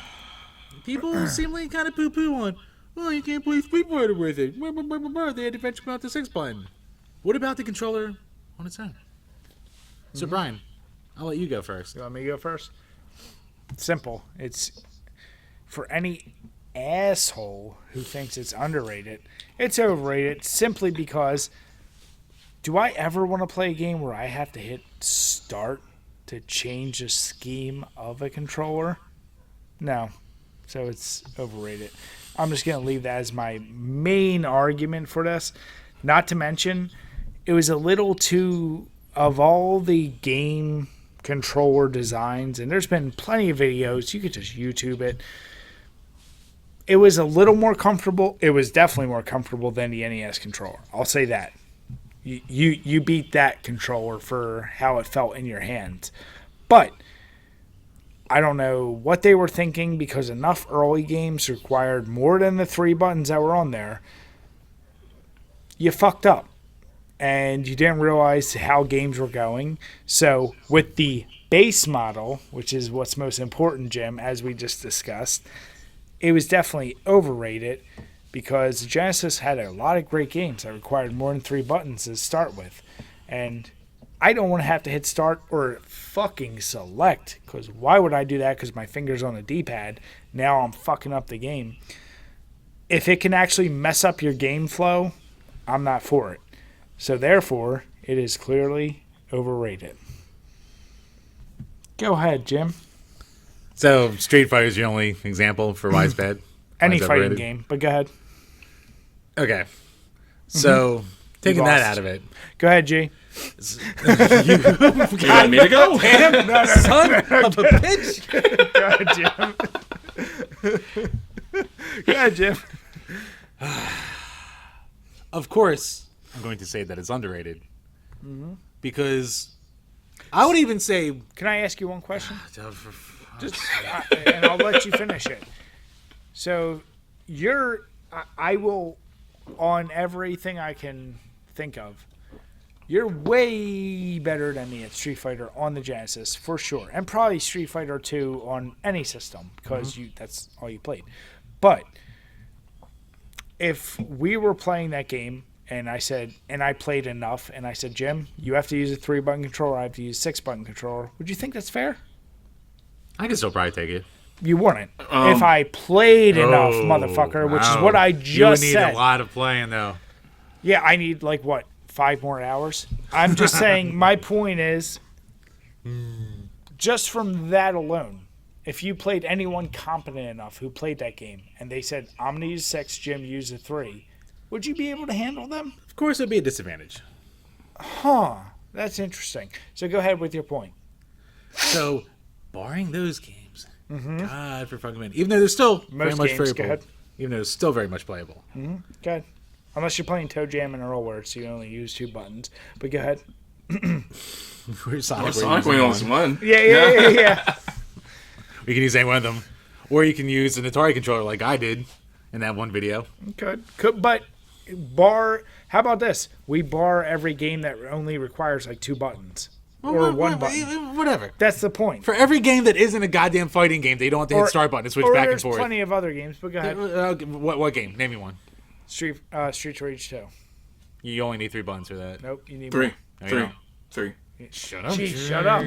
people seem like kind of poo-poo on. Oh, you can't play Street Fighter with it. They had to eventually come out the 6-button. What about the controller on its own? So, Brian, I'll let you go first. You want me to go first? Simple. It's for any asshole who thinks it's underrated. It's overrated simply because do I ever want to play a game where I have to hit start to change the scheme of a controller? No. So it's overrated. I'm just going to leave that as my main argument for this. Not to mention, it was a little too, of all the game controller designs, and there's been plenty of videos, you could just YouTube it. It was a little more comfortable. It was definitely more comfortable than the NES controller. I'll say that. You beat that controller for how it felt in your hands. But I don't know what they were thinking because enough early games required more than the 3 buttons that were on there. You fucked up. And you didn't realize how games were going. So with the base model, which is what's most important, Jim, as we just discussed, it was definitely overrated because Genesis had a lot of great games that required more than 3 buttons to start with. And I don't want to have to hit start or fucking select because why would I do that? Because my finger's on the D-pad. Now I'm fucking up the game. If it can actually mess up your game flow, I'm not for it. So therefore, it is clearly overrated. Go ahead, Jim. So, Street Fighter is your only example for why it's bad? Any fighting game, but go ahead. Okay. So, taking that lost. out of it. Go ahead, G. You want me to go? No, Son of a bitch! Go ahead, Jim. Go ahead, Jim. Of course, I'm going to say that it's underrated. Because I would even say... Can I ask you one question? And I'll let you finish it. So, I will, on everything I can think of, You're way better than me at Street Fighter on the Genesis, for sure. And probably Street Fighter 2 on any system, because that's all you played. But if we were playing that game, and I played enough, and I said, Jim, you have to use a 3-button controller, I have to use a 6-button controller, would you think that's fair? I can still probably take it. You wouldn't. If I played enough, motherfucker, which is what I just said. You need a lot of playing, though. Yeah, I need, 5 more hours? I'm just saying, my point is, just from that alone, if you played anyone competent enough who played that game, and they said, I'm going to use 6, Jim, use a 3, would you be able to handle them? Of course, it would be a disadvantage. Huh. That's interesting. So go ahead with your point. So, barring those games, God for fucking man, even though they're still very much playable, even though they're still very much playable. Go ahead. Unless you're playing Toe Jam and Earl Word, so you only use 2 buttons. But go ahead. We're Sonic. We only one. Yeah. We can use any one of them, or you can use an Atari controller like I did in that one video. Could but how about this? We bar every game that only requires 2 buttons. Or 1 button. Whatever. That's the point. For every game that isn't a goddamn fighting game, they don't have to hit start button to switch back and forth. There's plenty of other games, but go ahead. What game? Name me one. Street Rage 2. You only need 3 buttons for that. Nope, you need 3. more. 3. Shut up. Jeez, shut up.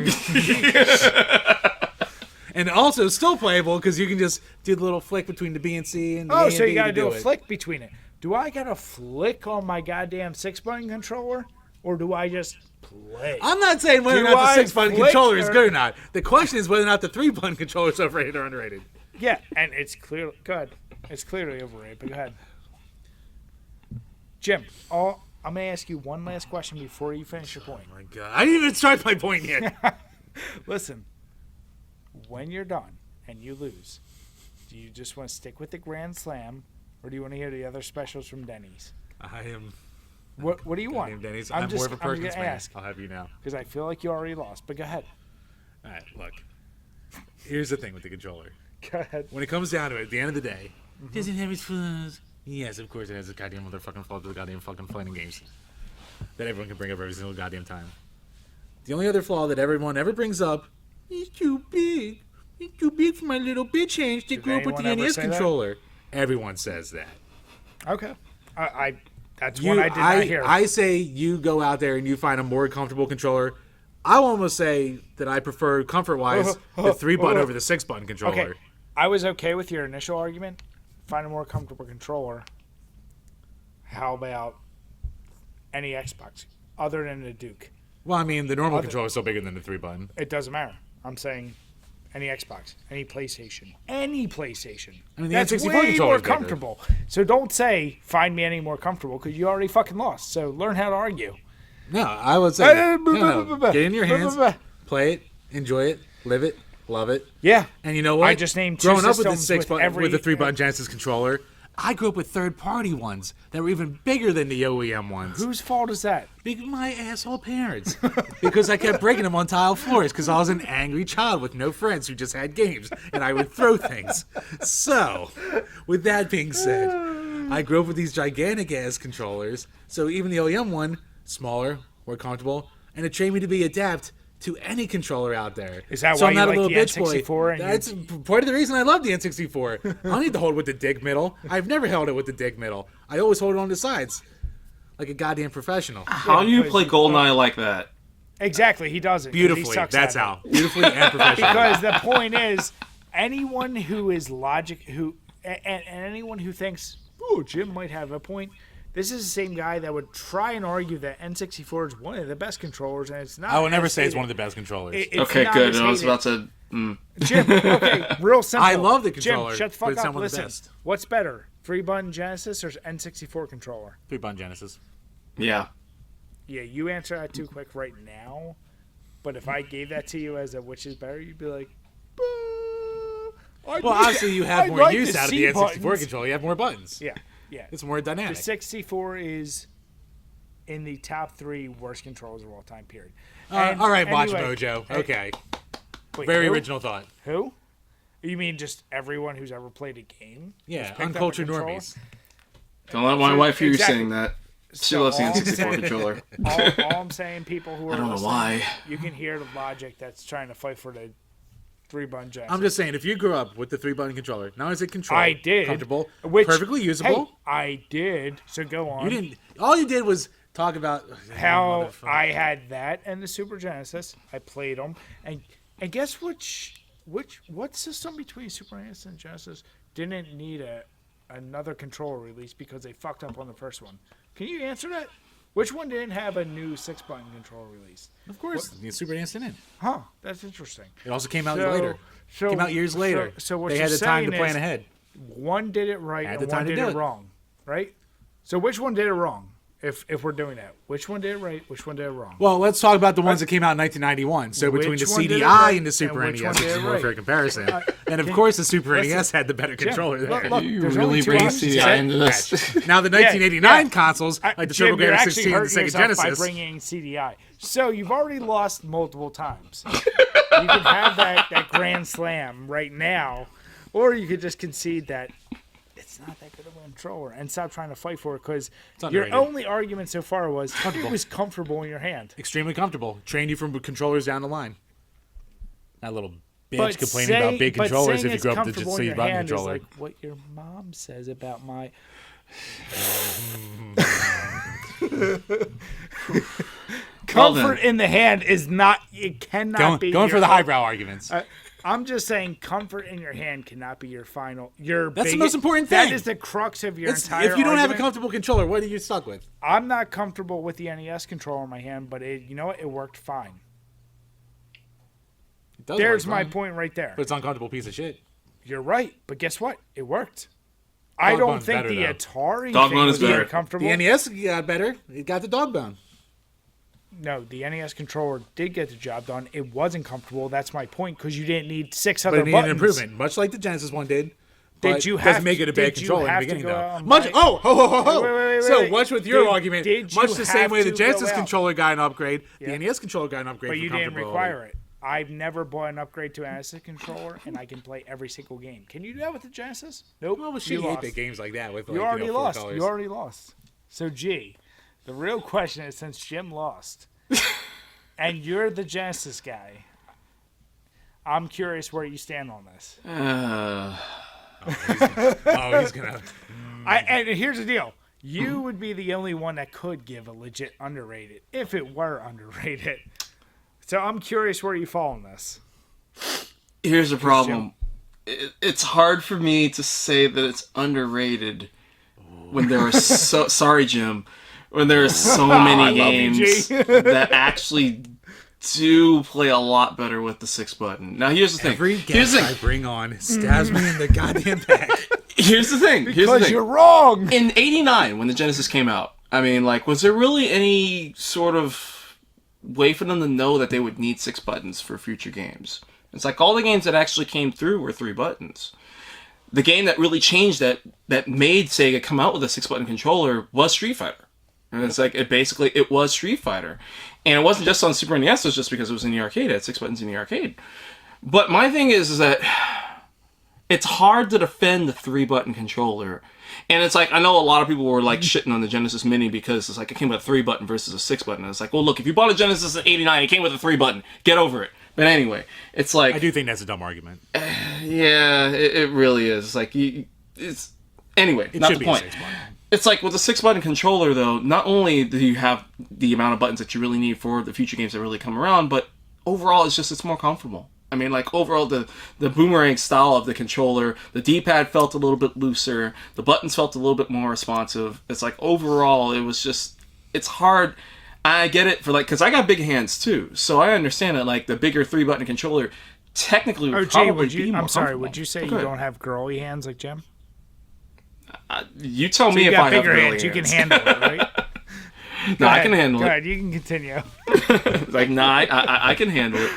And also still playable because you can just do the little flick between the B and C and the A and so you B got to do a it. flick between it. Do I got to flick on my goddamn 6-button controller, or do I just play? I'm not saying whether or not the 6-button controller is good or not. The question is whether or not the 3-button controller is overrated or underrated. Yeah, and it's clearly good. It's clearly overrated. But go ahead, Jim. I'm gonna ask you one last question before you finish your point. Oh my God, I didn't even start my point yet. Listen, when you're done and you lose, do you just want to stick with the Grand Slam, or do you want to hear the other specials from Denny's? I am. What do you want? Denny's. I'm more of a Perkins fan. I'll have you know. Because I feel like you already lost. But go ahead. All right, look. Here's the thing with the controller. Go ahead. When it comes down to it, at the end of the day, does it have its flaws? Yes, of course it has its goddamn motherfucking flaws with the goddamn fucking fighting games that everyone can bring up every single goddamn time. The only other flaw that everyone ever brings up, he's too big. He's too big for my little bitch hands that grew up with the NES controller. Everyone says that. Okay. That's one I did not hear. I say you go out there and you find a more comfortable controller. I will almost say that I prefer, comfort-wise, the 3-button over the 6-button controller. Okay. I was okay with your initial argument. Find a more comfortable controller. How about any Xbox other than the Duke? Well, I mean, the normal controller is still bigger than the 3-button. It doesn't matter. I'm saying any Xbox, any PlayStation. I mean, the N64 way controller more is bigger. comfortable. So don't say, find me any more comfortable, because you already fucking lost. So learn how to argue. No, I would say, get in your hands, play it, enjoy it, live it, love it. Yeah. And you know what? I just named 2 Growing up with the systems with the 3-button Genesis controller, I grew up with third-party ones that were even bigger than the OEM ones. Whose fault is that? My asshole parents. Because I kept breaking them on tile floors because I was an angry child with no friends who just had games, and I would throw things. So, with that being said, I grew up with these gigantic-ass controllers, so even the OEM one, smaller, more comfortable, and it trained me to be adept to any controller out there. Is that so why I'm you not like a little the bitch N64? boy. That's part of the reason I love the N64. I don't need to hold it with the dick middle. I've never held it with the dick middle. I always hold it on the sides, like a goddamn professional. How do you play GoldenEye like that? Exactly, he doesn't. Beautifully, that's how. Beautifully and professionally. Because the point is, anyone who is and anyone who thinks, oh, Jim might have a point, this is the same guy that would try and argue that N64 is one of the best controllers, and it's not. I would never say it's one of the best controllers. Okay, good. I was about to... Jim, okay, real simple. I love the controller, Jim, shut the but fuck it's up. not one of the Listen, best. what's better, 3-button Genesis or N64 controller? 3-button Genesis. Yeah. Yeah, you answer that too quick right now, but if I gave that to you as a which is better, you'd be like, well, obviously you have more use out of the N64 controller. You have more buttons. Yeah, yeah. It's more dynamic. The 64 is in the top 3 worst controllers of all time, period. All right, Watch Mojo. Okay. Wait, Very who? original thought. Who? You mean just everyone who's ever played a game? Yeah, picked up a uncultured controller? normies. Don't let my wife hear you Exactly. saying that. She loves the N64 controller. All I'm saying, people who are I don't know listening, why. you can hear the logic that's trying to fight for the 3-button Genesis. I'm just saying, if you grew up with the 3-button controller, not as it control, I did. comfortable, Which, perfectly usable. Hey, I did. So go on. You didn't. All you did was talk about how I had that and the Super Genesis. I played them, and guess what system between Super NES and Genesis didn't need another controller release because they fucked up on the first one? Can you answer that? Which one didn't have a new 6-button controller release? Of course, the Super NES didn't. Huh? That's interesting. It also came out later. Came out years later. So what they you're had the time to saying plan is ahead. One did it right Had and the time one to did do it it. wrong, right? So which one did it wrong? If we're doing that, which one did it right? Which one did it wrong? Well, let's talk about the ones that came out in 1991. So between the Which one did it CDI right and the Super and which one NES, did which is it a more right? fair comparison. And of course, the Super NES had the better controller there. Look, You there's really only two bring options. CDI into this. Now the 1989 consoles, like the Jim, TurboGrafx you're 16 and the actually Sega hurting yourself Genesis, by bringing CDI. So you've already lost multiple times. You can have that grand slam right now, or you could just concede that it's not that good of a controller and stop trying to fight for it because your underrated. only argument so far was it was comfortable in your hand. extremely comfortable. Trained you from controllers down the line. That little bitch But complaining about big but controllers saying if you it's grew up with the comfortable in your button hand is controller. like what your mom says about my. Comfort in the hand is not. It cannot be. Going your for the highbrow arguments. I'm just saying, comfort in your hand cannot be your final. That's the most important thing. That is the crux of your entire. If you don't have a argument. comfortable controller, what are you stuck with? I'm not comfortable with the NES controller in my hand, but you know what? It worked fine. It does There's work my fine, point right there. But it's an uncomfortable piece of shit. You're right, but guess what? It worked. I Dog don't bone's think better, the though. Atari Dog thing bone is was very better. comfortable. The NES got better. It got the dog bone. No, the NES controller did get the job done. It wasn't comfortable. That's my point, because you didn't need 6 other But it needed an buttons. improvement, much like the Genesis one did. Did But you doesn't have make it a bad did you controller in the have to beginning, go though. out and Much. buy- Oh, ho, ho, ho, ho. Wait, So wait. much with your Did argument. you Much the same have way the to Genesis go out? controller got an upgrade, Yeah. the NES controller got an upgrade. But for you didn't comfortability. require it. I've never bought an upgrade to an NES controller, and I can play every single game. Can you do that with the Genesis? Nope. Well, with You shitty lost. 8-bit games like that, with like, You already 4 lost. colors. You already lost. So, G, the real question is, since Jim lost, and you're the Genesis guy, I'm curious where you stand on this. Oh, he's gonna. And here's the deal. You would be the only one that could give a legit underrated, if it were underrated. So I'm curious where you fall on this. Here's the problem. It's hard for me to say that it's underrated when there are so sorry, Jim. When there are so many games that actually do play a lot better with the 6-button. Now, here's the thing. Every Here's guest the I thing. bring on stabs me in the goddamn back. Here's the thing. Here's the Because thing. you're wrong. In '89, when the Genesis came out, I mean, like, was there really any sort of way for them to know that they would need 6 buttons for future games? It's like all the games that actually came through were 3 buttons. The game that really changed that made Sega come out with a 6-button controller was Street Fighter. And it's like, it was Street Fighter. And it wasn't just on Super NES, it was just because it was in the arcade. It had 6 buttons in the arcade. But my thing is that it's hard to defend the 3-button controller. And it's like, I know a lot of people were like shitting on the Genesis Mini because it's like it came with a 3-button versus a 6-button. And it's like, well, look, if you bought a Genesis in '89, it came with a 3-button. Get over it. But anyway, it's like, I do think that's a dumb argument. yeah, it really is. It's like, it's anyway, It not should the be point. a 6-button. It's like with a 6-button controller, though, not only do you have the amount of buttons that you really need for the future games that really come around, but overall, it's more comfortable. I mean, like, overall, the boomerang style of the controller, the D-pad felt a little bit looser, the buttons felt a little bit more responsive. It's like, overall, it's hard. I get it for, like, because I got big hands, too, so I understand that, like, the bigger 3-button controller technically would probably be more I'm sorry, comfortable. would you say Go you ahead. don't have girly hands like Jim? You tell me You if got I have bigger girly hands. hands. You can handle it, right? No, I can handle Go it. ahead, you can continue. Like, nah, I can handle it.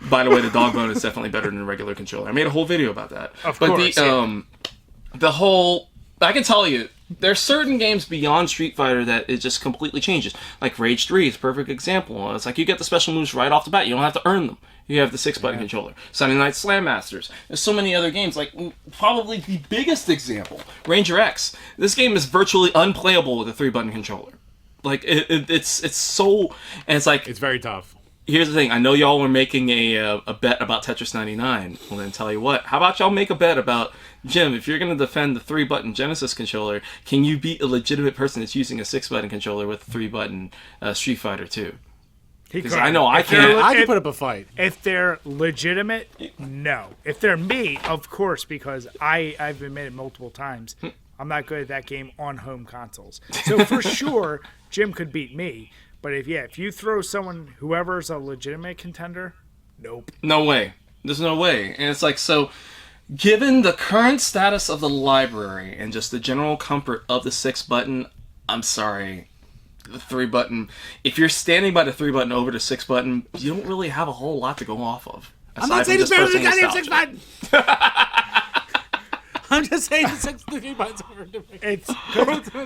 By the way, the dog bone is definitely better than a regular controller. I made a whole video about that. Of but course, the whole, I can tell you, there's certain games beyond Street Fighter that it just completely changes. Like Rage 3 is a perfect example. It's like you get the special moves right off the bat. You don't have to earn them. You have the 6-button controller. Sunday Night Slam Masters. There's so many other games. Like, probably the biggest example, Ranger X. This game is virtually unplayable with a 3-button controller. Like it's so, and it's like It's very tough. here's the thing. I know y'all were making a bet about Tetris 99. Well, then tell you what. How about y'all make a bet about Jim? If you're going to defend the 3-button Genesis controller, can you beat a legitimate person that's using a 6-button controller with a 3-button Street Fighter 2? Because I know I can't. I can put up a fight. If they're legitimate, no. If they're me, of course, because I've admitted multiple times, I'm not good at that game on home consoles. So for sure, Jim could beat me. But if you throw someone, whoever's a legitimate contender, nope. No way. There's no way. And it's like, so, given the current status of the library and just the general comfort of the 6-button, I'm sorry. The 3-button, if you're standing by the 3-button over the 6-button, you don't really have a whole lot to go off of. I'm not saying it's better than the goddamn 6-button. I'm just saying the 3-button's over. It's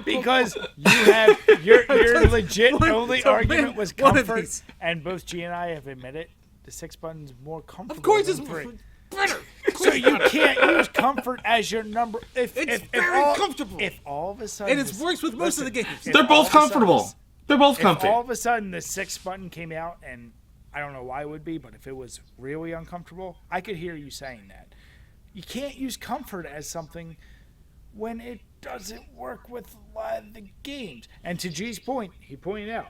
because you have your legit only argument was comfort, and both G and I have admitted the 6-button's more comfortable. Of course, than it's 3. better. So you can't use comfort as your number. It's very comfortable. If all of a sudden, And it works with most of the games. They're both comfortable. They're both comfy. If all of a sudden the 6-button came out, and I don't know why it would be, but if it was really uncomfortable, I could hear you saying that. You can't use comfort as something when it doesn't work with a lot of the games. And to G's point, he pointed out,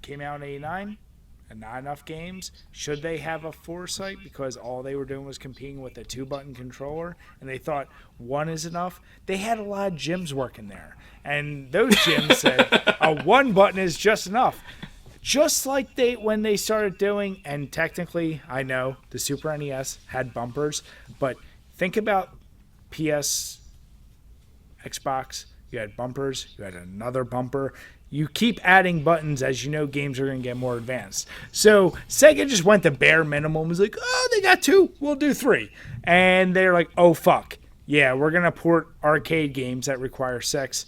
came out in 89, and not enough games. Should they have a foresight because all they were doing was competing with a 2-button controller, and they thought one is enough? They had a lot of gyms working there, and those gyms said a 1-button is just enough. Just like when they started doing, and technically, I know the Super NES had bumpers, but think about PS, Xbox, you had bumpers, you had another bumper. You keep adding buttons as you know games are going to get more advanced. So Sega just went to bare minimum, was like, oh, they got 2, we'll do 3. And they're like, oh, fuck. Yeah, we're going to port arcade games that require 6.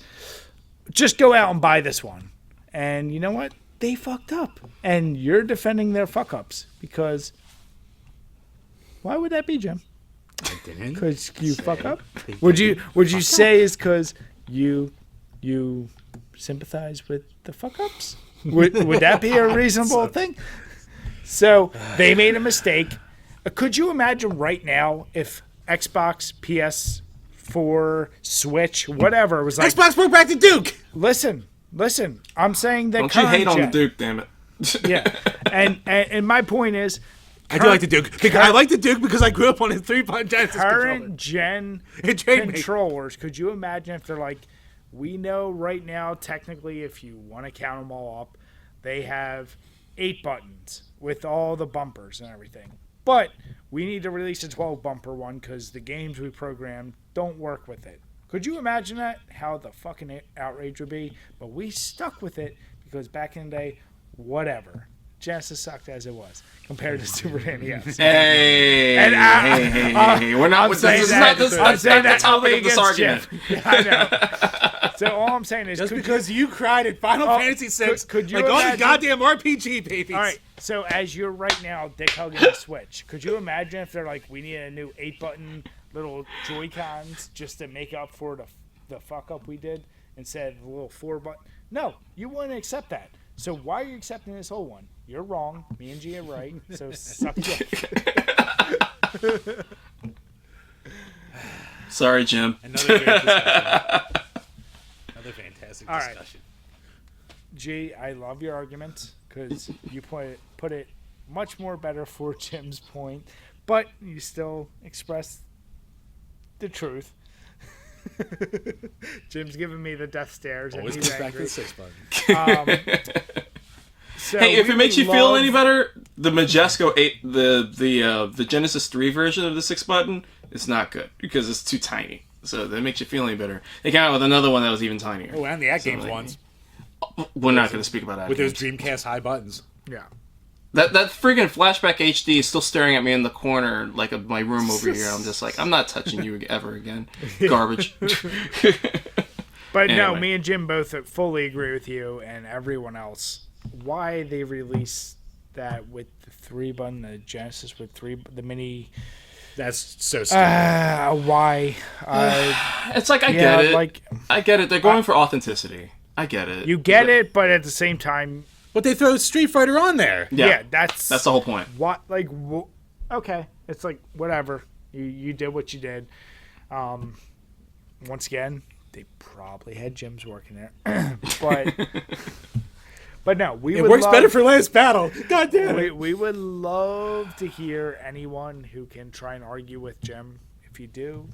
Just go out and buy this one. And you know what? They fucked up. And you're defending their fuck-ups because why would that be, Jim? Because you fuck up? Would you say it's because you sympathize with the fuck ups? Would that be a reasonable thing? So they made a mistake. Could you imagine right now if Xbox, PS4, Switch, whatever was like, Xbox brought back the Duke. Listen. I'm saying that. Don't you hate on the Duke, damn it? Yeah, and my point is, I do like the Duke. I like the Duke because I grew up on a 3-button Genesis current gen controllers. Could you imagine if they're like, we know right now, technically, if you want to count them all up, they have 8 buttons with all the bumpers and everything. But we need to release a 12-bumper one because the games we programmed don't work with it. Could you imagine that? How the fucking outrage would be? But we stuck with it because back in the day, whatever. Genesis sucked as it was compared to Super NES. Hey, we're not. This is not the topic of this argument. I know. So all I'm saying is, just because you cried at Final Fantasy VI, could you like all the imagine, goddamn RPG babies. All right. So as you're right now dick hugging the Switch, could you imagine if they're like, we need a new 8-button little Joy-Cons just to make up for the fuck up we did instead of the little 4-button? No, you wouldn't accept that. So why are you accepting this whole one? You're wrong. Me and G are right. So suck it. Sorry, Jim. Another great discussion. Another fantastic discussion. Right. G, I love your argument because you put it much more better for Jim's point, but you still express the truth. Jim's giving me the death stares. Always and he's goes back to angry. the 6-button. So hey, if it makes you feel any better, the Majesco 8, the Genesis 3 version of the 6-button, it's not good because it's too tiny. So that makes you feel any better. They came out with another one that was even tinier. Oh, and the At Games ones. We're not going to speak about that. With those Dreamcast high buttons. Yeah. That friggin' Flashback HD is still staring at me in the corner, like of my room over here. I'm just like, I'm not touching you ever again. Garbage. But anyway. No, me and Jim both fully agree with you and everyone else. Why they released that with the 3-button, the Genesis with the mini. That's so stupid. Why? It's like, I get it. Like, I get it. They're going for authenticity. I get it. You get it, but at the same time, But they throw Street Fighter on there. yeah, that's the whole point. What okay, it's like whatever. You did what you did. Once again, they probably had gyms working there, but no, It works better for last battle. God damn it. We would love to hear anyone who can try and argue with Jim. If you do,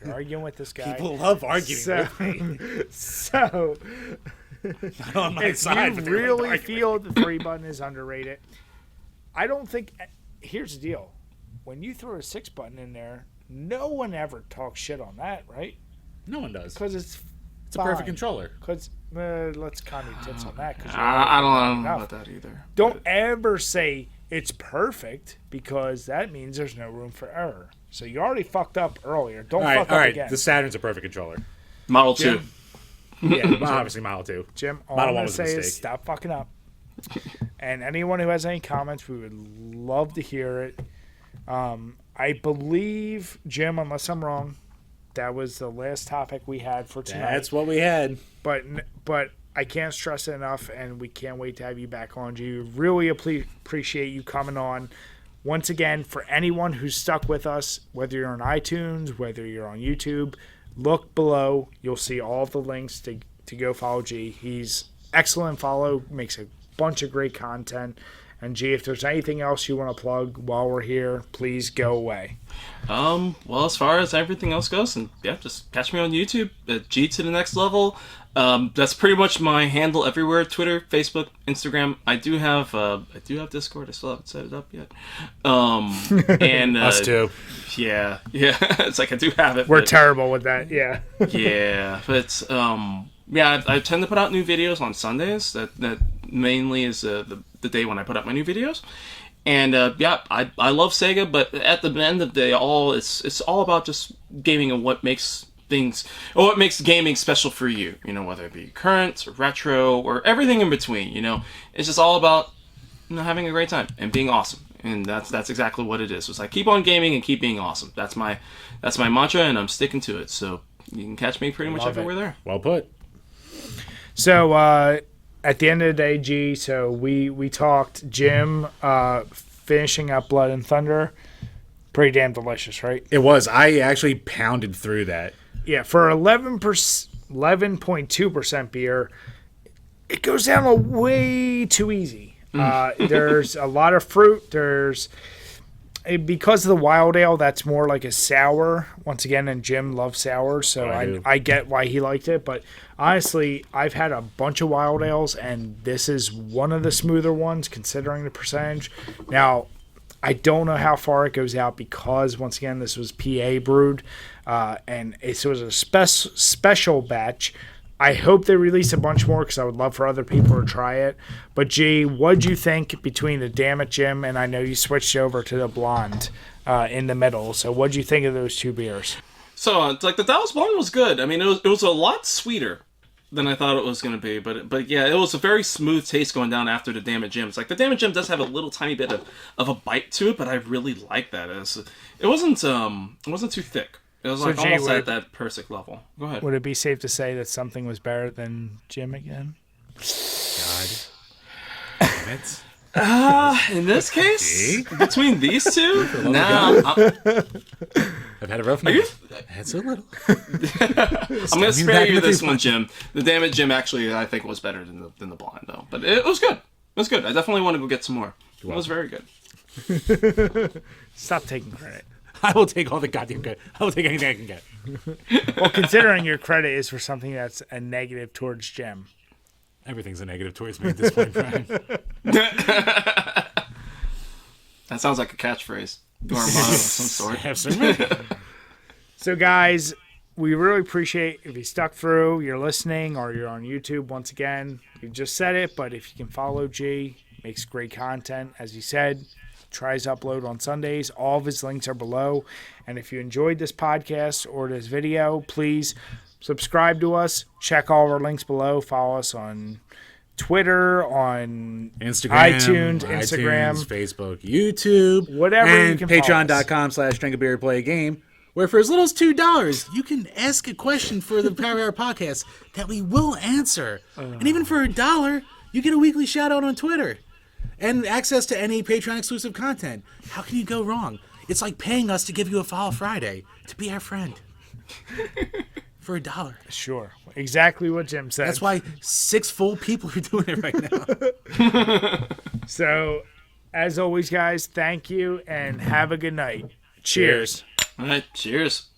you're arguing with this guy. People love arguing with me. So, Not on my if side, you but they like really arguing. feel the 3 button is underrated, I don't think. Here's the deal: when you throw a 6 button in there, no one ever talks shit on that, right? No one does. Because it's a perfect controller. Because let's count your tits on that. I don't know about that either. Don't ever say it's perfect because that means there's no room for error. So you already fucked up earlier. Don't fuck up again. The Saturn's a perfect controller. Model 2. Yeah, Well, obviously Model 2. Jim, all Model I'm 1 going to was a say is mistake. stop fucking up. And anyone who has any comments, we would love to hear it. I believe, Jim, unless I'm wrong, that was the last topic we had for tonight. That's what we had. But I can't stress it enough, and we can't wait to have you back on. G. Really appreciate you coming on. Once again, for anyone who's stuck with us, whether you're on iTunes, whether you're on YouTube, look below. You'll see all the links to go follow G. He's excellent follow, makes a bunch of great content. And G, if there's anything else you want to plug while we're here, please go away. Well, as far as everything else goes, and yeah, just catch me on YouTube at G to the next level. That's pretty much my handle everywhere: Twitter, Facebook, Instagram. I do have Discord. I still haven't set it up yet. And Us too. Yeah. It's like I do have it. We're but, terrible with that, yeah. yeah, but yeah, I tend to put out new videos on Sundays. That mainly is the day when I put out my new videos. And yeah, I love Sega, but at the end of the day, it's all about just gaming and what makes gaming special for you. You know, whether it be current or retro or everything in between. You know, it's just all about having a great time and being awesome. And that's exactly what it is. It's like keep on gaming and keep being awesome. That's my mantra, and I'm sticking to it. So you can catch me pretty much everywhere there. Well put. So at the end of the day, G, so we talked Jim finishing up Blood and Thunder. Pretty damn delicious, right? It was. I actually pounded through that. Yeah, for 11.2% beer, it goes down way too easy. There's a lot of fruit. Because of the wild ale, that's more like a sour. Once again, and Jim loves sour, so I get why he liked it. But honestly, I've had a bunch of wild ales, and this is one of the smoother ones, considering the percentage. Now, I don't know how far it goes out because, once again, this was PA brewed, and it was a special batch. I hope they release a bunch more because I would love for other people to try it. But, G, what'd you think between the Damn It Jim and I know you switched over to the Blonde in the middle. So what'd you think of those two beers? So, like, the Dallas Blonde was good. I mean, it was a lot sweeter than I thought it was going to be. But yeah, it was a very smooth taste going down after the Damn It Jim. It's like the Damn It Jim does have a little tiny bit of a bite to it, but I really like that. It wasn't too thick. It was like Jay, almost at that perfect level. Go ahead. Would it be safe to say that something was better than Jim again? God. Damn it. In this case, between these two, no. I've had a rough night. That's a little. I'm going to spare you this one, Jim. The Damn It Jim actually, I think, was better than the Blonde, though. But it was good. It was good. I definitely want to go get some more. It was very good. Stop taking credit. I will take all the goddamn credit. I will take anything I can get. Well, considering your credit is for something that's a negative towards Jim. Everything's a negative towards me at this point, Brian. That sounds like a catchphrase. Or a motto of some sort. So, guys, we really appreciate if you stuck through, you're listening, or you're on YouTube. Once again, you just said it, but if you can follow G, makes great content. As he said, tries to upload on Sundays. All of his links are below. And if you enjoyed this podcast or this video, please subscribe to us. Check all our links below. Follow us on Twitter, on Instagram, iTunes, Instagram, Facebook, YouTube, whatever and you can follow us. Patreon.com/DrinkABeerandPlayAGame, where for as little as $2, you can ask a question for the Power Hour podcast that we will answer. And even for $1, you get a weekly shout out on Twitter and access to any Patreon exclusive content. How can you go wrong? It's like paying us to give you a follow Friday to be our friend for $1. Sure. Exactly what Jim said. That's why 6 full people are doing it right now. So, as always, guys, thank you and have a good night. Cheers. All right, cheers.